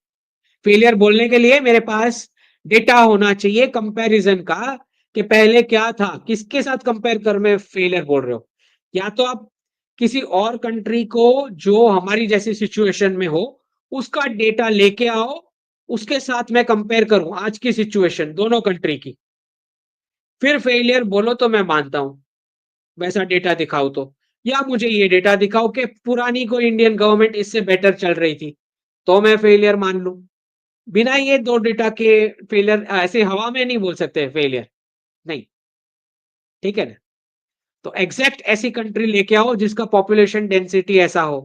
failure बोलने के लिए मेरे पास डेटा होना चाहिए कंपैरिजन का, कि पहले क्या था, किसके साथ कंपेयर कर में फेलियर बोल रहे हो. या तो आप किसी और कंट्री को जो हमारी जैसी सिचुएशन में हो उसका डेटा लेके आओ, उसके साथ मैं कंपेयर करूं आज की सिचुएशन दोनों कंट्री की, फिर फेलियर बोलो तो मैं मानता हूं. वैसा डेटा दिखाओ तो, या मुझे ये डेटा दिखाओ कि पुरानी कोई इंडियन गवर्नमेंट इससे बेटर चल रही थी, तो मैं फेलियर मान लूं. बिना ये दो डेटा के फेलियर ऐसे हवा में नहीं बोल सकते फेलियर. नहीं, ठीक है ना. तो एग्जैक्ट ऐसी कंट्री लेके आओ जिसका पॉपुलेशन डेंसिटी ऐसा हो.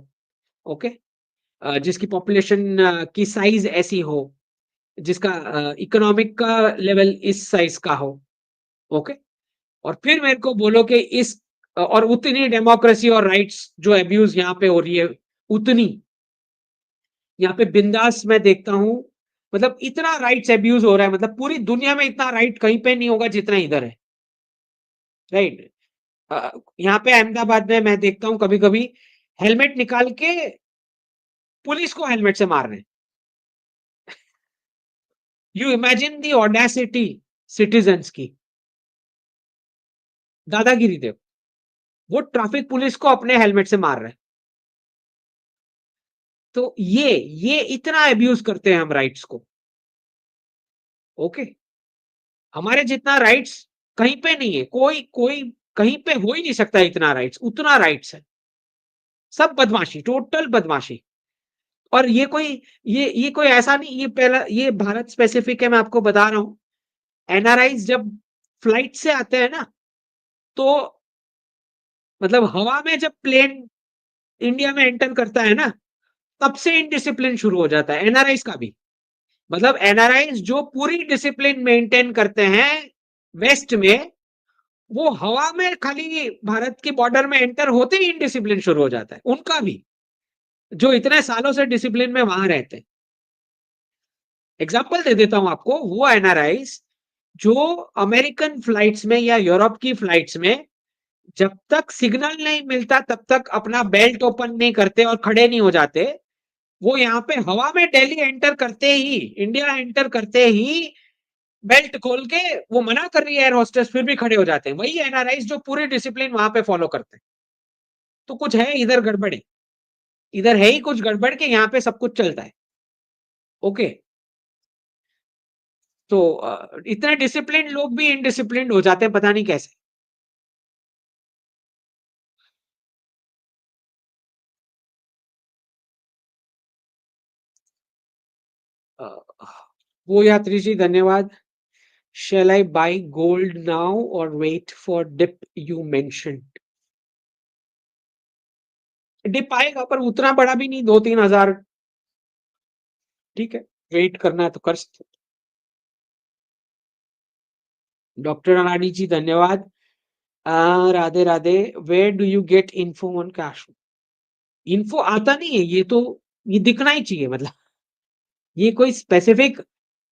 ओके, जिसकी पॉपुलेशन की साइज ऐसी हो, जिसका इकोनॉमिक का लेवल इस साइज का हो. ओके, और फिर मेरे को बोलो कि इस और उतनी डेमोक्रेसी और राइट्स जो अब्यूज यहाँ पे हो रही है, उतनी यहाँ पे बिंदास मैं देखता हूं. मतलब इतना राइट्स अब्यूज हो रहा है, मतलब पूरी दुनिया में इतना राइट कहीं पे नहीं होगा जितना इधर है. राइट. यहाँ पे अहमदाबाद में मैं देखता हूँ कभी कभी हेलमेट निकाल के पुलिस को हेलमेट से मार रहे हैं। You imagine the audacity citizens की, दादागिरी देखो, वो ट्रैफिक पुलिस को अपने हेलमेट से मार रहे हैं। तो ये इतना अब्यूज करते हैं हम राइट्स को। ओके, हमारे जितना राइट्स कहीं पे नहीं है, कोई कोई कहीं पे हो ही नहीं सकता इतना राइट्स, उतना राइट्स है। सब बदमाशी, टोटल बदमाशी। और ये कोई ऐसा नहीं, ये पहला ये भारत स्पेसिफिक है, मैं आपको बता रहा हूं। एनआरआईज जब फ्लाइट से आते हैं ना, तो मतलब हवा में जब प्लेन इंडिया में एंटर करता है ना, तब से इनडिसिप्लिन शुरू हो जाता है एनआरआईज का भी। मतलब एनआरआईज जो पूरी डिसिप्लिन मेंटेन करते हैं वेस्ट में, वो हवा में खाली भारत की बॉर्डर में एंटर होते ही इनडिसिप्लिन शुरू हो जाता है उनका भी, जो इतने सालों से डिसिप्लिन में वहां रहते हैं। एग्जाम्पल दे देता हूं आपको, वो एनआरआईज जो अमेरिकन फ्लाइट्स में या यूरोप की फ्लाइट्स में जब तक सिग्नल नहीं मिलता तब तक अपना बेल्ट ओपन नहीं करते और खड़े नहीं हो जाते, वो यहाँ पे हवा में दिल्ली एंटर करते ही, इंडिया एंटर करते ही बेल्ट खोल के वो मना कर रही है एयर होस्टेस, फिर भी खड़े हो जाते हैं। वही एनआरआईज जो पूरी डिसिप्लिन वहां पे फॉलो करते हैं। तो कुछ है इधर गड़बड़ है, इधर है ही कुछ गड़बड़ के यहाँ पे सब कुछ चलता है। ओके, तो इतने डिसिप्लिन लोग भी इनडिसिप्लिन हो जाते हैं, पता नहीं कैसे। अ, वो यात्री जी धन्यवाद। Shall I buy gold now or wait for dip you mentioned? Dip आएगा पर उतना बड़ा भी नहीं, 2-3 हजार। ठीक है, वेट करना है तो कर सकते। डॉक्टर अनाड़ी जी धन्यवाद। Radhe Radhe. Where do you get info on cash? Info आता नहीं है, ये तो ये दिखना ही चाहिए, मतलब ये कोई स्पेसिफिक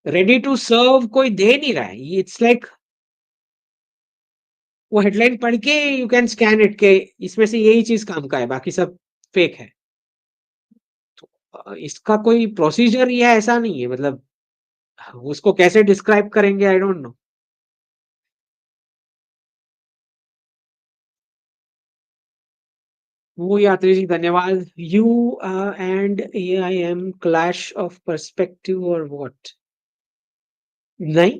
रेडी टू सर्व कोई दे नहीं रहा है। ये इट्स लाइक वो हेडलाइन पढ़ के यू कैन स्कैन इट के इसमें से यही चीज काम का है, बाकी सब फेक है। तो इसका कोई प्रोसीजर या ऐसा नहीं है, मतलब उसको कैसे डिस्क्राइब करेंगे, आई डोंट नो। वो यात्री जी धन्यवाद। You and AIM clash of perspective और व्हाट? नहीं,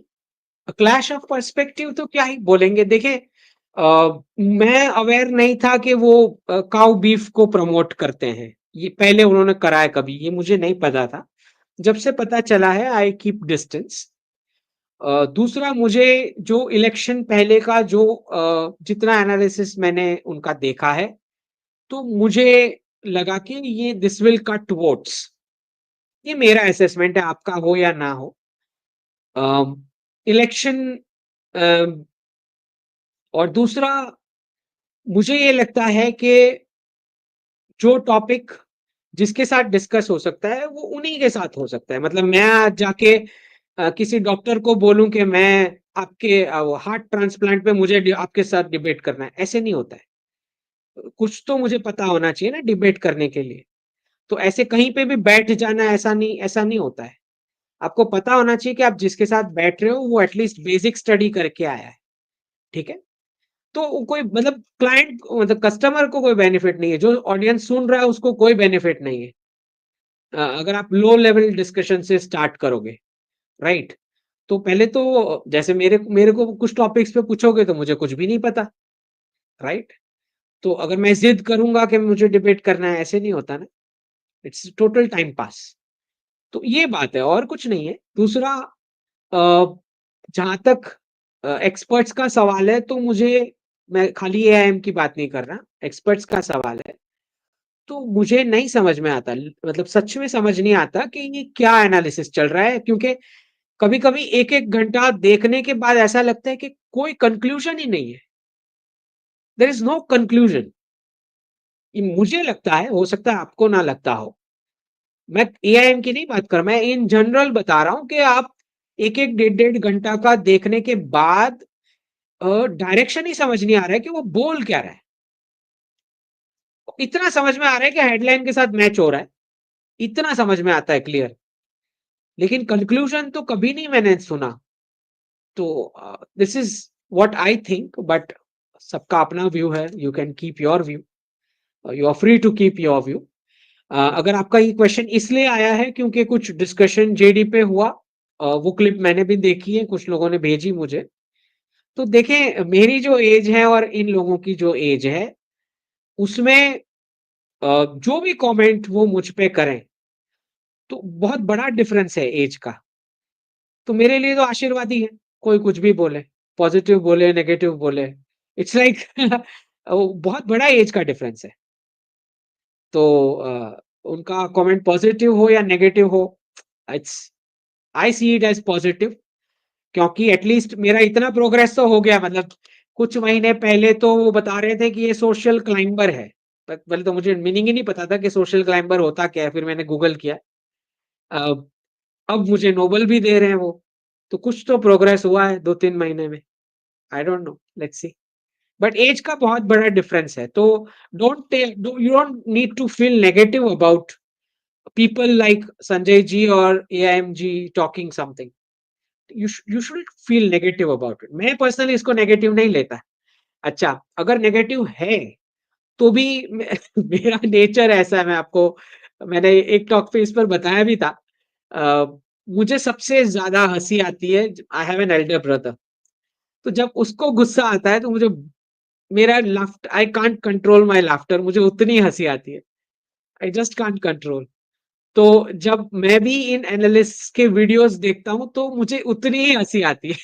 क्लैश ऑफ पर्सपेक्टिव तो क्या ही बोलेंगे। देखिए, मैं अवेयर नहीं था कि वो काउ बीफ को प्रमोट करते हैं, ये पहले उन्होंने करा है कभी, ये मुझे नहीं पता था। जब से पता चला है आई कीप डिस्टेंस। दूसरा, मुझे जो इलेक्शन पहले का जो जितना एनालिसिस मैंने उनका देखा है, तो मुझे लगा कि ये दिस विल कट वोट्स। ये मेरा असेसमेंट है, आपका हो या ना हो। इलेक्शन और दूसरा, मुझे ये लगता है कि जो टॉपिक जिसके साथ डिस्कस हो सकता है वो उन्हीं के साथ हो सकता है। मतलब मैं आज जाके किसी डॉक्टर को बोलूं कि मैं आपके हार्ट ट्रांसप्लांट पे मुझे आपके साथ डिबेट करना है, ऐसे नहीं होता है। कुछ तो मुझे पता होना चाहिए ना डिबेट करने के लिए। तो ऐसे कहीं पे भी बैठ जाना, ऐसा नहीं होता है। आपको पता होना चाहिए कि आप जिसके साथ बैठ रहे हो वो एटलीस्ट बेसिक स्टडी करके आया है। ठीक है, तो कोई मतलब क्लाइंट मतलब कस्टमर को कोई बेनिफिट नहीं है, जो ऑडियंस सुन रहा है उसको कोई बेनिफिट नहीं है। अगर आप लो लेवल डिस्कशन से स्टार्ट करोगे, राइट? तो पहले तो जैसे मेरे मेरे को कुछ टॉपिक्स पे पूछोगे तो मुझे कुछ भी नहीं पता, राइट? तो अगर मैं जिद करूंगा कि मुझे डिबेट करना है, ऐसे नहीं होता ना। It's total time pass. तो ये बात है और कुछ नहीं है। दूसरा, जहां तक एक्सपर्ट्स का सवाल है, तो मुझे, मैं खाली एआईएम की बात नहीं कर रहा, एक्सपर्ट्स का सवाल है, तो मुझे नहीं समझ में आता, मतलब सच में समझ नहीं आता कि ये क्या एनालिसिस चल रहा है। क्योंकि कभी कभी एक एक घंटा देखने के बाद ऐसा लगता है कि कोई कंक्लूजन ही नहीं है, देयर इज नो कंक्लूजन। मुझे लगता है, हो सकता है आपको ना लगता हो। मैं एआईएम की नहीं बात कर रहा, मैं इन जनरल बता रहा हूं कि आप एक एक डेढ़ डेढ़ घंटा का देखने के बाद डायरेक्शन ही समझ नहीं आ रहा है कि वो बोल क्या रहा है। इतना समझ में आ रहा है कि हेडलाइन के साथ मैच हो रहा है, इतना समझ में आता है क्लियर, लेकिन कंक्लूजन तो कभी नहीं मैंने सुना। तो this is what I think, but सबका अपना व्यू है, you can keep your view, you are free to keep your view. अगर आपका ये क्वेश्चन इसलिए आया है क्योंकि कुछ डिस्कशन जेडी पे हुआ, वो क्लिप मैंने भी देखी है, कुछ लोगों ने भेजी मुझे। तो देखें, मेरी जो एज है और इन लोगों की जो एज है, उसमें जो भी कमेंट वो मुझ पे करें, तो बहुत बड़ा डिफरेंस है एज का। तो मेरे लिए तो आशीर्वाद ही है, कोई कुछ भी बोले, पॉजिटिव बोले, नेगेटिव बोले, इट्स लाइक बहुत बड़ा एज का डिफरेंस है। तो उनका कमेंट पॉजिटिव हो या नेगेटिव हो, it's I see it as positive, क्योंकि एटलीस्ट मेरा इतना प्रोग्रेस तो हो गया। मतलब कुछ महीने पहले तो वो बता रहे थे कि ये सोशल क्लाइंबर है, पहले तो मुझे मीनिंग ही नहीं पता था कि सोशल क्लाइंबर होता क्या है, फिर मैंने गूगल किया। अ, अब मुझे नोबल भी दे रहे हैं वो, तो कुछ तो प्रोग्रेस हुआ है 2-3 महीने में। I don't know, let's see. But age का बहुत बड़ा डिफरेंस है, तो you don't need to feel negative about people like Sanjay ji or AIMG talking something. You should feel negative about it. मैं पर्सनली इसको नेगेटिव नहीं लेता। अच्छा, अगर नेगेटिव है तो भी मेरा नेचर ऐसा है, मैं आपको, मैंने एक टॉक पे इस पर बताया भी था। मुझे सबसे ज्यादा हंसी आती है, I have an elder brother, तो जब उसको गुस्सा आता है तो मुझे, मेरा laughter, I can't control my laughter, मुझे उतनी हंसी आती है, आई जस्ट कांट कंट्रोल। तो जब मैं भी इन एनालिस्ट के वीडियोस देखता हूं तो मुझे उतनी ही हंसी आती है।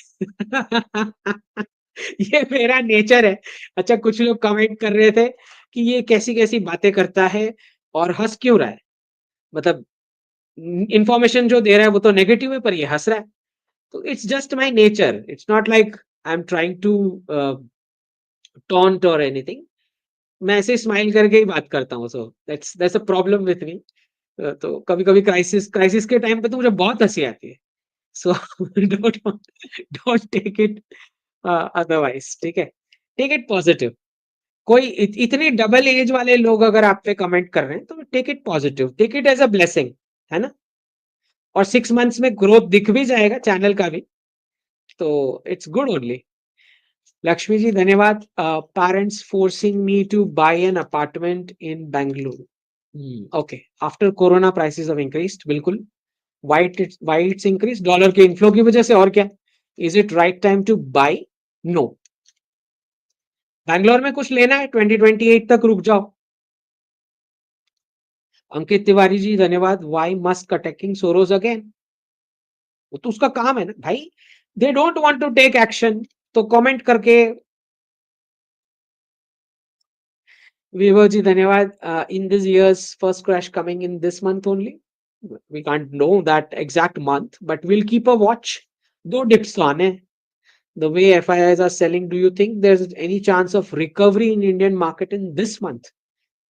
ये मेरा नेचर है। अच्छा, कुछ लोग कमेंट कर रहे थे कि ये कैसी कैसी बातें करता है और हंस क्यों रहा है, मतलब इंफॉर्मेशन जो दे रहा है वो तो नेगेटिव है, पर ये हंस रहा है। तो it's just my nature, it's not like I am trying to taunt और एनीथिंग। मैं ऐसे स्माइल करके ही बात करता हूँ, so that's a problem with me. तो कभी-कभी क्राइसिस क्राइसिस के टाइम पे तो मुझे बहुत हँसी आती है। So don't don't take it otherwise, ठीक है? Take it positive. कोई इतनी डबल एज वाले लोग अगर आप पे कमेंट कर रहे हैं, तो take it positive, take it as a blessing, है ना? और 6 मंथ्स में ग्रोथ दिख भी जाएगा चैनल का भी, तो it's good only. Lakshmi ji धन्यवाद। Parents forcing me to buy an apartment in Bangalore. Okay, after corona prices have increased, बिल्कुल। Why it's increased? डॉलर के इनफ्लो की वजह से, और क्या? Is it right time to buy? No. Bangalore में कुछ लेना है 2028 तक रुक जाओ। अंकित तिवारी जी धन्यवाद। Why Musk attacking Soros again? वो तो उसका काम है ना भाई, they don't want to take action, तो कमेंट करके। विभव जी धन्यवाद। In this year's first crash coming in this month only? We can't know that exact month, but we'll keep a watch. दो डिप्स तो आने हैं। The way FIIs are selling, do you think there's any chance of recovery in Indian market in this month?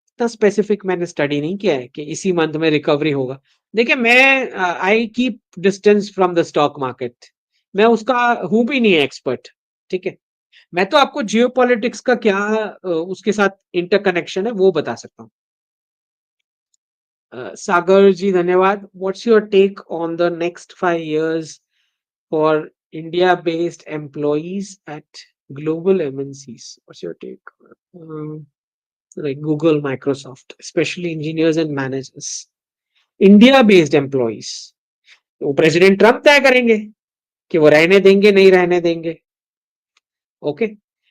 इतना स्पेसिफिक मैंने स्टडी नहीं किया है कि इसी मंथ में रिकवरी होगा। देखिए, मैं I keep distance from the stock market, मैं उसका हूं भी नहीं एक्सपर्ट, ठीक है? मैं तो आपको जियोपॉलिटिक्स का क्या उसके साथ इंटरकनेक्शन है वो बता सकता हूँ। सागर जी धन्यवाद। What's your take on the next 5 years for India-based employees at global MNCs? What's your take? Like Google, Microsoft, especially engineers and managers. India-based employees. वो प्रेसिडेंट ट्रम्प तय करेंगे कि वो रहने देंगे नहीं रहने देंगे। ओके,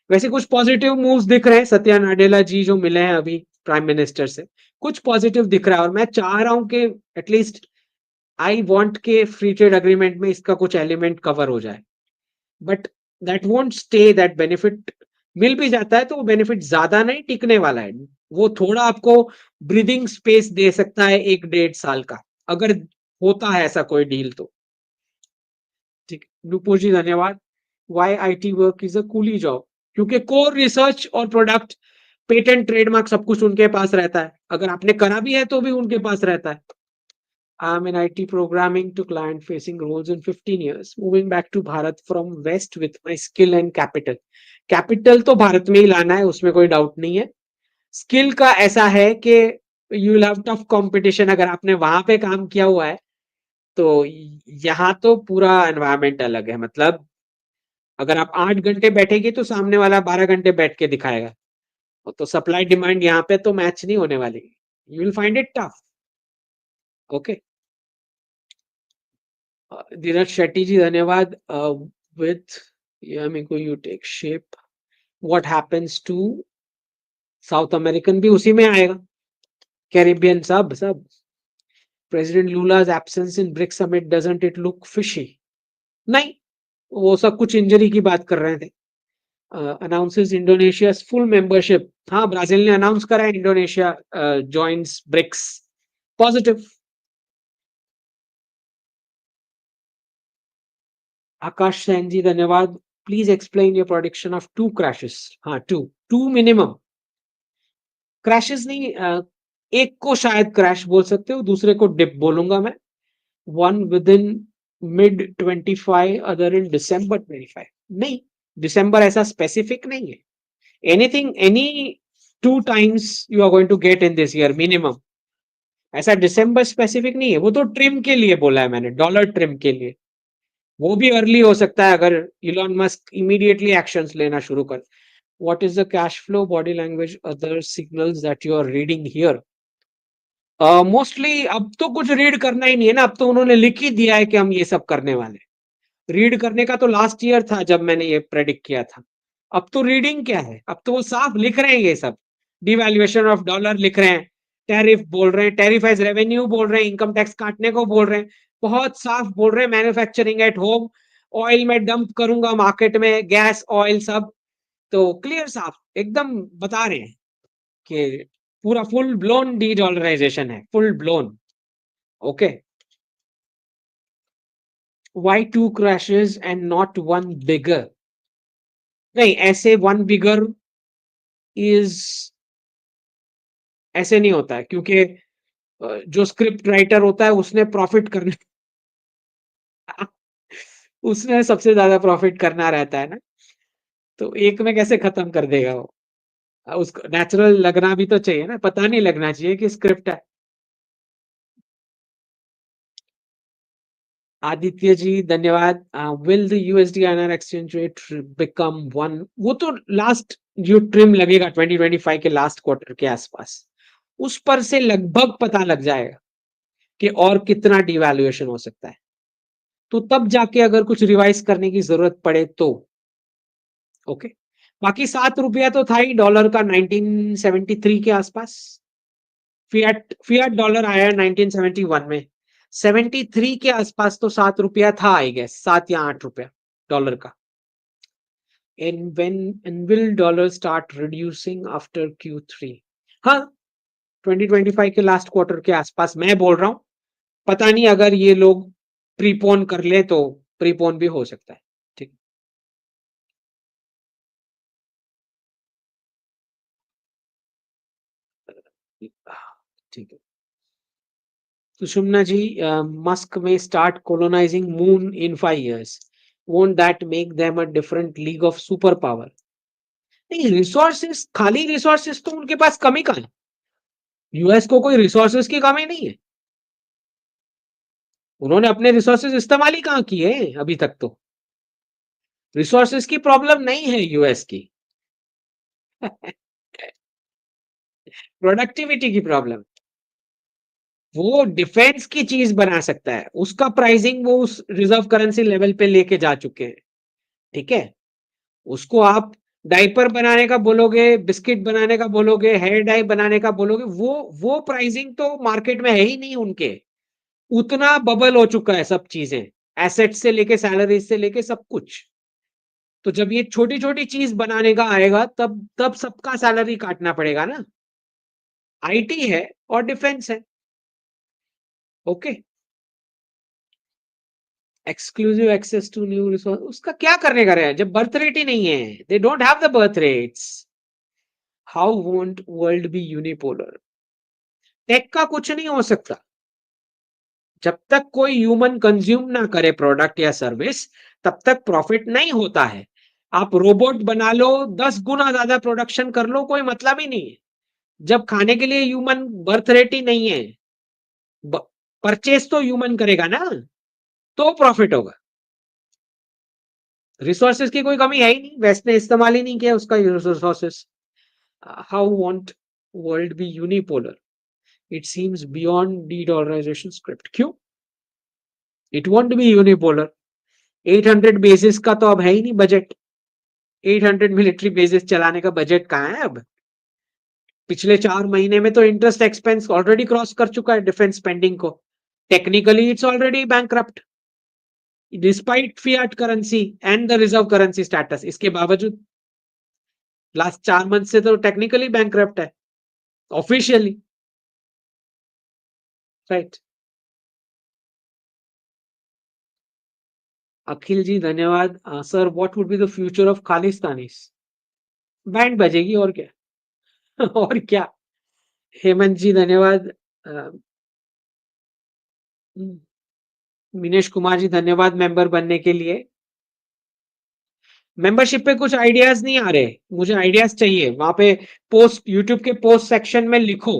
वैसे कुछ पॉजिटिव मूव्स दिख रहे हैं, सत्या नाडेला जी जो मिले हैं अभी प्राइम मिनिस्टर से, कुछ पॉजिटिव दिख रहा है, और मैं चाह रहा हूं कि एटलीस्ट आई वांट के फ्री ट्रेड अग्रीमेंट में इसका कुछ एलिमेंट कवर हो जाए। But that won't stay, that benefit मिल भी जाता है तो वो बेनिफिट ज्यादा नहीं टिकने वाला है। वो थोड़ा आपको ब्रीदिंग स्पेस दे सकता है 1-1.5 साल का, अगर होता है ऐसा कोई डील तो। ठीक, नुपुर जी धन्यवाद। Why IT work is a coolie job? क्योंकि कोर रिसर्च और प्रोडक्ट, पेटेंट, ट्रेडमार्क सब कुछ उनके पास रहता है, अगर आपने करा भी है तो भी उनके पास रहता है। I'm in IT programming to client facing roles in 15 years, moving back to Bharat from West with my skill and capital. Capital तो भारत में ही लाना है, उसमें कोई डाउट नहीं है। स्किल का ऐसा है कि you will have tough competition. अगर आपने वहां पे काम किया हुआ है तो यहाँ तो पूरा एनवायरमेंट अलग है। मतलब अगर आप 8 घंटे बैठेंगे तो सामने वाला 12 घंटे बैठ के दिखाएगा। तो सप्लाई डिमांड यहाँ पे तो मैच नहीं होने वाली। You will find it tough. Okay, Dheeraj Shetty ji धन्यवाद। विथ मेरे को you take shape what happens to South American भी उसी में आएगा, कैरिबियन सब सब। President Lula's absence in BRICS summit doesn't it look fishy? नहीं, वो सब कुछ इंजरी की बात कर रहे थे। Announces Indonesia full membership. हाँ, ब्राजील ने अनाउंस करा है इंडोनेशिया जॉइंस ब्रिक्स। पॉजिटिव। आकाश सैन जी धन्यवाद। Please explain your prediction of 2 crashes. हाँ, 2 मिनिमम क्रैशेस नहीं, एक को शायद क्रैश बोल सकते हो, दूसरे को डिप बोलूंगा मैं। One within mid 25, other in December 25। नहीं, दिसंबर ऐसा स्पेसिफिक नहीं है। Anything any 2 times you are going to get in this year minimum. ऐसा दिसंबर स्पेसिफिक नहीं है। वो तो ट्रिम के लिए बोला है मैंने, डॉलर ट्रिम के लिए। वो भी अर्ली हो सकता है अगर इलॉन मस्क इमीडिएटली एक्शंस लेना शुरू कर। What is the cash flow body language other signals that you are reading here? Mostly अब तो कुछ रीड करना ही नहीं है ना, अब तो उन्होंने लिख ही दिया है कि हम ये सब करने वाले। रीड करने का तो लास्ट ईयर था जब मैंने ये प्रेडिक्ट किया था। अब तो रीडिंग क्या है, अब तो वो साफ लिख रहे हैं ये सब। डिवैल्यूएशन ऑफ डॉलर लिख रहे हैं, टैरिफ बोल रहे हैं, टैरिफ एज रेवेन्यू बोल रहे हैं, इनकम टैक्स काटने को बोल रहे हैं, बहुत साफ बोल रहे हैं। मैन्युफैक्चरिंग एट होम, ऑयल में डंप करूंगा मार्केट में, गैस ऑयल सब। तो क्लियर साफ एकदम बता रहे हैं कि पूरा फुल ब्लोन डी डॉलराइजेशन है, full blown. Okay, why 2 crashes and not one bigger? नहीं, ऐसे वन बिगर इज ऐसे नहीं होता है, क्योंकि जो स्क्रिप्ट राइटर होता है उसने प्रॉफिट करना उसने सबसे ज्यादा प्रॉफिट करना रहता है ना। तो एक में कैसे खत्म कर देगा वो? उसको नेचुरल लगना भी तो चाहिए ना, पता नहीं लगना चाहिए कि स्क्रिप्ट है। आदित्य जी धन्यवाद। Will the USD INR exchange rate become one? वो तो लास्ट जो ट्रिम लगेगा 2025 के लास्ट क्वार्टर के आसपास, उस पर से लगभग पता लग जाएगा कि और कितना डिवैल्यूएशन हो सकता है। तो तब जाके अगर कुछ रिवाइज करने की जरूरत पड़े तो ओके। बाकी ₹7 तो था ही डॉलर का 1973 के आसपास। फियाट फियाट डॉलर आया 1971 में। 73 के आसपास तो ₹7 था, आई गेस 7 या ₹8 डॉलर का। and will dollar start reducing after Q3? हाँ, 2025 के लास्ट क्वार्टर के आसपास मैं बोल रहा हूं। पता नहीं अगर ये लोग प्रीपोन कर ले तो प्रीपोन भी हो सकता है। ठीक, ठीक है। सुषुम्ना जी, मस्क में start colonizing moon in 5 years, won't that make them a different league of super power? नहीं, रिसोर्सेस, खाली रिसोर्सेस तो उनके पास कमी कहाँ है? यूएस को कोई रिसोर्सेस की कमी नहीं है। उन्होंने अपने रिसोर्सेस इस्तेमाल ही कहाँ किए अभी तक? तो रिसोर्सेस की प्रॉब्लम नहीं है यूएस की प्रोडक्टिविटी की प्रॉब्लम। वो डिफेंस की चीज बना सकता है, उसका प्राइसिंग वो उस रिजर्व करेंसी लेवल पे लेके जा चुके हैं। ठीक है, उसको आप डायपर बनाने का बोलोगे, बिस्किट बनाने का बोलोगे, हेयर डाई बनाने का बोलोगे, वो प्राइसिंग तो मार्केट में है ही नहीं उनके। उतना बबल हो चुका है सब चीजें, एसेट से लेके सैलरीज से लेके सब कुछ। तो जब ये छोटी छोटी चीज बनाने का आएगा तब तब सबका सैलरी काटना पड़ेगा ना। आईटी है और डिफेंस है। Okay, exclusive access to new resource, उसका क्या करने का रहा जब बर्थ रेट ही नहीं है? They don't have the birth rates. How won't world be unipolar? Tech का कुछ नहीं हो सकता जब तक कोई ह्यूमन कंज्यूम ना करे प्रोडक्ट या सर्विस, तब तक प्रॉफिट नहीं होता है। आप रोबोट बना लो, 10 गुना ज्यादा प्रोडक्शन कर लो, कोई मतलब ही नहीं है। जब खाने के लिए ह्यूमन बर्थ रेट ही नहीं है, परचेस तो ह्यूमन करेगा ना, तो प्रॉफिट होगा। रिसोर्सेज की कोई कमी है ही नहीं, वेस्ट ने इस्तेमाल ही नहीं किया उसका resources. How want world be unipolar, it seems beyond dedollarisation script. क्यों? It won't be unipolar. 800 basis का तो अब है ही नहीं बजट। 800 मिलिट्री बेसिस चलाने का बजट कहाँ है अब? पिछले 4 महीने में तो इंटरेस्ट एक्सपेंस ऑलरेडी क्रॉस कर चुका है डिफेंस स्पेंडिंग को। Technically it's already bankrupt despite fiat currency and the reserve currency status. इसके बावजूद लास्ट 4 मंथ से तो टेक्निकली बैंकरप्ट है, ऑफिशियली, राइट। अखिल जी धन्यवाद। Sir what would be the future of Khalistanis? Band बजेगी और क्या। और क्या। हेमंत जी धन्यवाद। मिनेश कुमार जी धन्यवाद मेंबर बनने के लिए। मेंबरशिप पे कुछ आइडियाज नहीं आ रहे, मुझे आइडियाज चाहिए। वहां पे पोस्ट, यूट्यूब के पोस्ट सेक्शन में लिखो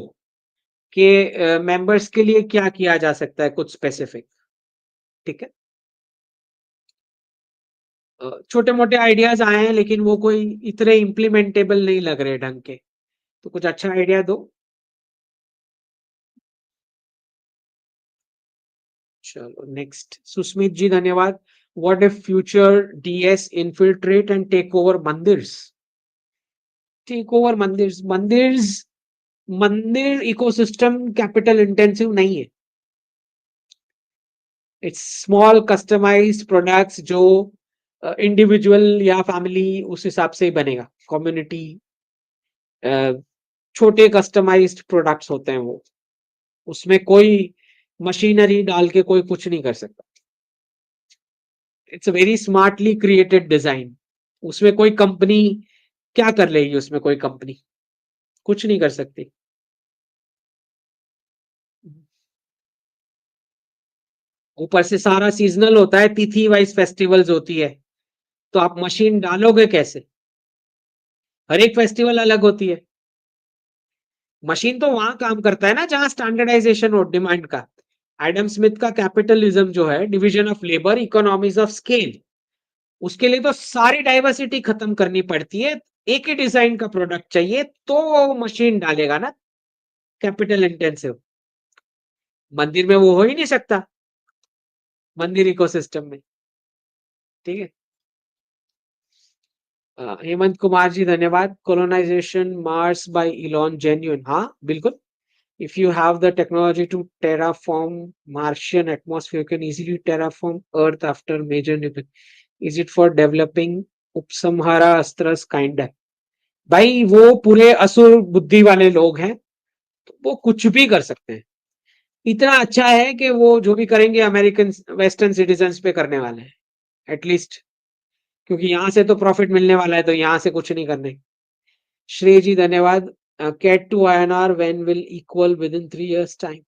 कि मेंबर्स के लिए क्या किया जा सकता है, कुछ स्पेसिफिक। ठीक है। छोटे मोटे आइडियाज आए हैं लेकिन वो कोई इतने इम्प्लीमेंटेबल नहीं लग रहे ढंग के, तो कुछ अच्छा आइडिया दो। चलो नेक्स्ट, सुस्मित जी धन्यवाद। What if future DS infiltrate and take over mandirs? Take over mandirs? मंदिर इकोसिस्टम कैपिटल इंटेंसिव नहीं है। इट्स स्मॉल कस्टमाइज्ड प्रोडक्ट्स जो इंडिविजुअल या फैमिली उस हिसाब से ही बनेगा, कम्युनिटी, छोटे कस्टमाइज्ड प्रोडक्ट्स होते हैं वो। उसमें कोई मशीनरी डाल के कोई कुछ नहीं कर सकता। It's a very smartly created design. उसमें कोई कंपनी क्या कर लेगी? उसमें कोई कंपनी कुछ नहीं कर सकती। ऊपर से सारा सीजनल होता है, तिथि वाइज फेस्टिवल्स होती है, तो आप मशीन डालोगे कैसे? हर एक फेस्टिवल अलग होती है। मशीन तो वहां काम करता है ना जहां स्टैंडर्डाइजेशन हो डिमांड का। एडम स्मिथ का कैपिटलिज्म जो है, division of labour, economies of scale, उसके लिए तो सारी डाइवर्सिटी खत्म करनी पड़ती है। एक ही डिजाइन का प्रोडक्ट चाहिए तो वो मशीन डालेगा ना, कैपिटल इंटेंसिव। मंदिर में वो हो ही नहीं सकता, मंदिर इकोसिस्टम में। ठीक है। हेमंत कुमार जी धन्यवाद। Colonisation Mars by Elon genuine? हाँ बिल्कुल। If you have the technology to terraform Martian atmosphere, you can easily terraform Earth after major nuclear. Is it for developing उपसंहारा अस्त्रस kind है? भाई वो पूरे असुर बुद्धि वाले लोग हैं, तो वो कुछ भी कर सकते हैं। इतना अच्छा है कि वो जो भी करेंगे अमेरिकन वेस्टर्न सिटीजन्स पे करने वाले हैं, एटलीस्ट, क्योंकि यहाँ से तो प्रॉफिट मिलने वाला है, तो यहाँ से कुछ नहीं करने। श्रेय जी धन्यवाद। CAD to INR when will equal within 3 years time?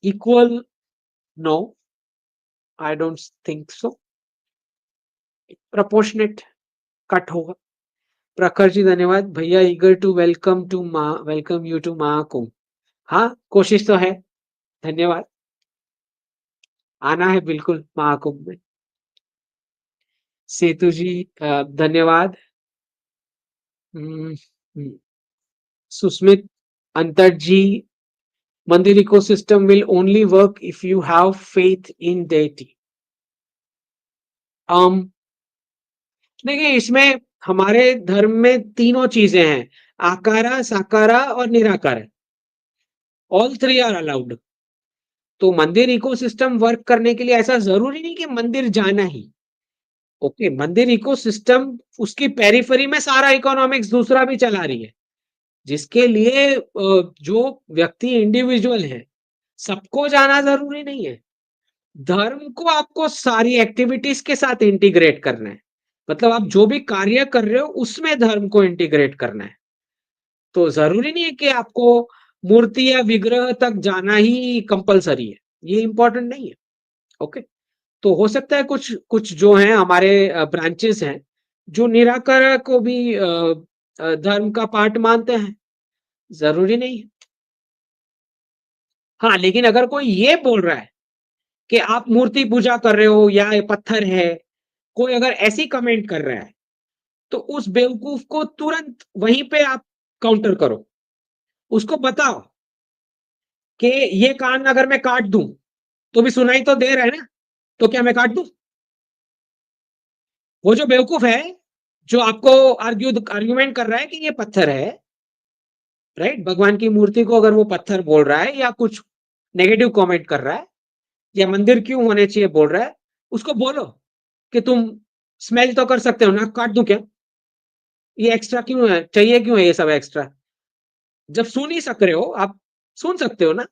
Equal? No, I don't think so. Proportionate cut होगा। प्रखर जी धन्यवाद। भैया eager to welcome you to Mahakumbh. हाँ कोशिश तो है। धन्यवाद। आना है बिल्कुल महाकुंभ में। सेतु जी धन्यवाद। हम्म, हम्म, सुस्मित अंतर जी, मंदिर ecosystem will only work if you have faith in deity. देखिए इसमें हमारे धर्म में तीनों चीजें हैं, आकारा, साकारा और निराकारा। All three are allowed. तो मंदिर इकोसिस्टम वर्क करने के लिए ऐसा जरूरी नहीं कि मंदिर जाना ही। ओके, मंदिर इकोसिस्टम उसकी पेरिफेरी में सारा इकोनॉमिक्स दूसरा भी चला रही है, जिसके लिए जो व्यक्ति इंडिविजुअल है, सबको जाना जरूरी नहीं है। धर्म को आपको सारी एक्टिविटीज के साथ इंटीग्रेट करना है। मतलब आप जो भी कार्य कर रहे हो उसमें धर्म को इंटीग्रेट करना है। तो जरूरी नहीं है कि आपको मूर्ति या विग्रह तक जाना ही कंपलसरी है, ये इंपॉर्टेंट नहीं है। ओके। तो हो सकता है कुछ कुछ जो हैं हमारे ब्रांचेस हैं जो निराकार को भी धर्म का पार्ट मानते हैं, जरूरी नहीं है। हाँ, लेकिन अगर कोई ये बोल रहा है कि आप मूर्ति पूजा कर रहे हो या ये पत्थर है, कोई अगर ऐसी कमेंट कर रहा है, तो उस बेवकूफ को तुरंत वहीं पे आप काउंटर करो। उसको बताओ कि ये कान अगर मैं काट दूं तो भी सुनाई तो दे रहा है ना, तो क्या मैं काट दूं? वो जो बेवकूफ है, जो आपको आर्ग्यूमेंट कर रहा है कि ये पत्थर है, राइट, भगवान की मूर्ति को अगर वो पत्थर बोल रहा है या कुछ नेगेटिव कमेंट कर रहा है या मंदिर क्यों होने चाहिए बोल रहा है, उसको बोलो कि तुम स्मेल तो कर सकते हो ना, काट दूं क्या? ये एक्स्ट्रा क्यों है, चाहिए क्यों है ये सब एक्स्ट्रा? जब सुन ही सक रहे हो आप, सुन सकते हो ना,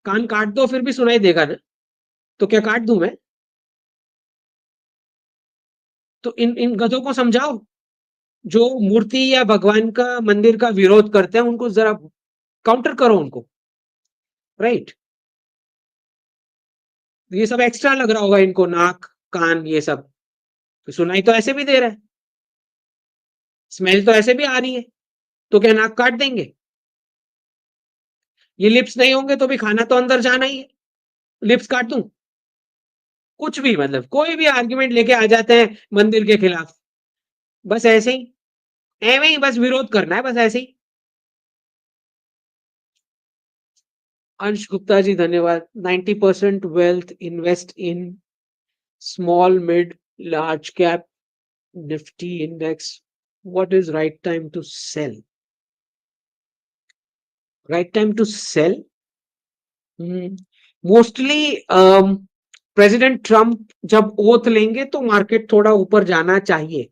कान काट दो फिर भी सुनाई देगा ना, तो क्या काट दूं मैं? तो इन इन गधों को समझाओ, जो मूर्ति या भगवान का मंदिर का विरोध करते हैं, उनको जरा काउंटर करो उनको, राइट। ये सब एक्स्ट्रा लग रहा होगा इनको, नाक कान ये सब, तो सुनाई तो ऐसे भी दे रहा है, स्मेल तो ऐसे भी आ रही है, तो क्या नाक काट देंगे? ये लिप्स नहीं होंगे तो भी खाना तो अंदर जाना ही है, लिप्स काट दूं? कुछ भी, मतलब कोई भी आर्ग्यूमेंट लेके आ जाते हैं मंदिर के खिलाफ, बस ऐसे ही, एवं ही बस विरोध करना है, बस ऐसे ही। अंश गुप्ता जी धन्यवाद। 90% wealth invest in small mid large cap Nifty index, what is right time to sell? Right time to sell, mostly President Trump जब ओथ लेंगे तो मार्केट थोड़ा ऊपर जाना चाहिए,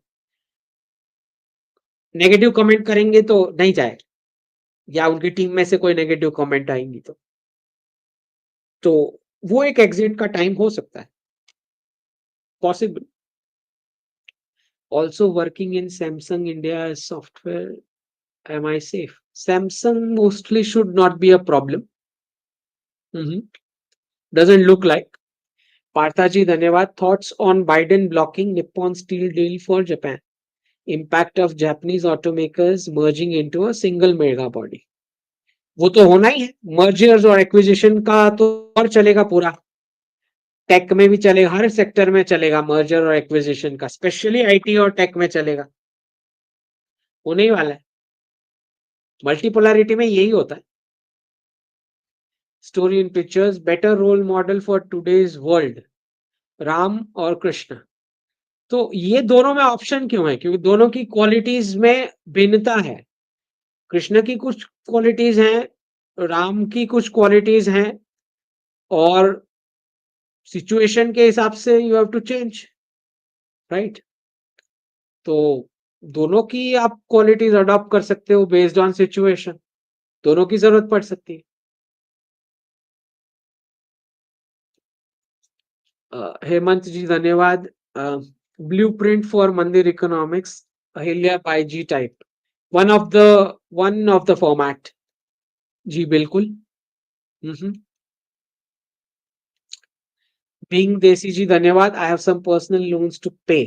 नेगेटिव कमेंट करेंगे तो नहीं जाए, या उनकी टीम में से कोई नेगेटिव कमेंट आएंगी तो वो एक एग्जिट का टाइम हो सकता है, possible. Also working in Samsung India software, am I safe? Samsung mostly should not be a problem, doesn't look like. Parthaji धन्यवाद। Thoughts on Biden blocking Nippon Steel deal for Japan, impact of Japanese automakers merging into a single mega body? वो तो होना ही है, मर्जर्स और एक्विजिशन का तो और चलेगा पूरा, टेक में भी चलेगा, हर सेक्टर में चलेगा मर्जर और एक्विजिशन का, स्पेशली आईटी और टेक में चलेगा, होने ही वाला है। मल्टीपोलैरिटी में यही होता है। Story in pictures, better role model for today's world, Ram और कृष्ण? तो ये दोनों में ऑप्शन क्यों है? क्योंकि दोनों की क्वालिटीज में भिन्नता है। कृष्ण की कुछ क्वालिटीज हैं, राम की कुछ क्वालिटीज हैं, और सिचुएशन के हिसाब से you have to change, right. तो दोनों की आप क्वालिटीज अडॉप्ट कर सकते हो बेस्ड ऑन सिचुएशन, दोनों की जरूरत पड़ सकती है। हेमंत जी धन्यवाद। Blueprint for mandir economics, Ahilya Bai ji type, one of the format. जी बिल्कुल। बीइंग देसी जी धन्यवाद। I have some personal loans to pay,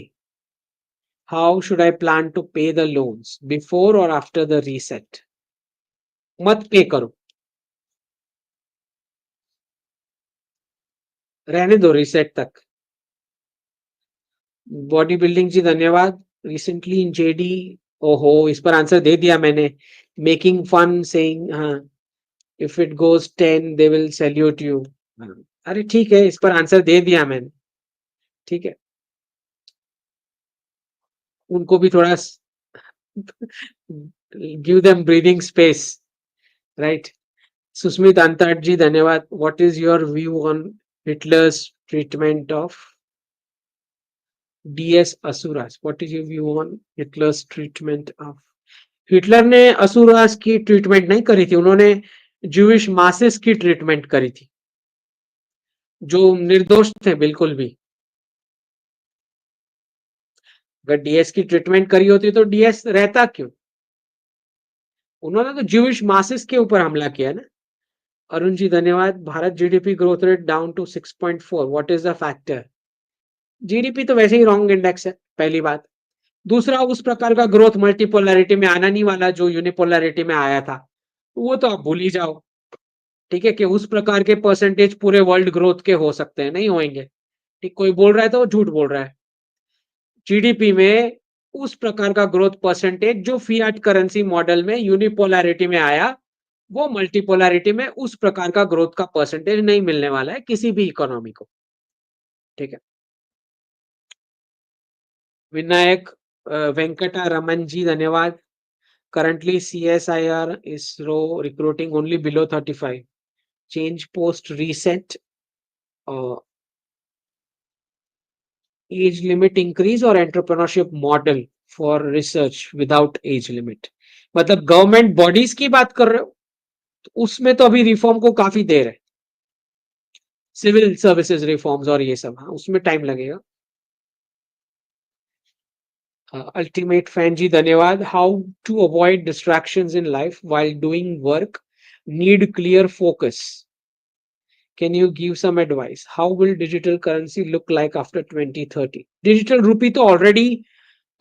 how should I plan to pay the loans, before और आफ्टर द रीसेट? मत पे करो, रहने दो रीसेट तक। बॉडी बिल्डिंग जी धन्यवाद। रिसेंटली इन जेडी, ओहो इस पर आंसर दे दिया मैंने। मेकिंग फन सेइंग, हाँ, if it goes 10 they will salute you. अरे ठीक है, इस पर आंसर दे दिया मैंने, ठीक है, उनको भी थोड़ा give them breathing space, right. Susmit Antat ji धन्यवाद। What is your view on Hitler's treatment of DS Asuras? What is your view on Hitler's treatment of? Hitler ने असुरास की ट्रीटमेंट नहीं करी थी, उन्होंने जूइश मासेस की ट्रीटमेंट करी थी, जो निर्दोष थे बिल्कुल भी। अगर DS की ट्रीटमेंट करी होती तो DS रहता क्यों? उन्होंने तो जूइश मासेस के ऊपर हमला किया ना। अरुण जी धन्यवाद। Bharat GDP growth rate down to 6.4, what is the factor? GDP तो वैसे ही रॉन्ग इंडेक्स है, पहली बात। दूसरा, उस प्रकार का ग्रोथ मल्टीपोलैरिटी में आना नहीं वाला जो यूनिपोलैरिटी में आया था, वो तो आप भूल ही जाओ। ठीक है, कि उस प्रकार के परसेंटेज पूरे वर्ल्ड ग्रोथ के हो सकते हैं, नहीं होंगे। ठीक, कोई बोल रहा है तो वो झूठ बोल रहा है। जीडीपी में उस प्रकार का ग्रोथ परसेंटेज जो फिएट करेंसी मॉडल में यूनिपोलैरिटी में आया, वो मल्टीपोलैरिटी में उस प्रकार का ग्रोथ का परसेंटेज नहीं मिलने वाला है किसी भी इकोनॉमी को। ठीक है। विनायक वेंकटा रमन जी, धन्यवाद। Currently CSIR ISRO recruiting only below 35, change post reset, age limit increase और entrepreneurship model for research without age limit. मतलब गवर्नमेंट बॉडीज की बात कर रहे हो, तो उसमें तो अभी रिफॉर्म को काफी देर है। सिविल सर्विसेज रिफॉर्म्स और ये सब, हाँ उसमें टाइम लगेगा। अल्टीमेट फैन जी, धन्यवाद। How to avoid distractions in life while doing work, need clear focus, can you give some advice, how will digital currency look like after 2030? Digital rupee तो ऑलरेडी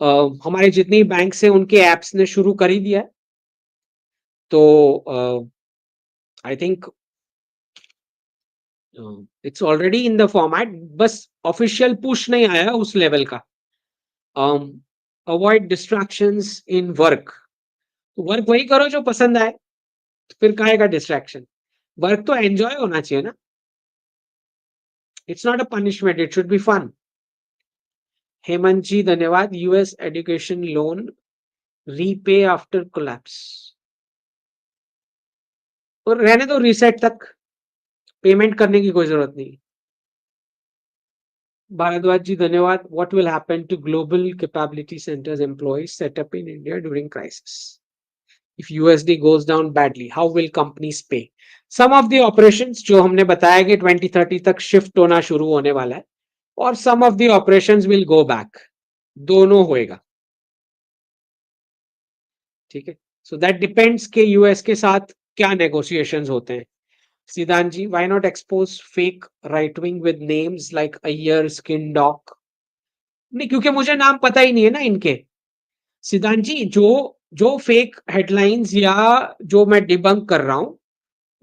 हमारे जितने बैंक से उनके एप्स ने शुरू कर ही दिया है। तो I think it's already in the format, बस ऑफिशियल पुश नहीं आया उस लेवल का। Avoid distractions in work, work वही करो जो पसंद आए, तो फिर काहे का डिस्ट्रैक्शन? वर्क तो एंजॉय होना चाहिए ना, it's not a punishment, it should be fun. Hemant ji, धन्यवाद। US education loan repay after collapse, और रहने दो रीसेट तक, पेमेंट करने की कोई जरूरत नहीं। भारद्वाज जी, धन्यवाद। What will happen to global capability centres employees setup in India during crisis if USD goes down badly, how will companies pay? Some of the operations जो हमने बताया कि 2030 तक शिफ्ट होना शुरू होने वाला है, और some of the operations will go back, दोनों होएगा। ठीक है, सो दैट डिपेंड्स के यूएस के साथ क्या नेगोशिएशंस होते हैं। Siddhant ji, why not expose fake right wing with names like Iyer, skin doc? नहीं, क्योंकि मुझे नाम पता ही नहीं है ना इनके। सिद्धांत जी, जो जो फेक हेडलाइंस या जो मैं डिबंक कर रहा हूं,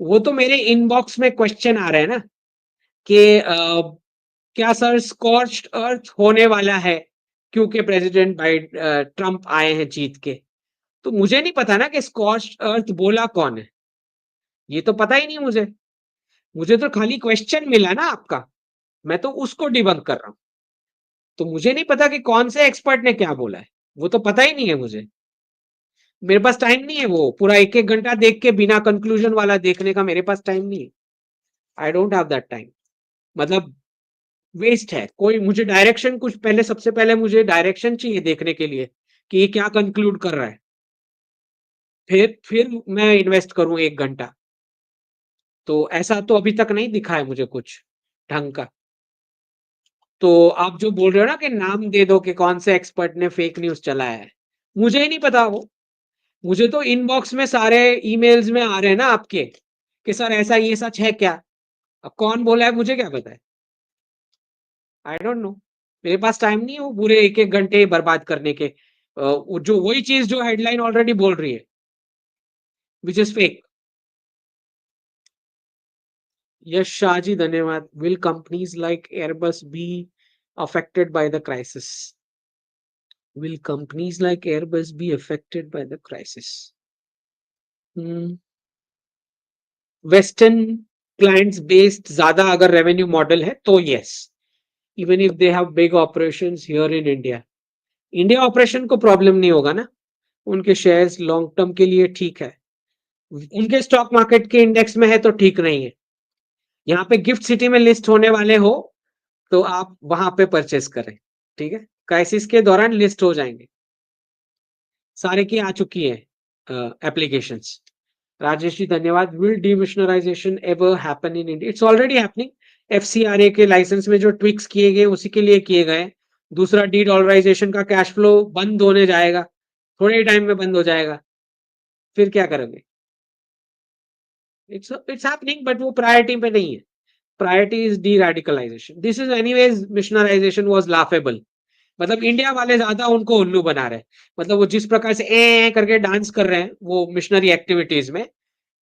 वो तो मेरे इनबॉक्स में क्वेश्चन आ रहे हैं ना, कि क्या सर स्कॉर्च्ड अर्थ होने वाला है क्योंकि प्रेसिडेंट ट्रंप आए हैं जीत के? तो मुझे नहीं पता ना कि स्कॉर्च्ड अर्थ बोला कौन है, ये तो पता ही नहीं मुझे। मुझे तो खाली क्वेश्चन मिला ना आपका, मैं तो उसको डिबंक कर रहा हूं। तो मुझे नहीं पता कि कौन से एक्सपर्ट ने क्या बोला है, वो तो पता ही नहीं है मुझे। मेरे पास टाइम नहीं है वो पूरा एक एक घंटा देख के बिना कंक्लूजन वाला देखने का, मेरे पास टाइम नहीं है। I don't have that time. मतलब वेस्ट है। कोई मुझे डायरेक्शन, कुछ पहले, सबसे पहले मुझे डायरेक्शन चाहिए देखने के लिए कि ये क्या कंक्लूड कर रहा है, फिर मैं इन्वेस्ट करूं एक घंटा। तो ऐसा तो अभी तक नहीं दिखा है मुझे कुछ ढंग का। तो आप जो बोल रहे हो ना कि नाम दे दो कि कौन से एक्सपर्ट ने फेक न्यूज चलाया है, मुझे ही नहीं पता वो। मुझे तो इनबॉक्स में सारे ईमेल्स में आ रहे हैं ना आपके, कि सर ऐसा ये सच है क्या? अब कौन बोला है मुझे क्या पता है? आई डोंट नो। मेरे पास टाइम नहीं है वो पूरे एक एक घंटे बर्बाद करने के, जो वही चीज जो हेडलाइन ऑलरेडी बोल रही है, विच इज फेक। यश शाह जी, धन्यवाद। Will companies like Airbus be affected by the crisis? Will companies like Airbus be affected by the crisis? Western clients based ज्यादा अगर रेवेन्यू मॉडल है तो yes, even if they have big operations here in India. India operation को प्रॉब्लम नहीं होगा ना, उनके शेयर्स लॉन्ग टर्म के लिए ठीक है। उनके स्टॉक मार्केट के इंडेक्स में है तो ठीक नहीं है। यहाँ पे गिफ्ट सिटी में लिस्ट होने वाले हो तो आप वहां पे परचेस करें। ठीक है, क्राइसिस के दौरान लिस्ट हो जाएंगे सारे की, आ चुकी है एप्लीकेशंस। राजेश जी, धन्यवाद। Will demissionarisation ever happen in India? It's already happening. FCRA के लाइसेंस में जो ट्विक्स किए गए उसी के लिए किए गए। दूसरा, डी डॉलराइजेशन का कैश फ्लो बंद होने जाएगा, थोड़े टाइम में बंद हो जाएगा, फिर क्या करोगे? इट्स हैपनिंग, बट वो प्रायोरिटी पे नहीं है। Priority is deradicalisation. This is anyways, missionarisation was laughable. मतलब इंडिया वाले ज्यादा उनको उल्लू बना रहे हैं। मतलब वो जिस प्रकार से करके डांस कर रहे हैं वो मिशनरी एक्टिविटीज में,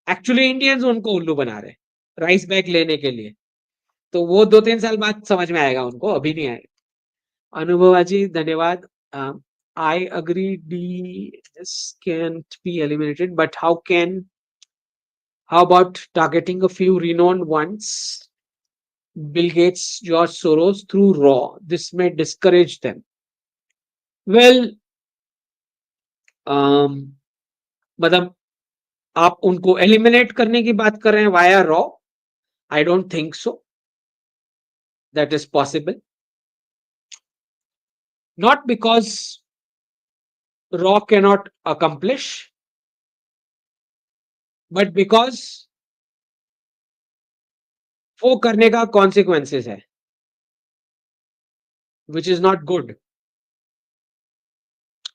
एक्चुअली इंडियंस उनको उल्लू बना रहे राइस बैग लेने के लिए। तो वो 2-3 साल बाद समझ में आएगा उनको, अभी नहीं आएगा। अनुभवा जी धन्यवाद। I agree D can't be eliminated, but how about targeting a few renowned ones? Bill Gates, George Soros through Raw. This may discourage them. Well, मतलब आप उनको एलिमिनेट करने की बात कर रहे हैं वाया रॉ? I don't think so that is possible, not because रॉ कैनॉट अकम्प्लिश, बट बिकॉज वो करने का कॉन्सिक्वेंसेस है which is not good.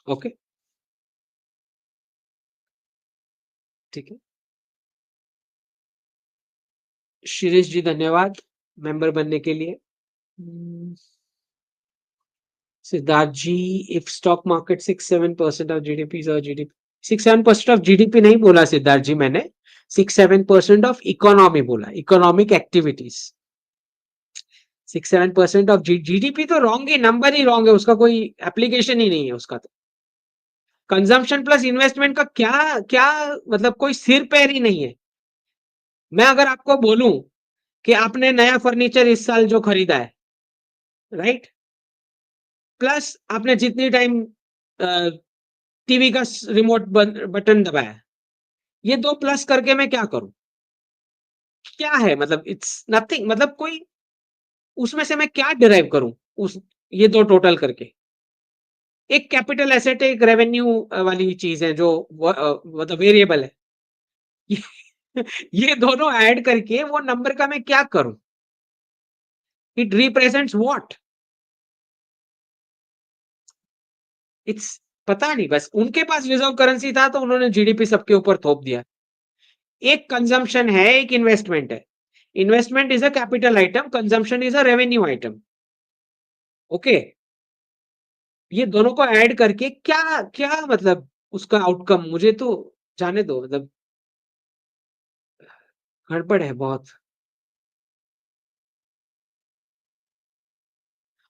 Okay, ठीक है। शिरीष जी धन्यवाद मेंबर बनने के लिए। Siddharth ji, if stock market 6-7% of GDP, 6-7% of GDP नहीं बोला सिद्धार्थ जी मैंने, 6-7% ऑफ इकोनॉमी बोला, इकोनॉमिक एक्टिविटीज। 6-7% ऑफ जीडीपी तो रॉन्ग ही, नंबर ही रॉन्ग है, उसका कोई एप्लीकेशन ही नहीं है उसका। तो कंजम्पशन प्लस इन्वेस्टमेंट का क्या क्या मतलब, कोई सिर पैर ही नहीं है। मैं अगर आपको बोलूं कि आपने नया फर्नीचर इस साल जो खरीदा है, राइट, प्लस आपने जितनी टाइम टीवी का रिमोट बटन दबाया, ये दो प्लस करके मैं क्या करूं? क्या है मतलब, इट्स नथिंग, मतलब कोई उसमें से मैं क्या डिराइव करूं उस, ये दो टोटल करके? एक कैपिटल एसेट, एक रेवेन्यू वाली चीज है जो मतलब वेरिएबल है। ये, ये दोनों ऐड करके वो नंबर का मैं क्या करूं? It represents what? इट्स पता नहीं, बस उनके पास रिजर्व करेंसी था तो उन्होंने जीडीपी सबके ऊपर थोप दिया। एक कंजम्पशन है, एक इन्वेस्टमेंट है। Investment is a capital item, consumption is a revenue item. Okay, ये दोनों को ऐड करके क्या क्या मतलब उसका आउटकम, मुझे तो जाने दो, मतलब गड़बड़ है बहुत।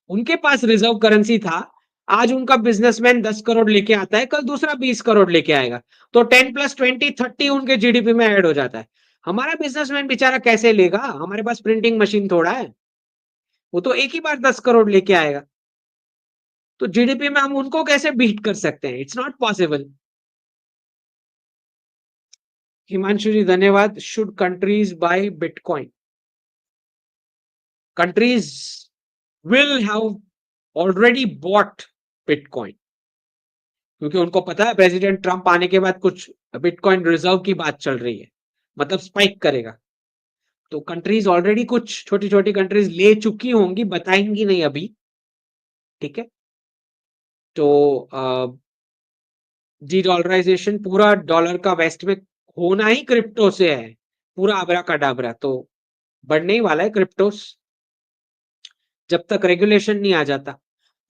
उनके पास रिजर्व करेंसी था, आज उनका बिजनेसमैन 10 करोड़ लेके आता है, कल दूसरा 20 करोड़ लेके आएगा, तो 10 + 20 30 उनके जीडीपी में ऐड हो जाता है। हमारा बिजनेसमैन बेचारा कैसे लेगा? हमारे पास प्रिंटिंग मशीन थोड़ा है, वो तो एक ही बार 10 करोड़ लेके आएगा। तो जीडीपी में हम उनको कैसे बीट कर सकते हैं? It's not possible. Himanshu ji धन्यवाद। Should countries buy bitcoin? Countries will have already bought bitcoin, क्योंकि उनको पता है प्रेसिडेंट ट्रंप आने के बाद कुछ बिटकॉइन रिजर्व की बात चल रही है, मतलब स्पाइक करेगा। तो कंट्रीज ऑलरेडी, कुछ छोटी छोटी कंट्रीज ले चुकी होंगी, बताएंगी नहीं अभी, ठीक है। तो डी डॉलराइजेशन पूरा डॉलर का वेस्ट में होना ही क्रिप्टो से है, पूरा आबरा का डाबरा, तो बढ़ने ही वाला है क्रिप्टोस जब तक रेगुलेशन नहीं आ जाता।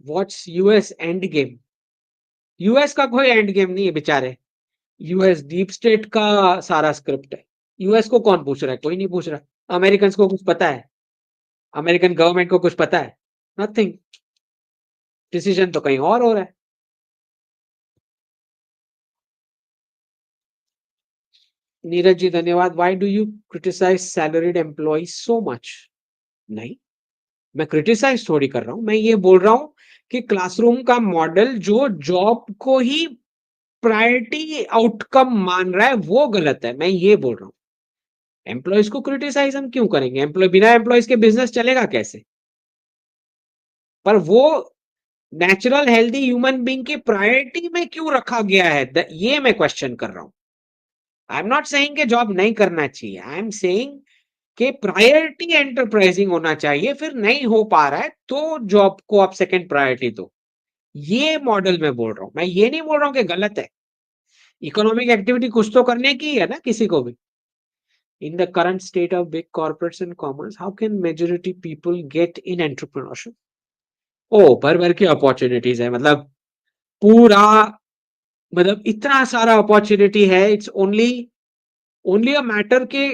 What's US end game? US का कोई एंड गेम नहीं है बेचारे, यूएस डीप स्टेट का सारा स्क्रिप्ट है। यूएस को कौन पूछ रहा है? कोई नहीं पूछ रहा। अमेरिकन को कुछ पता है? अमेरिकन गवर्नमेंट को कुछ पता है? नथिंग। डिसीजन तो कहीं और हो रहा है। नीरज जी धन्यवाद। Why do you criticise salaried employ so much? नहीं, मैं क्रिटिसाइज थोड़ी कर रहा हूं, मैं ये बोल रहा हूं कि क्लासरूम का मॉडल जो जॉब को ही प्रायोरिटी आउटकम मान रहा है वो गलत है, मैं ये बोल रहा हूं। एम्प्लॉयज को क्रिटिसाइज हम क्यों करेंगे? एम्प्लॉय, बिना एम्प्लॉयज के बिजनेस चलेगा कैसे? पर वो नेचुरल हेल्दी ह्यूमन बीइंग की प्रायोरिटी में क्यों रखा गया है, ये मैं क्वेश्चन कर रहा हूं। आई एम नॉट सेइंग कि जॉब नहीं करना चाहिए, आई एम सेइंग कि प्रायोरिटी एंटरप्राइजिंग होना चाहिए, फिर नहीं हो पा रहा है तो जॉब को आप सेकंड प्रायोरिटी दो। ये मॉडल मैं बोल रहा हूं, मैं ये नहीं बोल रहा हूं कि गलत है। इकोनॉमिक एक्टिविटी कुछ तो करने की है ना किसी को भी। In the current state of big corporates and commerce, how can majority people get in entrepreneurship? ओ, भर भर की अपॉर्चुनिटीज है, मतलब पूरा, मतलब इतना सारा अपॉर्चुनिटी है। It's only only a matter के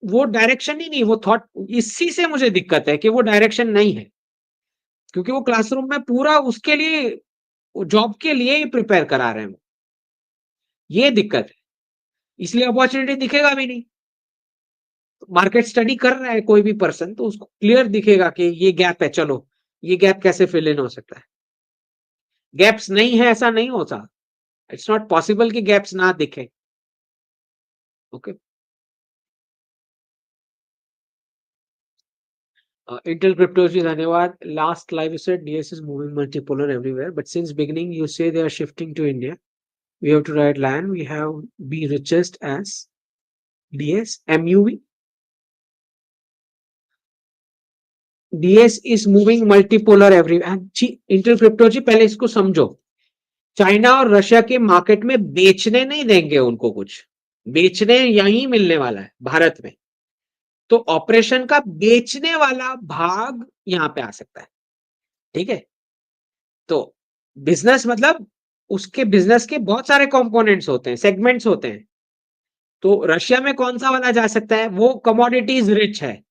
वो डायरेक्शन ही नहीं, वो थॉट, इसी से मुझे दिक्कत है कि वो डायरेक्शन नहीं है, क्योंकि वो क्लासरूम में पूरा उसके लिए, जॉब के लिए ही प्रिपेयर करा रहे हैं वो। ये दिक्कत है, इसलिए अपॉर्चुनिटी दिखेगा भी नहीं। मार्केट स्टडी कर रहा है कोई भी पर्सन तो उसको क्लियर दिखेगा कि ये गैप है, चलो ये गैप कैसे फिल इन हो सकता है। गैप्स नहीं है ऐसा नहीं होता, इट्स नॉट पॉसिबल कि गैप्स ना दिखे। ओके, इंटेल क्रिप्टो जी धन्यवाद। Last live you said DS is moving multipolar everywhere but since beginning you say they are shifting to India, we have to right land, we have be richest as DS MUV. DS is moving multipolar everywhere ji. Intel crypto ji पहले इसको समझो, चाइना और रशिया के मार्केट में बेचने नहीं देंगे उनको कुछ, बेचने यहीं मिलने वाला है भारत में, तो ऑपरेशन का बेचने वाला भाग यहां पे आ सकता है। ठीक है, तो बिजनेस मतलब उसके बिजनेस के बहुत सारे कंपोनेंट्स होते हैं, सेगमेंट्स होते हैं। तो रशिया में कौन सा वाला जा सकता है, वो कमोडिटीज रिच है,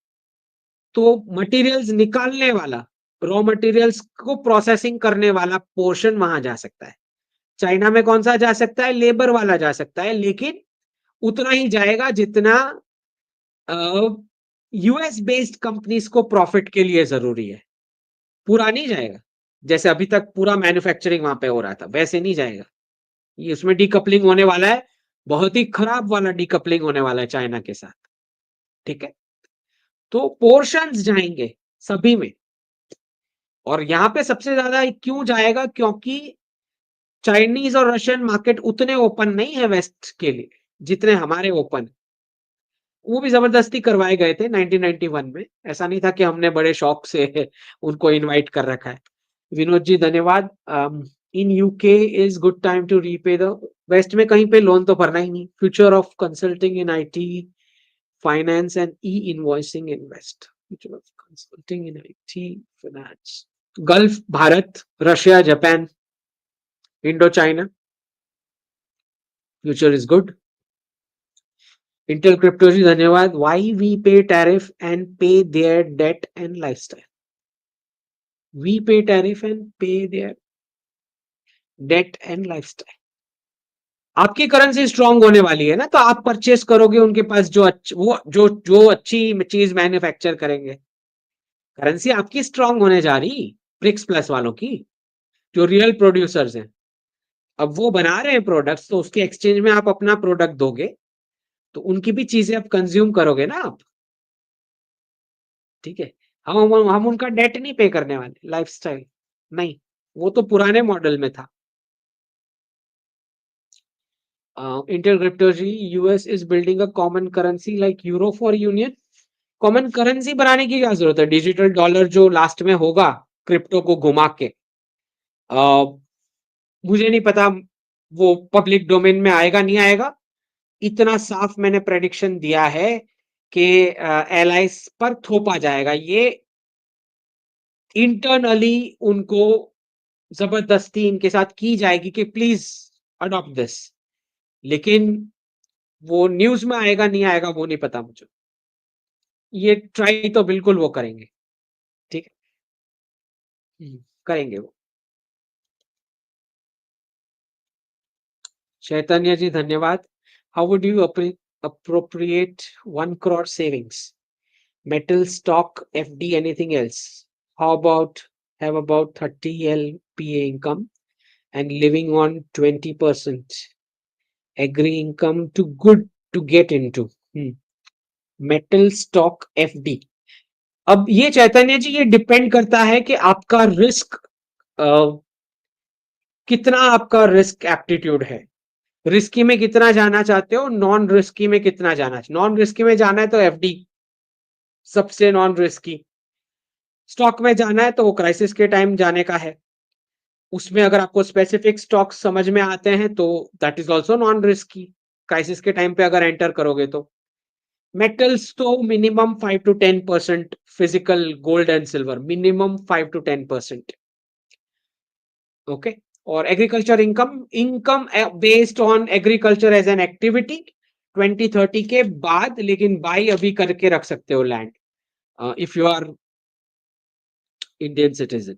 तो मटेरियल्स निकालने वाला, रॉ मटेरियल्स को प्रोसेसिंग करने वाला पोर्शन वहां जा सकता है। चाइना में कौन सा जा सकता है, लेबर वाला जा सकता है, लेकिन उतना ही जाएगा जितना यूएस बेस्ड कंपनीज को प्रॉफिट के लिए जरूरी है। पूरा नहीं जाएगा, जैसे अभी तक पूरा मैन्युफैक्चरिंग वहां पे हो रहा था वैसे नहीं जाएगा। ये उसमें डीकपलिंग होने वाला है, बहुत ही खराब वाला डीकपलिंग होने वाला है चाइना के साथ। ठीक है, तो पोर्शंस जाएंगे सभी में। और यहाँ पे सबसे ज्यादा क्यों जाएगा, क्योंकि चाइनीज और रशियन मार्केट उतने ओपन नहीं है वेस्ट के लिए जितने हमारे ओपन। वो भी जबरदस्ती करवाए गए थे 1991 में, ऐसा नहीं था कि हमने बड़े शौक से उनको इनवाइट कर रखा है। विनोद जी धन्यवाद। In UK is good time to repay the, west में कहीं पे लोन तो भरना ही नहीं। Future of consulting in IT finance and e invoicing in west, future of consulting in IT finance, Gulf, Bharat, Russia, Japan, Indo China, future is good. Intel crypto ji धन्यवाद। Why we pay tariff and pay their debt and lifestyle, we pay tariff and pay their debt and lifestyle. आपकी करेंसी स्ट्रांग होने वाली है ना, तो आप परचेस करोगे उनके पास जो वो जो अच्छी चीज मैन्युफैक्चर करेंगे। करेंसी आपकी स्ट्रांग होने जा रही, ब्रिक्स प्लस वालों की, जो रियल प्रोड्यूसर्स हैं। अब वो बना रहे हैं प्रोडक्ट्स, तो उसके एक्सचेंज में आप अपना प्रोडक्ट दोगे, तो उनकी भी चीजें आप कंज्यूम करोगे ना आप। ठीक है, हम उनका डेट नहीं पे करने वाले, लाइफस्टाइल नहीं, वो तो पुराने मॉडल में था। Intel crypto ji, US is building a common currency like euro for union. Common currency बनाने की क्या जरूरत है, डिजिटल डॉलर जो लास्ट में होगा क्रिप्टो को घुमा के। मुझे नहीं पता वो पब्लिक डोमेन में आएगा नहीं आएगा, इतना साफ मैंने प्रेडिक्शन दिया है कि एलाइस पर थोपा जाएगा ये, इंटरनली उनको जबरदस्ती इनके साथ की जाएगी कि प्लीज अडॉप्ट दिस, लेकिन वो न्यूज में आएगा नहीं आएगा वो नहीं पता मुझे। ये ट्राई तो बिल्कुल वो करेंगे। ठीक है, करेंगे वो। चैतन्य जी धन्यवाद। How would you appropriate 1 crore savings, metal, stock, FD, anything else? How about have about 30 LPA income and living on 20% agri income to good to get into? Metal, stock, FD. अब ये चैतन्य जी ये डिपेंड करता है कि आपका रिस्क कितना, आपका रिस्क एप्टीट्यूड है, रिस्की में कितना जाना चाहते हो, नॉन रिस्की में कितना जाना चाहिए। नॉन रिस्की में जाना है तो एफडी सबसे नॉन रिस्की, स्टॉक में जाना है तो वो क्राइसिस के टाइम जाने का है, उसमें अगर आपको स्पेसिफिक स्टॉक समझ में आते हैं तो that is also non risky, crisis के टाइम पे अगर एंटर करोगे तो। मेटल्स तो minimum 5 to 10%, physical gold and silver minimum 5 to 10%। Okay, और agriculture income, income based on agriculture as an activity 2030 के बाद, लेकिन बाई अभी करके रख सकते हो land if you are Indian citizen.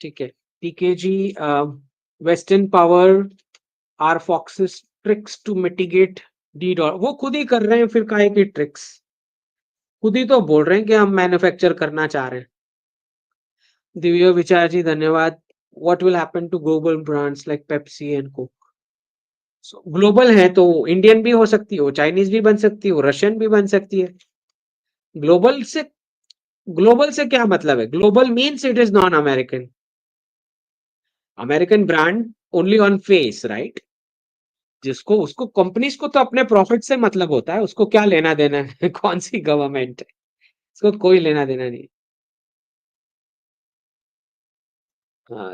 ठीक है। PKG, western power are foxes tricks to mitigate de dollar, वो खुद ही कर रहे हैं, फिर काहे की ट्रिक्स, खुद ही तो बोल रहे हैं कि हम मैन्युफैक्चर करना चाह रहे हैं। दिव्य विचार जी धन्यवाद। What will happen to global brands like Pepsi and Coke? Global है तो इंडियन भी हो सकती है, चाइनीज भी बन सकती है, रशियन भी बन सकती है। ग्लोबल से, ग्लोबल से क्या मतलब है? Global means it is non American. American brand only on face, right? जिसको, उसको कंपनीज को तो अपने प्रॉफिट से मतलब होता है, उसको क्या लेना देना है कौन सी गवर्नमेंट है, उसको कोई लेना देना नहीं।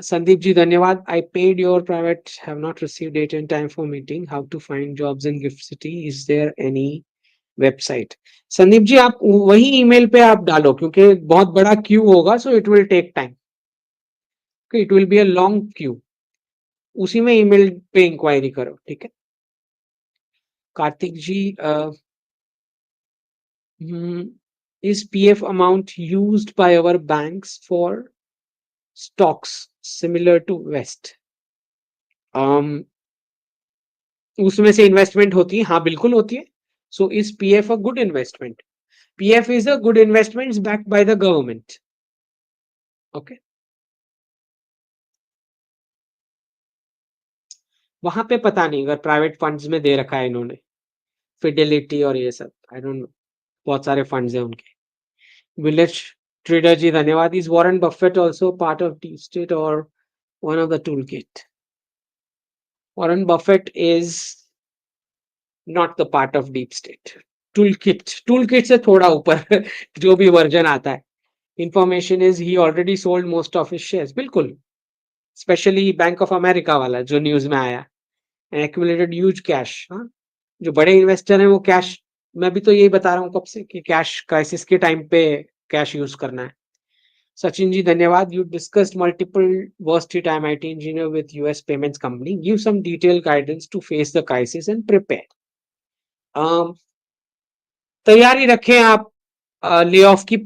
संदीप जी धन्यवाद। I paid your private, have not received date and time for meeting, how to find jobs in gift city, is there any website? Sandeep ji आप वही ईमेल पे आप डालो, क्योंकि बहुत बड़ा क्यू होगा, so it will take time, it will be a long queue. उसी में ईमेल पे इंक्वायरी करो, ठीक है? कार्तिक जी, is PF amount used by our banks for stocks similar to West? उसमें से इन्वेस्टमेंट होती है, हाँ बिल्कुल होती है। So is PF a good investment? PF is a good investment backed by the government. Okay, वहां पे पता नहीं, अगर प्राइवेट फंड्स में दे रखा है इन्होंने, फिडेलिटी और ये सब, आई डोंट नो, बहुत सारे फंड्स हैं उनके। विलेज ट्रेडर जी धन्यवाद। Is Warren Buffett also part of deep state और one of the tool kit? Warren Buffett is not the part of deep state. Tool kit से थोड़ा ऊपर जो भी वर्जन आता है। Information is he already sold most of his shares, बिल्कुल, स्पेशली बैंक ऑफ अमेरिका वाला जो न्यूज में आया, एक्यूमुलेटेड ह्यूज कैश। हाँ, जो बड़े इन्वेस्टर हैं वो कैश, मैं भी तो यही बता रहा हूँ कब से कि कैश क्राइसिस के टाइम पे कैश यूज करना है। सचिन जी धन्यवाद। You discussed multiple worst hit IMIT engineer with US payments company, give some detail guidance to face the crisis and prepare. तैयारी रखें आप ले ऑफ की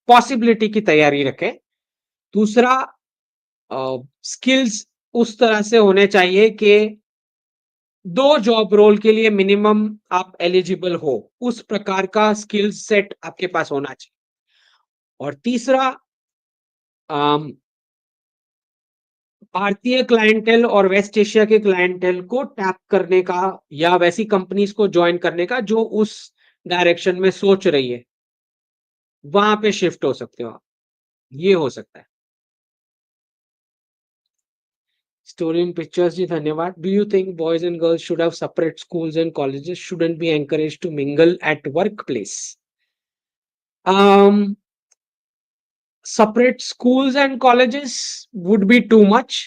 पॉसिबिलिटी की तैयारी रखें। दूसरा, स्किल्स उस तरह से होने चाहिए कि 2 जॉब रोल के लिए मिनिमम आप एलिजिबल हो, उस प्रकार का स्किल सेट आपके पास होना चाहिए। और तीसरा, भारतीय क्लाइंटेल और वेस्ट एशिया के क्लाइंटेल को टैप करने का, या वैसी कंपनीज को ज्वाइन करने का जो उस डायरेक्शन में सोच रही है, वहां पे शिफ्ट हो सकते हो आप, ये हो सकता है। स्टोरी इन पिक्चर्स जी धन्यवाद। Do you think boys and girls should have separate schools and colleges, shouldn't be encourage to mingle at work place? Separate schools and colleges would be too much.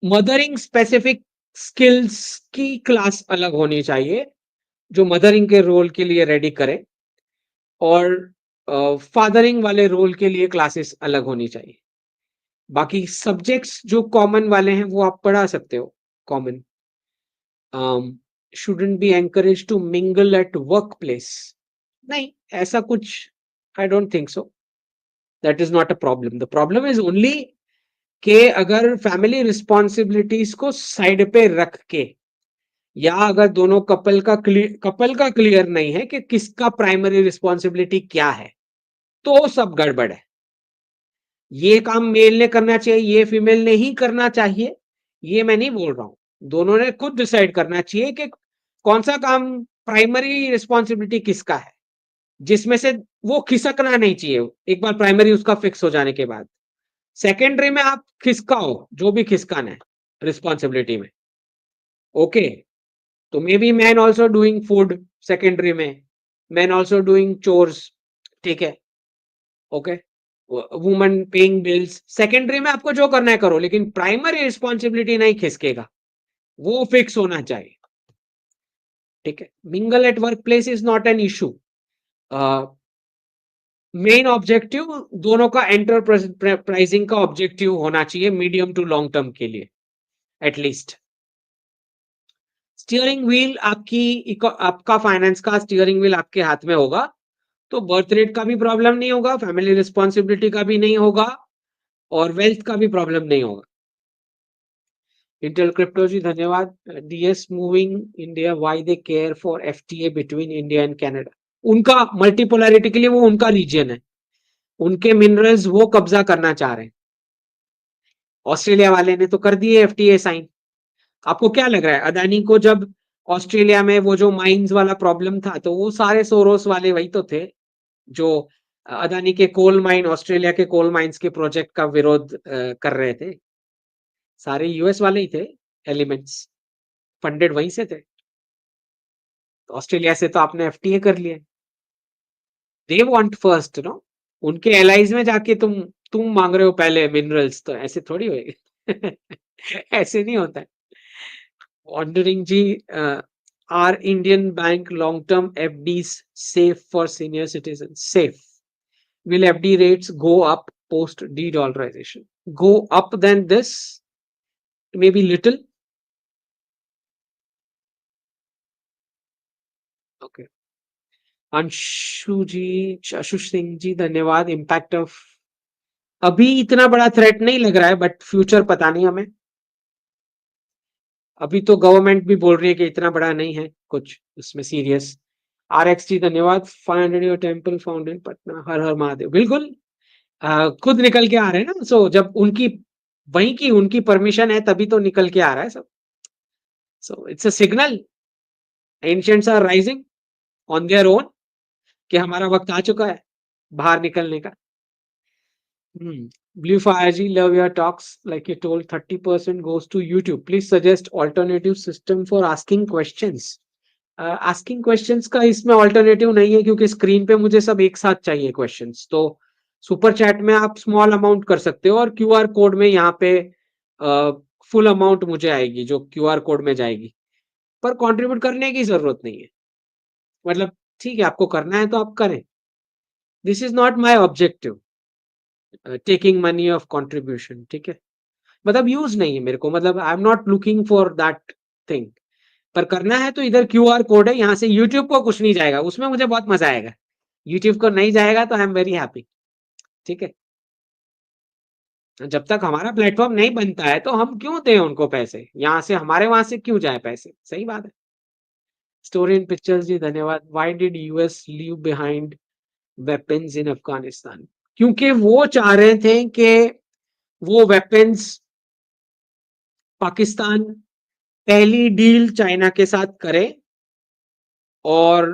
Mothering specific skills की क्लास अलग होनी चाहिए, जो मदरिंग के रोल के लिए रेडी करे, और फादरिंग वाले रोल के लिए क्लासेस अलग होनी चाहिए। बाकी सब्जेक्ट्स जो कॉमन वाले हैं वो आप पढ़ा सकते हो, common. Shouldn't be encourage to mingle at work place, नहीं ऐसा कुछ, I don't think so, that is not a problem. The problem is only कि अगर फैमिली रिस्पॉन्सिबिलिटीज को साइड पे रख के, या अगर दोनों कपल का क्लियर नहीं है कि किसका प्राइमरी रिस्पॉन्सिबिलिटी क्या है, तो सब गड़बड़ है। ये काम मेल ने करना चाहिए, ये फीमेल ने ही करना चाहिए, ये मैं नहीं बोल रहा हूं। दोनों ने खुद डिसाइड करना चाहिए कि कौन सा काम प्राइमरी रिस्पॉन्सिबिलिटी किसका है, जिसमें से वो खिसकना नहीं चाहिए एक बार प्राइमरी उसका फिक्स हो जाने के बाद। सेकेंडरी में आप खिसकाओ जो भी खिसकाना है रिस्पॉन्सिबिलिटी में, ओके? तो may be man also doing food secondary में, मैन ऑल्सो डूइंग चोर्स, ठीक है, okay? Woman paying bills, secondary में आपको जो करना है करो, लेकिन प्राइमरी रिस्पॉन्सिबिलिटी नहीं खिसकेगा, वो फिक्स होना चाहिए, ठीक है? Mingle at work place is not an issue. Main objective दोनों का एंटरप्राइजिंग का ऑब्जेक्टिव होना चाहिए मीडियम टू लॉन्ग टर्म के लिए एटलीस्ट। स्टीयरिंग व्हील आपका फाइनेंस का स्टीयरिंग व्हील आपके हाथ में होगा तो बर्थ रेट का भी प्रॉब्लम नहीं होगा, फैमिली रिस्पॉन्सिबिलिटी का भी नहीं होगा और वेल्थ का भी प्रॉब्लम नहीं होगा। इंटेल क्रिप्टो जी धन्यवाद। DS moving India, why they care for FTA between India and Canada? उनका मल्टीपोलैरिटी के लिए वो उनका रीजन है, उनके मिनरल्स वो कब्जा करना चाह रहे हैं। ऑस्ट्रेलिया वाले ने तो कर दिए एफटीए साइन। आपको क्या लग रहा है अदानी को जब ऑस्ट्रेलिया में वो जो माइंस वाला प्रॉब्लम था तो वो सारे सोरोस वाले वही तो थे जो अदानी के कोल माइन, ऑस्ट्रेलिया के कोल माइंस के प्रोजेक्ट का विरोध कर रहे थे। सारे यूएस वाले ही थे, एलिमेंट्स फंडेड वहीं से थे। ऑस्ट्रेलिया से तो आपने एफटीए कर लिया। दे वांट फर्स्ट नो, उनके एलाइज में जाके तुम मांग रहे हो पहले मिनरल्स, तो ऐसे थोड़ी होएगी। ऐसे नहीं होता है। Wondering ji, are Indian bank long term FDs safe for senior citizen? Safe. Will FD rates go up post de-dollarization? Go up than this? Maybe little. Okay. Anshu ji, Ashush Singh ji धन्यवाद। इम्पैक्ट ऑफ अभी इतना बड़ा थ्रेट नहीं लग रहा है बट फ्यूचर पता नहीं हमें। अभी तो गवर्नमेंट भी बोल रही है कि इतना बड़ा नहीं है कुछ उसमें सीरियस। आरएक्स जी धन्यवाद। 500 your temple found in Patna, Har Har Mahadev. बिल्कुल खुद निकल के आ रहे हैं ना, सो जब उनकी वहीं की उनकी परमिशन है तभी तो निकल के आ रहा है सब। So it's a signal, ancients are rising on their own कि हमारा वक्त आ चुका है बाहर निकलने का। Blue Fire ji, love your talks. Like you told, 30% goes to YouTube. Please suggest alternative system for asking questions. Asking questions का इसमें alternative नहीं है क्योंकि स्क्रीन पे मुझे सब एक साथ चाहिए questions। तो सुपर चैट में आप स्मॉल अमाउंट कर सकते हो और क्यूआर कोड में यहाँ पे फुल अमाउंट मुझे आएगी जो क्यूआर कोड में जाएगी, पर कंट्रीब्यूट करने की जरूरत नहीं है। मतलब ठीक है, आपको करना है तो आप करें। This is not my objective taking money of contribution, ठीक है। मतलब यूज नहीं है मेरे को, मतलब I am not looking for that thing. पर करना है तो इधर क्यूआर कोड है, यहाँ से यूट्यूब को कुछ नहीं जाएगा, उसमें मुझे बहुत मजा आएगा। यूट्यूब को नहीं जाएगा तो आई एम वेरी हैप्पी, ठीक है। जब तक हमारा प्लेटफॉर्म नहीं बनता है तो हम क्यों दें उनको पैसे, यहाँ से हमारे वहां से क्यों जाए पैसे, सही बात है। स्टोरी इन पिक्चर्स जी धन्यवाद। Why did US leave behind weapons इन अफगानिस्तान? क्योंकि वो चाह रहे थे कि वो वेपन्स पाकिस्तान पहली डील चाइना के साथ करे और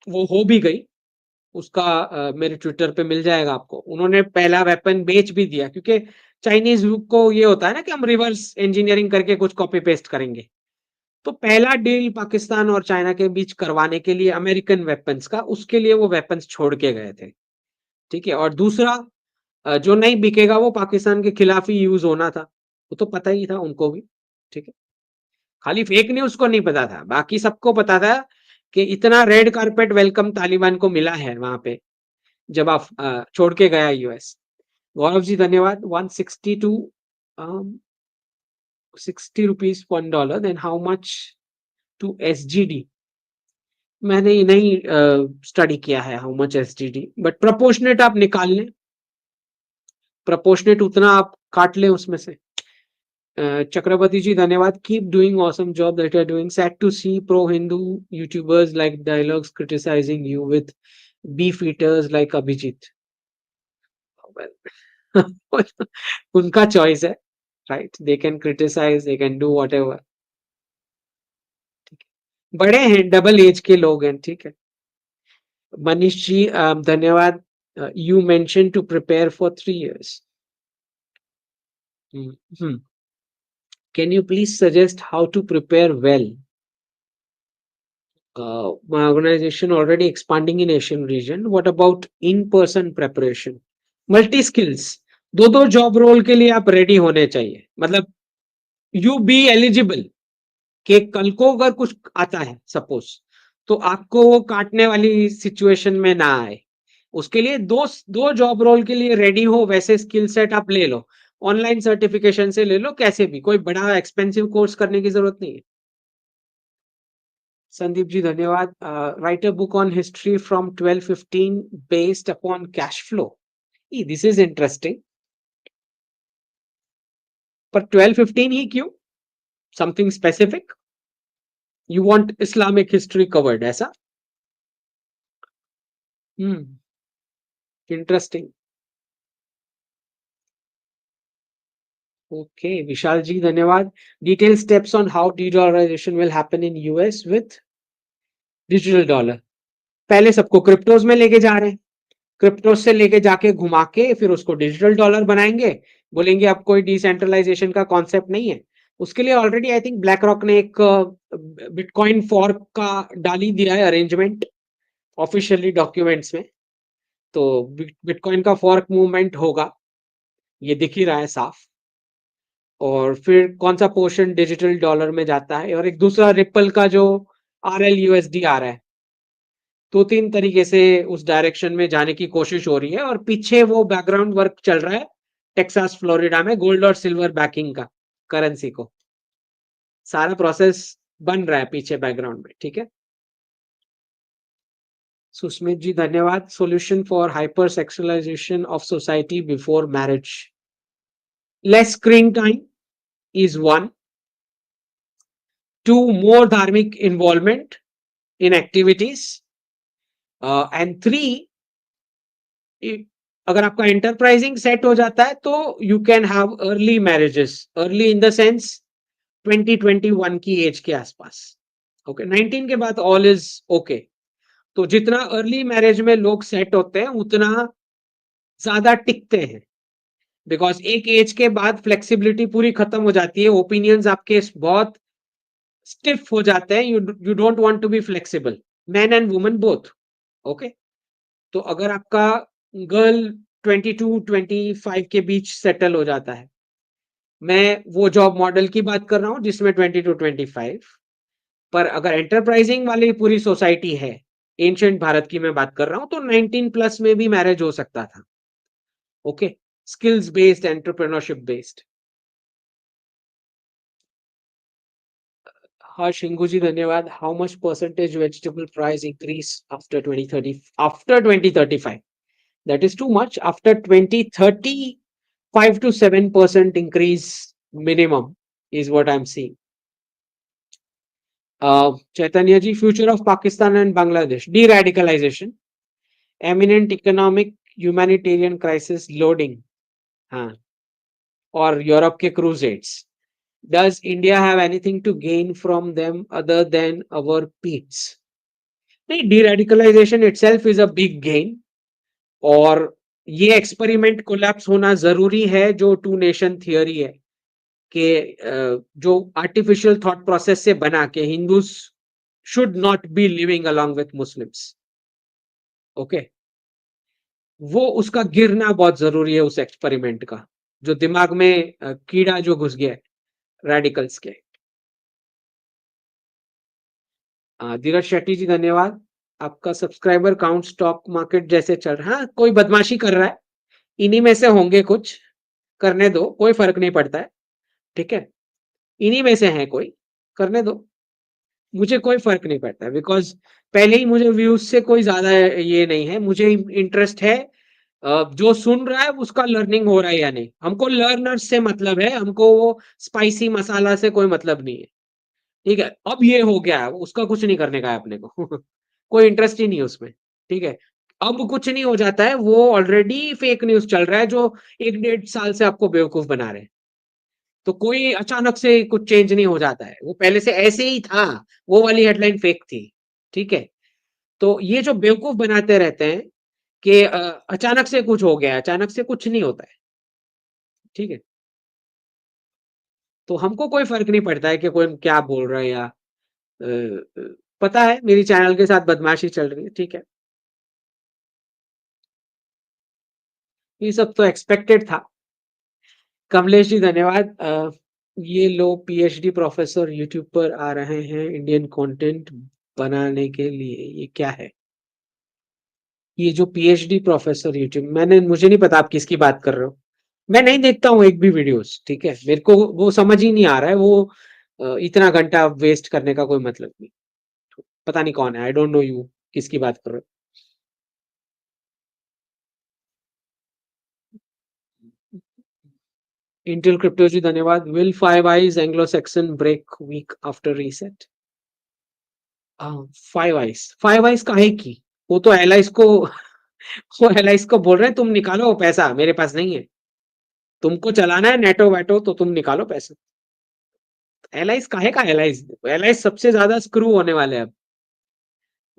वो हो भी गई। उसका मेरे ट्विटर पे मिल जाएगा आपको। उन्होंने पहला वेपन बेच भी दिया क्योंकि चाइनीज को ये होता है ना कि हम रिवर्स इंजीनियरिंग करके कुछ कॉपी पेस्ट करेंगे। तो पहला डील पाकिस्तान और चाइना के बीच करवाने के लिए अमेरिकन वेपन्स का, उसके लिए वो वेपन्स छोड़ के गए थे, ठीक है। और दूसरा जो नहीं बिकेगा वो पाकिस्तान के खिलाफ ही यूज होना था, वो तो पता ही था उनको भी, ठीक है। खाली फेक न्यूज को नहीं पता था, बाकी सबको पता था कि इतना रेड कारपेट वेलकम तालिबान को मिला है वहां पे जब आप छोड़ के गया यूएस। गौरव जी धन्यवाद। 162 ₹60 $1, देन हाउ मच टू एसजीडी? मैंने नहीं स्टडी किया है हाउ मच एसजीडी, बट प्रोपोर्शनेट आप निकाल लें, प्रोपोर्शनेट उतना आप काट लें उसमें से। चक्रवर्ती जी धन्यवाद। Keep doing awesome job that you are doing. Sad to see pro Hindu YouTubers like dialogues criticising you with beef eaters like Abhijit. उनका चॉइस है, right, they can criticise, they can do whatever. बड़े हैं, डबल एज के लोग हैं, ठीक है। मनीष जी धन्यवाद। You mention to prepare for 3 years. Can you please suggest how to prepare well? My organization already expanding in Asian region. What about in-person preparation? Multi skills, दो जॉब रोल के लिए आप रेडी होने चाहिए। मतलब यू बी एलिजिबल कि कल को अगर कुछ आता है सपोज तो आपको वो काटने वाली सिचुएशन में ना आए। उसके लिए दो जॉब रोल के लिए रेडी हो वैसे स्किल सेट आप ले लो, ऑनलाइन सर्टिफिकेशन से ले लो, कैसे भी, कोई बड़ा एक्सपेंसिव कोर्स करने की जरूरत नहीं है। संदीप जी धन्यवाद। Right a book on history from 1215 based upon cash flow. This is interesting. पर 1215 ही क्यों? Something specific? You want Islamic history covered ऐसा? इंटरेस्टिंग। ओके विशाल जी धन्यवाद। Detail steps on how D-dollarisation will happen in US with digital dollar. पहले सबको क्रिप्टोज में लेके जा रहे हैं, क्रिप्टोज से लेके जाके घुमा के फिर उसको डिजिटल डॉलर बनाएंगे, बोलेंगे अब कोई डिसेंट्रलाइजेशन का कॉन्सेप्ट नहीं है। उसके लिए already I think black rock ने एक बिटकॉइन फॉर्क का डाल ही दिया है अरेंजमेंट ऑफिशियली डॉक्यूमेंट्स में। तो बिटकॉइन का फॉर्क मूवमेंट होगा, ये दिख ही रहा है साफ। और फिर कौन सा पोर्शन डिजिटल डॉलर में जाता है, और एक दूसरा रिपल का जो RLUSD आ रहा है, दो तीन तरीके से उस डायरेक्शन में जाने की कोशिश हो रही है। और पीछे वो बैकग्राउंड वर्क चल रहा है टेक्सास फ्लोरिडा में गोल्ड और सिल्वर बैकिंग का करेंसी को, सारा प्रोसेस बन रहा है पीछे बैकग्राउंड में, ठीक है। सुस्मित जी धन्यवाद। Solution for hyper sexualisation of society before marriage, less screen time is one. Two, more dharmic involvement in activities. And three, अगर आपका एंटरप्राइजिंग सेट हो जाता है तो you can have early marriages, early in the sense 2021 की एज के आसपास। ओके 19 के बाद ऑल इज ओके। तो जितना अर्ली मैरिज में लोग सेट होते हैं उतना ज्यादा टिकते हैं, बिकॉज एक एज के बाद फ्लेक्सिबिलिटी पूरी खत्म हो जाती है, ओपिनियंस आपके बहुत स्टिफ हो जाते हैं, you don't want to be flexible, man and woman both. Okay, तो अगर आपका गर्ल 22-25 के बीच सेटल हो जाता है, मैं वो जॉब मॉडल की बात कर रहा हूं जिसमें 22-25, पर अगर एंटरप्राइजिंग वाली पूरी सोसाइटी है, एंशिएंट भारत की मैं बात कर रहा हूं, तो 19 प्लस में भी मैरिज हो सकता था। Okay, skills based, entrepreneurship based. हाँ शिंगू जी धन्यवाद। How much percentage vegetable price increase after 2030, after 2035? That is too much. After 2030, 5 to 7% increase minimum is what I'm seeing. Chaitanya ji, future of Pakistan and Bangladesh, de-radicalization, eminent economic humanitarian crisis loading, हाँ, और यूरोप के crusades. Does India have anything to gain from them other than our peace? नहीं, de-radicalization itself is a big gain. और ये एक्सपेरिमेंट कोलैप्स होना जरूरी है, जो टू नेशन थियोरी है कि जो आर्टिफिशियल थॉट प्रोसेस से बना के Hindus should not B living along with Muslims. Okay, वो उसका गिरना बहुत जरूरी है उस एक्सपेरिमेंट का, जो दिमाग में कीड़ा जो घुस गया है रेडिकल्स के। धीरज शेट्टी जी धन्यवाद। आपका सब्सक्राइबर काउंट स्टॉक मार्केट जैसे चल रहा है, हाँ, कोई बदमाशी कर रहा है, इन्हीं में से होंगे कुछ, करने दो, कोई फर्क नहीं पड़ता है, ठीक है, इन्हीं में से है कोई, करने दो, मुझे कोई फर्क नहीं पड़ता, बिकॉज पहले ही मुझे व्यूज से कोई ज्यादा ये नहीं है, मुझे इंटरेस्ट है जो सुन रहा है उसका लर्निंग हो रहा है या नहीं, हमको लर्नर्स से मतलब है, हमको वो स्पाइसी मसाला से कोई मतलब नहीं है, ठीक है। अब ये हो गया है, उसका कुछ नहीं करने का है अपने को कोई इंटरेस्ट ही नहीं है उसमें, ठीक है। अब कुछ नहीं हो जाता है, वो ऑलरेडी फेक न्यूज चल रहा है जो 1-1.5 साल से आपको बेवकूफ बना रहे हैं। तो कोई अचानक से कुछ चेंज नहीं हो जाता है, वो पहले से ऐसे ही था, वो वाली हेडलाइन फेक थी, ठीक है। तो ये जो बेवकूफ बनाते रहते हैं कि अचानक से कुछ हो गया, अचानक से कुछ नहीं होता है, ठीक है। तो हमको कोई फर्क नहीं पड़ता है कि कोई क्या बोल रहा है, या पता है मेरी चैनल के साथ बदमाशी चल रही है, ठीक है, ये सब तो एक्सपेक्टेड था। कमलेश जी धन्यवाद। ये लो PhD प्रोफेसर यूट्यूब पर आ रहे हैं, इंडियन कंटेंट बनाने के लिए ये क्या है? ये जो पीएचडी प्रोफेसर यूट्यूब, मुझे नहीं पता आप किसकी बात कर रहे हो। मैं नहीं देखता हूँ एक भी वीडियोस, ठीक है, मेरे को वो समझ ही नहीं आ रहा है, वो इतना घंटा वेस्ट करने का कोई मतलब नहीं। पता नहीं कौन है, आई डोंट नो यू, किसकी बात कर रहे हो। इंटेल क्रिप्टो जी धन्यवाद। Will five eyes Anglo Saxon break weak after reset? Five eyes काहे की? वो तो एलाइस को वो एलाइस को बोल रहे हैं तुम निकालो पैसा, मेरे पास नहीं है, तुमको चलाना है नेटो वेटो तो तुम निकालो पैसा। एलाइस काहे का एलाइस? एलाइस सबसे ज्यादा स्क्रू होने वाले हैं अब।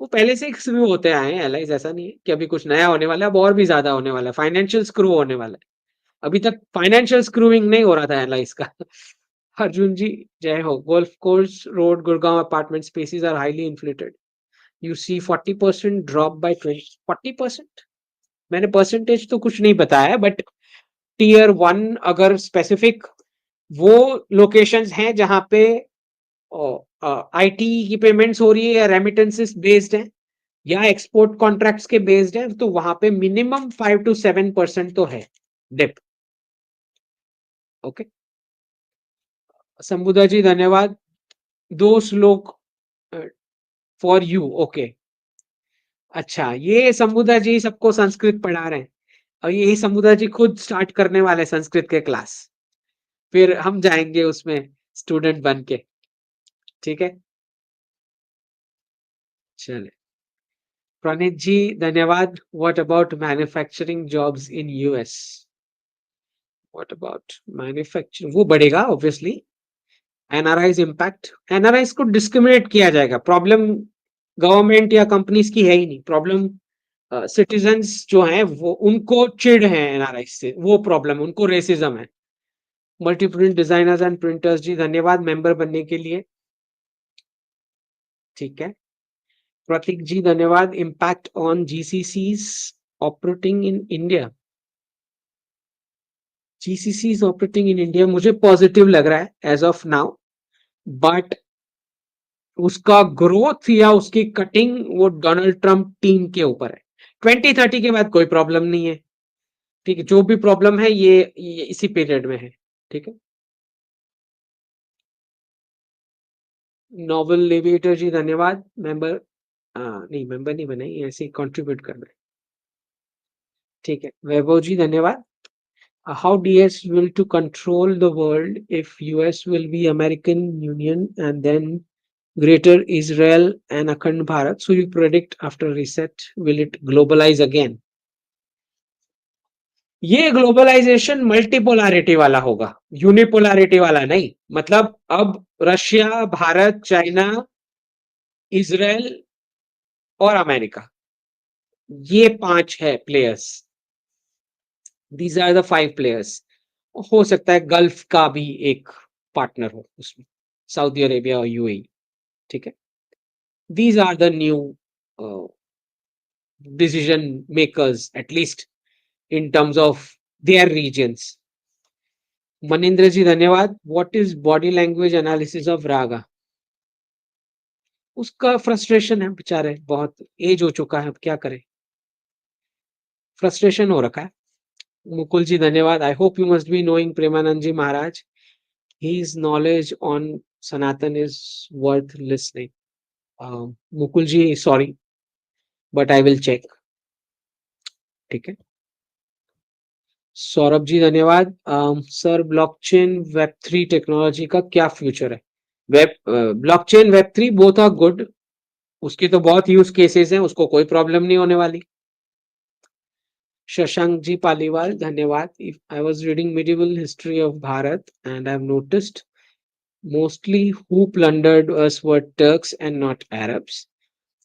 वो पहले से ही स्क्रू होते आए हैं एलाइस, ऐसा नहीं है कि अभी कुछ नया होने वाला है, अब और भी ज्यादा होने वाला है, फाइनेंशियल स्क्रू होने वाला है। अभी तक फाइनेंशियल स्क्रूइंग नहीं हो रहा था एलाइस का। अर्जुन जी जय हो। Golf course road Gurgaon apartment spaces are highly inflated, you see 40% drop by 40%। मैंने परसेंटेज तो कुछ नहीं बताया, बट टीयर 1 अगर स्पेसिफिक वो लोकेशंस हैं जहां पे आईटी की पेमेंट्स हो रही है या रेमिटेंसेस बेस्ड है या एक्सपोर्ट कॉन्ट्रैक्ट्स के बेस्ड है, तो वहां पे मिनिमम 5 to 7% तो है डिप। ओके, संबुदा जी धन्यवाद। दो श्लोक फॉर यू। ओके, अच्छा, ये संबुदा जी सबको संस्कृत पढ़ा रहे हैं, और ये संबुदा जी खुद स्टार्ट करने वाले संस्कृत के क्लास, फिर हम जाएंगे उसमें स्टूडेंट बन के, ठीक है। चले, प्रणीत जी धन्यवाद। What about manufacturing jobs in US? What about manufacturing? वो बढ़ेगा ऑब्वियसली। एनआरआईज इम्पैक्ट, एनआरआईज को डिस्क्रिमिनेट किया जाएगा, प्रॉब्लम गवर्नमेंट या कंपनीज की है ही नहीं, प्रॉब्लम सिटीजन्स जो हैं वो उनको चिढ़ है एनआरआई से, वो प्रॉब्लम उनको रेसिज्म है। Multi print designers and printers ji धन्यवाद मेंबर बनने के लिए, ठीक है। प्रतीक जी धन्यवाद। Impact on GCCs operating in India? GCCs operating in India मुझे पॉजिटिव लग रहा है एज ऑफ नाउ, बट उसका ग्रोथ या उसकी कटिंग वो डोनाल्ड ट्रंप टीम के ऊपर है। 2030 के बाद कोई प्रॉब्लम नहीं है, ठीक है, जो भी प्रॉब्लम है ये इसी पीरियड में है, ठीक है। नॉवल लेविएटर जी धन्यवाद मेंबर, नहीं मेंबर नहीं बने, ऐसे ही कंट्रीब्यूट कर रहे हैं, ठीक है। वैभव जी धन्यवाद। How DS will to control the world if US will be American union and then greater Israel and Akhand Bharat, so you predict after reset will it globalise again? ये ग्लोबलाइजेशन मल्टीपोलैरिटी वाला होगा, यूनिपोलैरिटी वाला नहीं। मतलब अब रशिया, भारत, चाइना, इजराइल और अमेरिका, ये 5 है players, these are the 5 players. हो सकता है गल्फ का भी एक पार्टनर हो उसमें, सऊदी अरेबिया और यूएई, ठीक है। These are the new decision makers at least in terms of their regions. Manindra ji धन्यवाद। What is body language analysis of RaGa? उसका फ्रस्ट्रेशन है बेचारे, बहुत एज हो चुका है, अब क्या करें, फ्रस्ट्रेशन हो रखा है। मुकुल जी धन्यवाद। I hope you must be knowing Premanand ji Maharaj, his knowledge on Sanatan is worth listening. Mukul ji sorry, but I will check, ठीक है। सौरभ जी धन्यवाद। सर ब्लॉकचेन वेब 3 टेक्नोलॉजी का क्या फ्यूचर है? Web blockchain web 3 both are good, उसकी तो बहुत यूज केसेस हैं, उसको कोई प्रॉब्लम नहीं होने वाली। शशांक जी पालीवाल धन्यवाद। If I was reading medieval history of Bharat and I've noticed mostly who plundered us were Turks and not Arabs.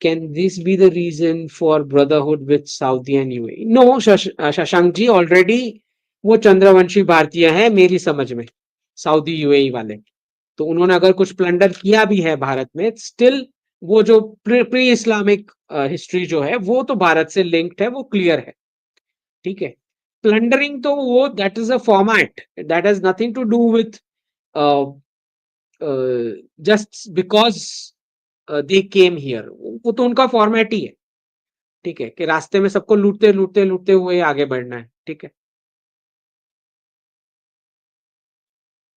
Can this be the reason for brotherhood with Saudi and UAE? No, Shashank ji already वो चंद्रवंशी भारतीय है मेरी समझ में, सऊदी यूएई वाले, तो उन्होंने अगर कुछ प्लंडर किया भी है भारत में, स्टिल वो जो प्री इस्लामिक हिस्ट्री जो है वो तो भारत से लिंक्ड है, वो क्लियर है, ठीक है। प्लंडरिंग तो वो that is a format, that has nothing to do with just because they came here, वो तो उनका फॉर्मेट ही है, ठीक है, कि रास्ते में सबको लूटते लूटते लूटते हुए आगे बढ़ना है, ठीक है।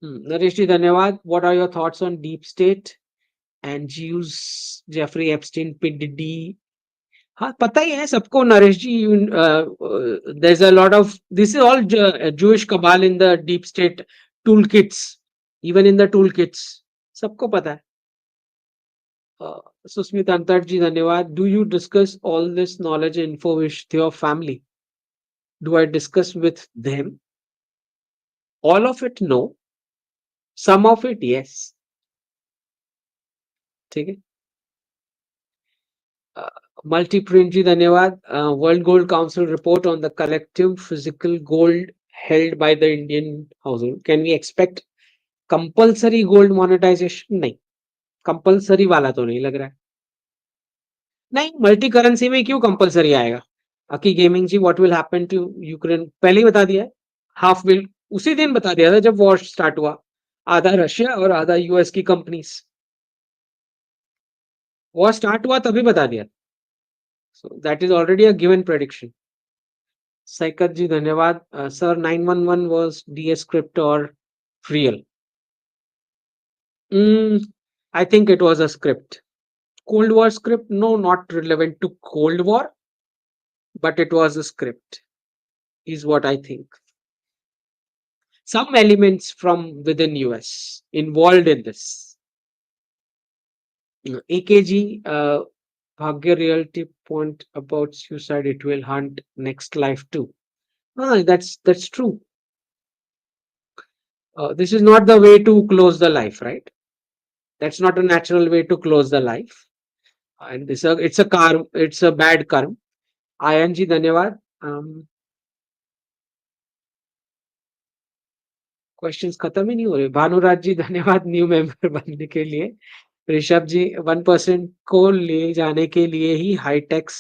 नरेश जी धन्यवाद। What are your thoughts on deep state and Jews, Jeffrey Epstein, P Diddy? हाँ, पता ही है सबको Naresh ji. There is a lot of this, is all Jewish cabal in the deep state toolkits, even in the toolkits, सबको पता है। सुस्मित अंतर जी धन्यवाद। Do you discuss all this knowledge info with your family? Do I discuss with them? All of it no, some of it yes, ठीक है। मल्टीप्रिंट जी धन्यवाद। World Gold Council report on the collective physical gold held by the Indian household. Can we expect compulsory gold monetization? नहीं, कंपल्सरी वाला तो नहीं लग रहा है। नहीं, मल्टी करेंसी में क्यों कंपल्सरी आएगा? Aki gaming ji, what will happen to Ukraine? पहले ही बता दिया है, हाफ विल, उसी दिन बता दिया था जब वॉर स्टार्ट हुआ, आधा रशिया और आधा यूएस की कंपनीज। वॉर स्टार्ट हुआ तभी बता दिया, so that is already a given prediction. Saikat ji धन्यवाद। सर 911 वाज डीएस स्क्रिप्ट और real? I think it was a script. Cold War script? No, not relevant to Cold War, but it was a script, is what I think. Some elements from within US involved in this. AKG, Bhagya Realty point about suicide, it will hunt next life too. That's true. This is not the way to close the life, right? That's not a natural way to close the life. And it's a karma, it's a bad karma. ING धन्यवाद। क्वेश्चंस खत्म ही नहीं हो रहे। भानुराज जी धन्यवाद न्यू मेंबर बनने के लिए। ऋषभ जी 1% को ले जाने के लिए ही हाईटेक्स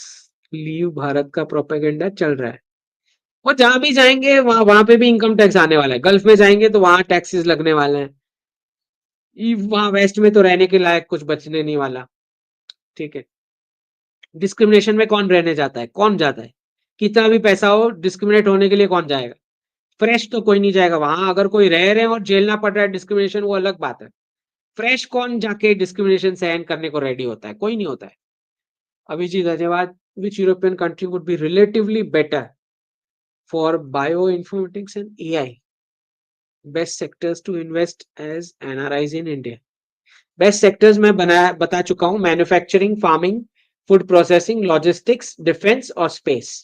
लीव भारत का प्रोपेगेंडा चल रहा है। वो जहां भी जाएंगे वहां वहां पे भी इनकम टैक्स आने वाला है। गल्फ में जाएंगे तो वहां टैक्सेस लगने वाले हैं। वहां वेस्ट में तो रहने के लायक कुछ बचने नहीं वाला, ठीक है। डिस्क्रिमिनेशन में कौन रहने जाता है? कौन जाता है? कितना भी पैसा हो, डिस्क्रिमिनेट होने के लिए कौन जाएगा? फ्रेश तो कोई नहीं जाएगा वहां। अगर कोई रह रहे हैं और झेलना पड़ रहा है डिस्क्रिमिनेशन, वो अलग बात है। फ्रेश कौन जाके डिस्क्रिमिनेशन सहन करने को रेडी होता है? कोई नहीं होता है। अभिजीत धन्यवाद। Which European country would be relatively better for bioinformatics and AI? Best sectors to invest as NRIs in India? Best sectors मैं बता चुका हूं, manufacturing, farming, food processing, logistics, defence और space.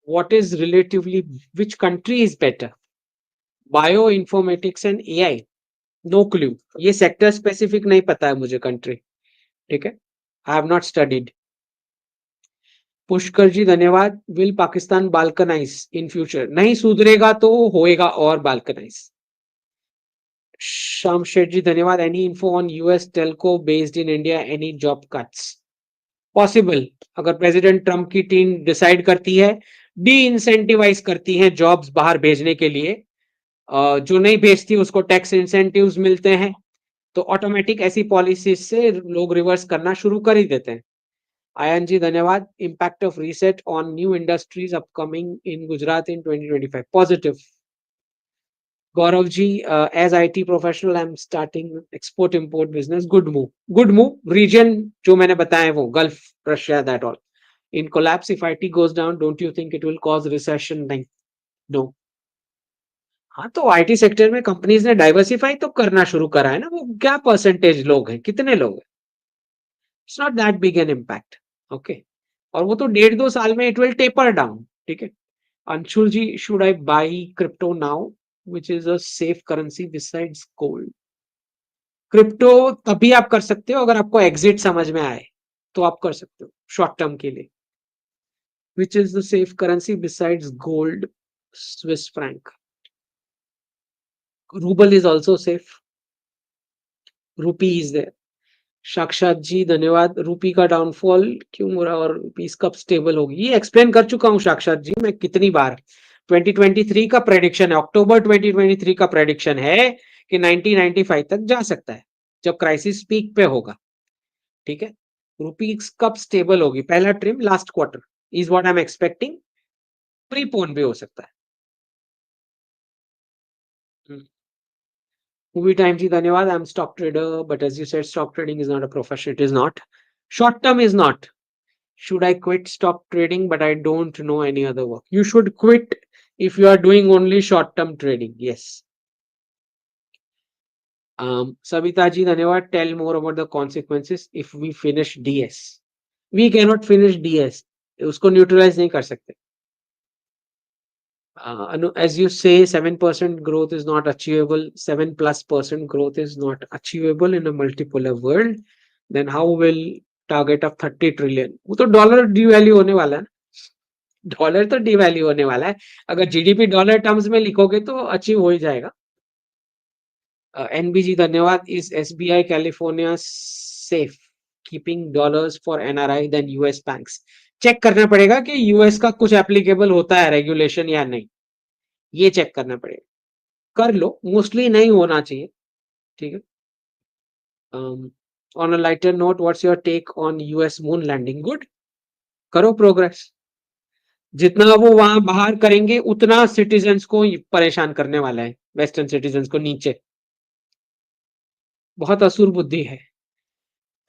what is relatively, which country is better? Bioinformatics and AI? No clue. ये सेक्टर स्पेसिफिक नहीं पता है मुझे कंट्री, ठीक है। I have not studied. Pushkar ji धन्यवाद। Will Pakistan balkanise in future? नहीं सुधरेगा तो होएगा और बाल्कनाइज। श्याम शेठ जी धन्यवाद। Any info on US Telco based in India, any job cuts? Possible, अगर प्रेसिडेंट ट्रम्प की टीम डिसाइड करती है, डी इंसेंटिवाइज करती है जॉब्स बाहर भेजने के लिए, जो नहीं भेजती उसको टैक्स इंसेंटिव्स मिलते हैं, तो ऑटोमेटिक ऐसी पॉलिसीज से लोग रिवर्स करना शुरू कर ही देते हैं। आयन जी धन्यवाद। Impact of reset on new industries upcoming in Gujarat in 2025? Positive. Gaurav ji, as IT professional I am starting export import business. Good move, good move. Reason जो मैंने बताया वो gulf, Russia, that all. In collapse if IT goes down, don't you think it will cause recession? नहीं, नो। हाँ, तो आईटी सेक्टर में कंपनीज ने डाइवर्सिफाई तो करना शुरू करा है ना। वो क्या परसेंटेज लोग हैं, कितने लोग हैं? It's not that big an impact, okay. और वो तो 1.5-2 साल में इट विल टेपर डाउन, ठीक है। Anshul ji, should I buy crypto now, which is a safe currency besides gold? Crypto तभी आप कर सकते हो अगर आपको एग्जिट समझ में आए, तो आप कर सकते हो शॉर्ट टर्म के लिए। Which is the safe currency besides gold? Swiss franc. Rouble is also safe, rupee is there. Sakshat ji धन्यवाद। रूपी का डाउनफॉल क्यों हो रहा और रूपीस कब स्टेबल होगी? ये एक्सप्लेन कर चुका हूं साक्षात जी मैं कितनी बार। 2023 का प्रेडिक्शन है, अक्टूबर 2023 का प्रेडिक्शन है कि 1995 तक जा सकता है, जब क्राइसिस पीक पे होगा, ठीक है? रुपी कब स्टेबल होगी? पहला trim last quarter is what I am expecting. Prepone भी हो सकता है। Movie time ji, धन्यवाद. I'm stock trader, but as you said, stock trading is not a profession. It is not. Short term is not. Should I quit stock trading? But I don't know any other work. You should quit if you are doing only short term trading. Yes. Savita ji, धन्यवाद. Tell more about the consequences if we finish DS. We cannot finish DS. उसको neutralize नहीं कर सकते. As you say, 7% growth is not achievable. 7+% growth is not achievable in a multipolar world. Then how will target of 30 trillion? वो तो डॉलर डिवैल्यू होने वाला है। डॉलर तो डिवैल्यू होने वाला है। अगर जीडीपी डॉलर टर्म्स में लिखोगे तो अचीव हो ही जाएगा। एनबीजी धन्यवाद. Is SBI California safe keeping dollars for NRI then US banks? Check करना पड़ेगा कि यूएस का कुछ एप्लीकेबल होता है रेगुलेशन या नहीं, ये चेक करना पड़ेगा। कर लो, मोस्टली नहीं होना चाहिए, ठीक है? On a lighter note, what's your take on US moon landing? Good, करो प्रोग्रेस। जितना वो वहां बाहर करेंगे उतना सिटीजन्स को परेशान करने वाला है, वेस्टर्न सिटीजन्स को नीचे। बहुत असुर बुद्धि है।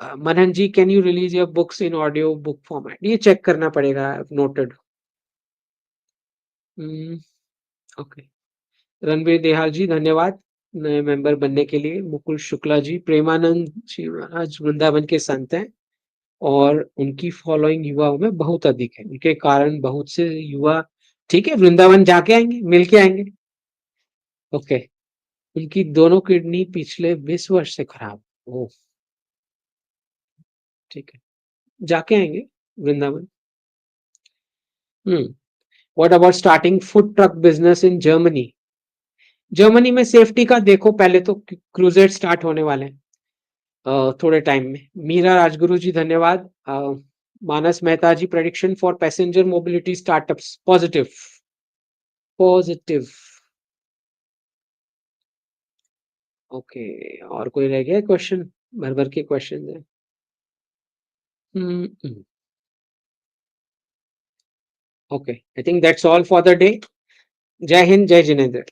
Manan ji, can you release your books in audio book format? ये चेक करना पड़ेगा, नोटेड। ओके। रणवीर देहाल जी, धन्यवाद नए मेंबर बनने के लिए। मुकुल शुक्ला जी, प्रेमानंद जी महाराज वृंदावन के संत हैं और उनकी फॉलोइंग युवाओं में बहुत अधिक है। उनके कारण बहुत से युवा, ठीक है, वृंदावन जाके आएंगे, मिल के आएंगे। ओके। उनकी दोनों किडनी पिछले 20 वर्ष से खराब। ओह, ठीक है, जाके आएंगे Vrindavan. What about starting food truck business in Germany? Germany में सेफ्टी का देखो पहले तो, क्रूजेट स्टार्ट होने वाले हैं थोड़े टाइम में। मीरा राजगुरु जी, धन्यवाद। Manas Mehta ji, prediction for passenger mobility startups? Positive. Positive. Okay, और कोई रह गया क्वेश्चन? भर भर के क्वेश्चन है। Okay, I think that's all for the day. जय हिंद, जय जिनेंद्र.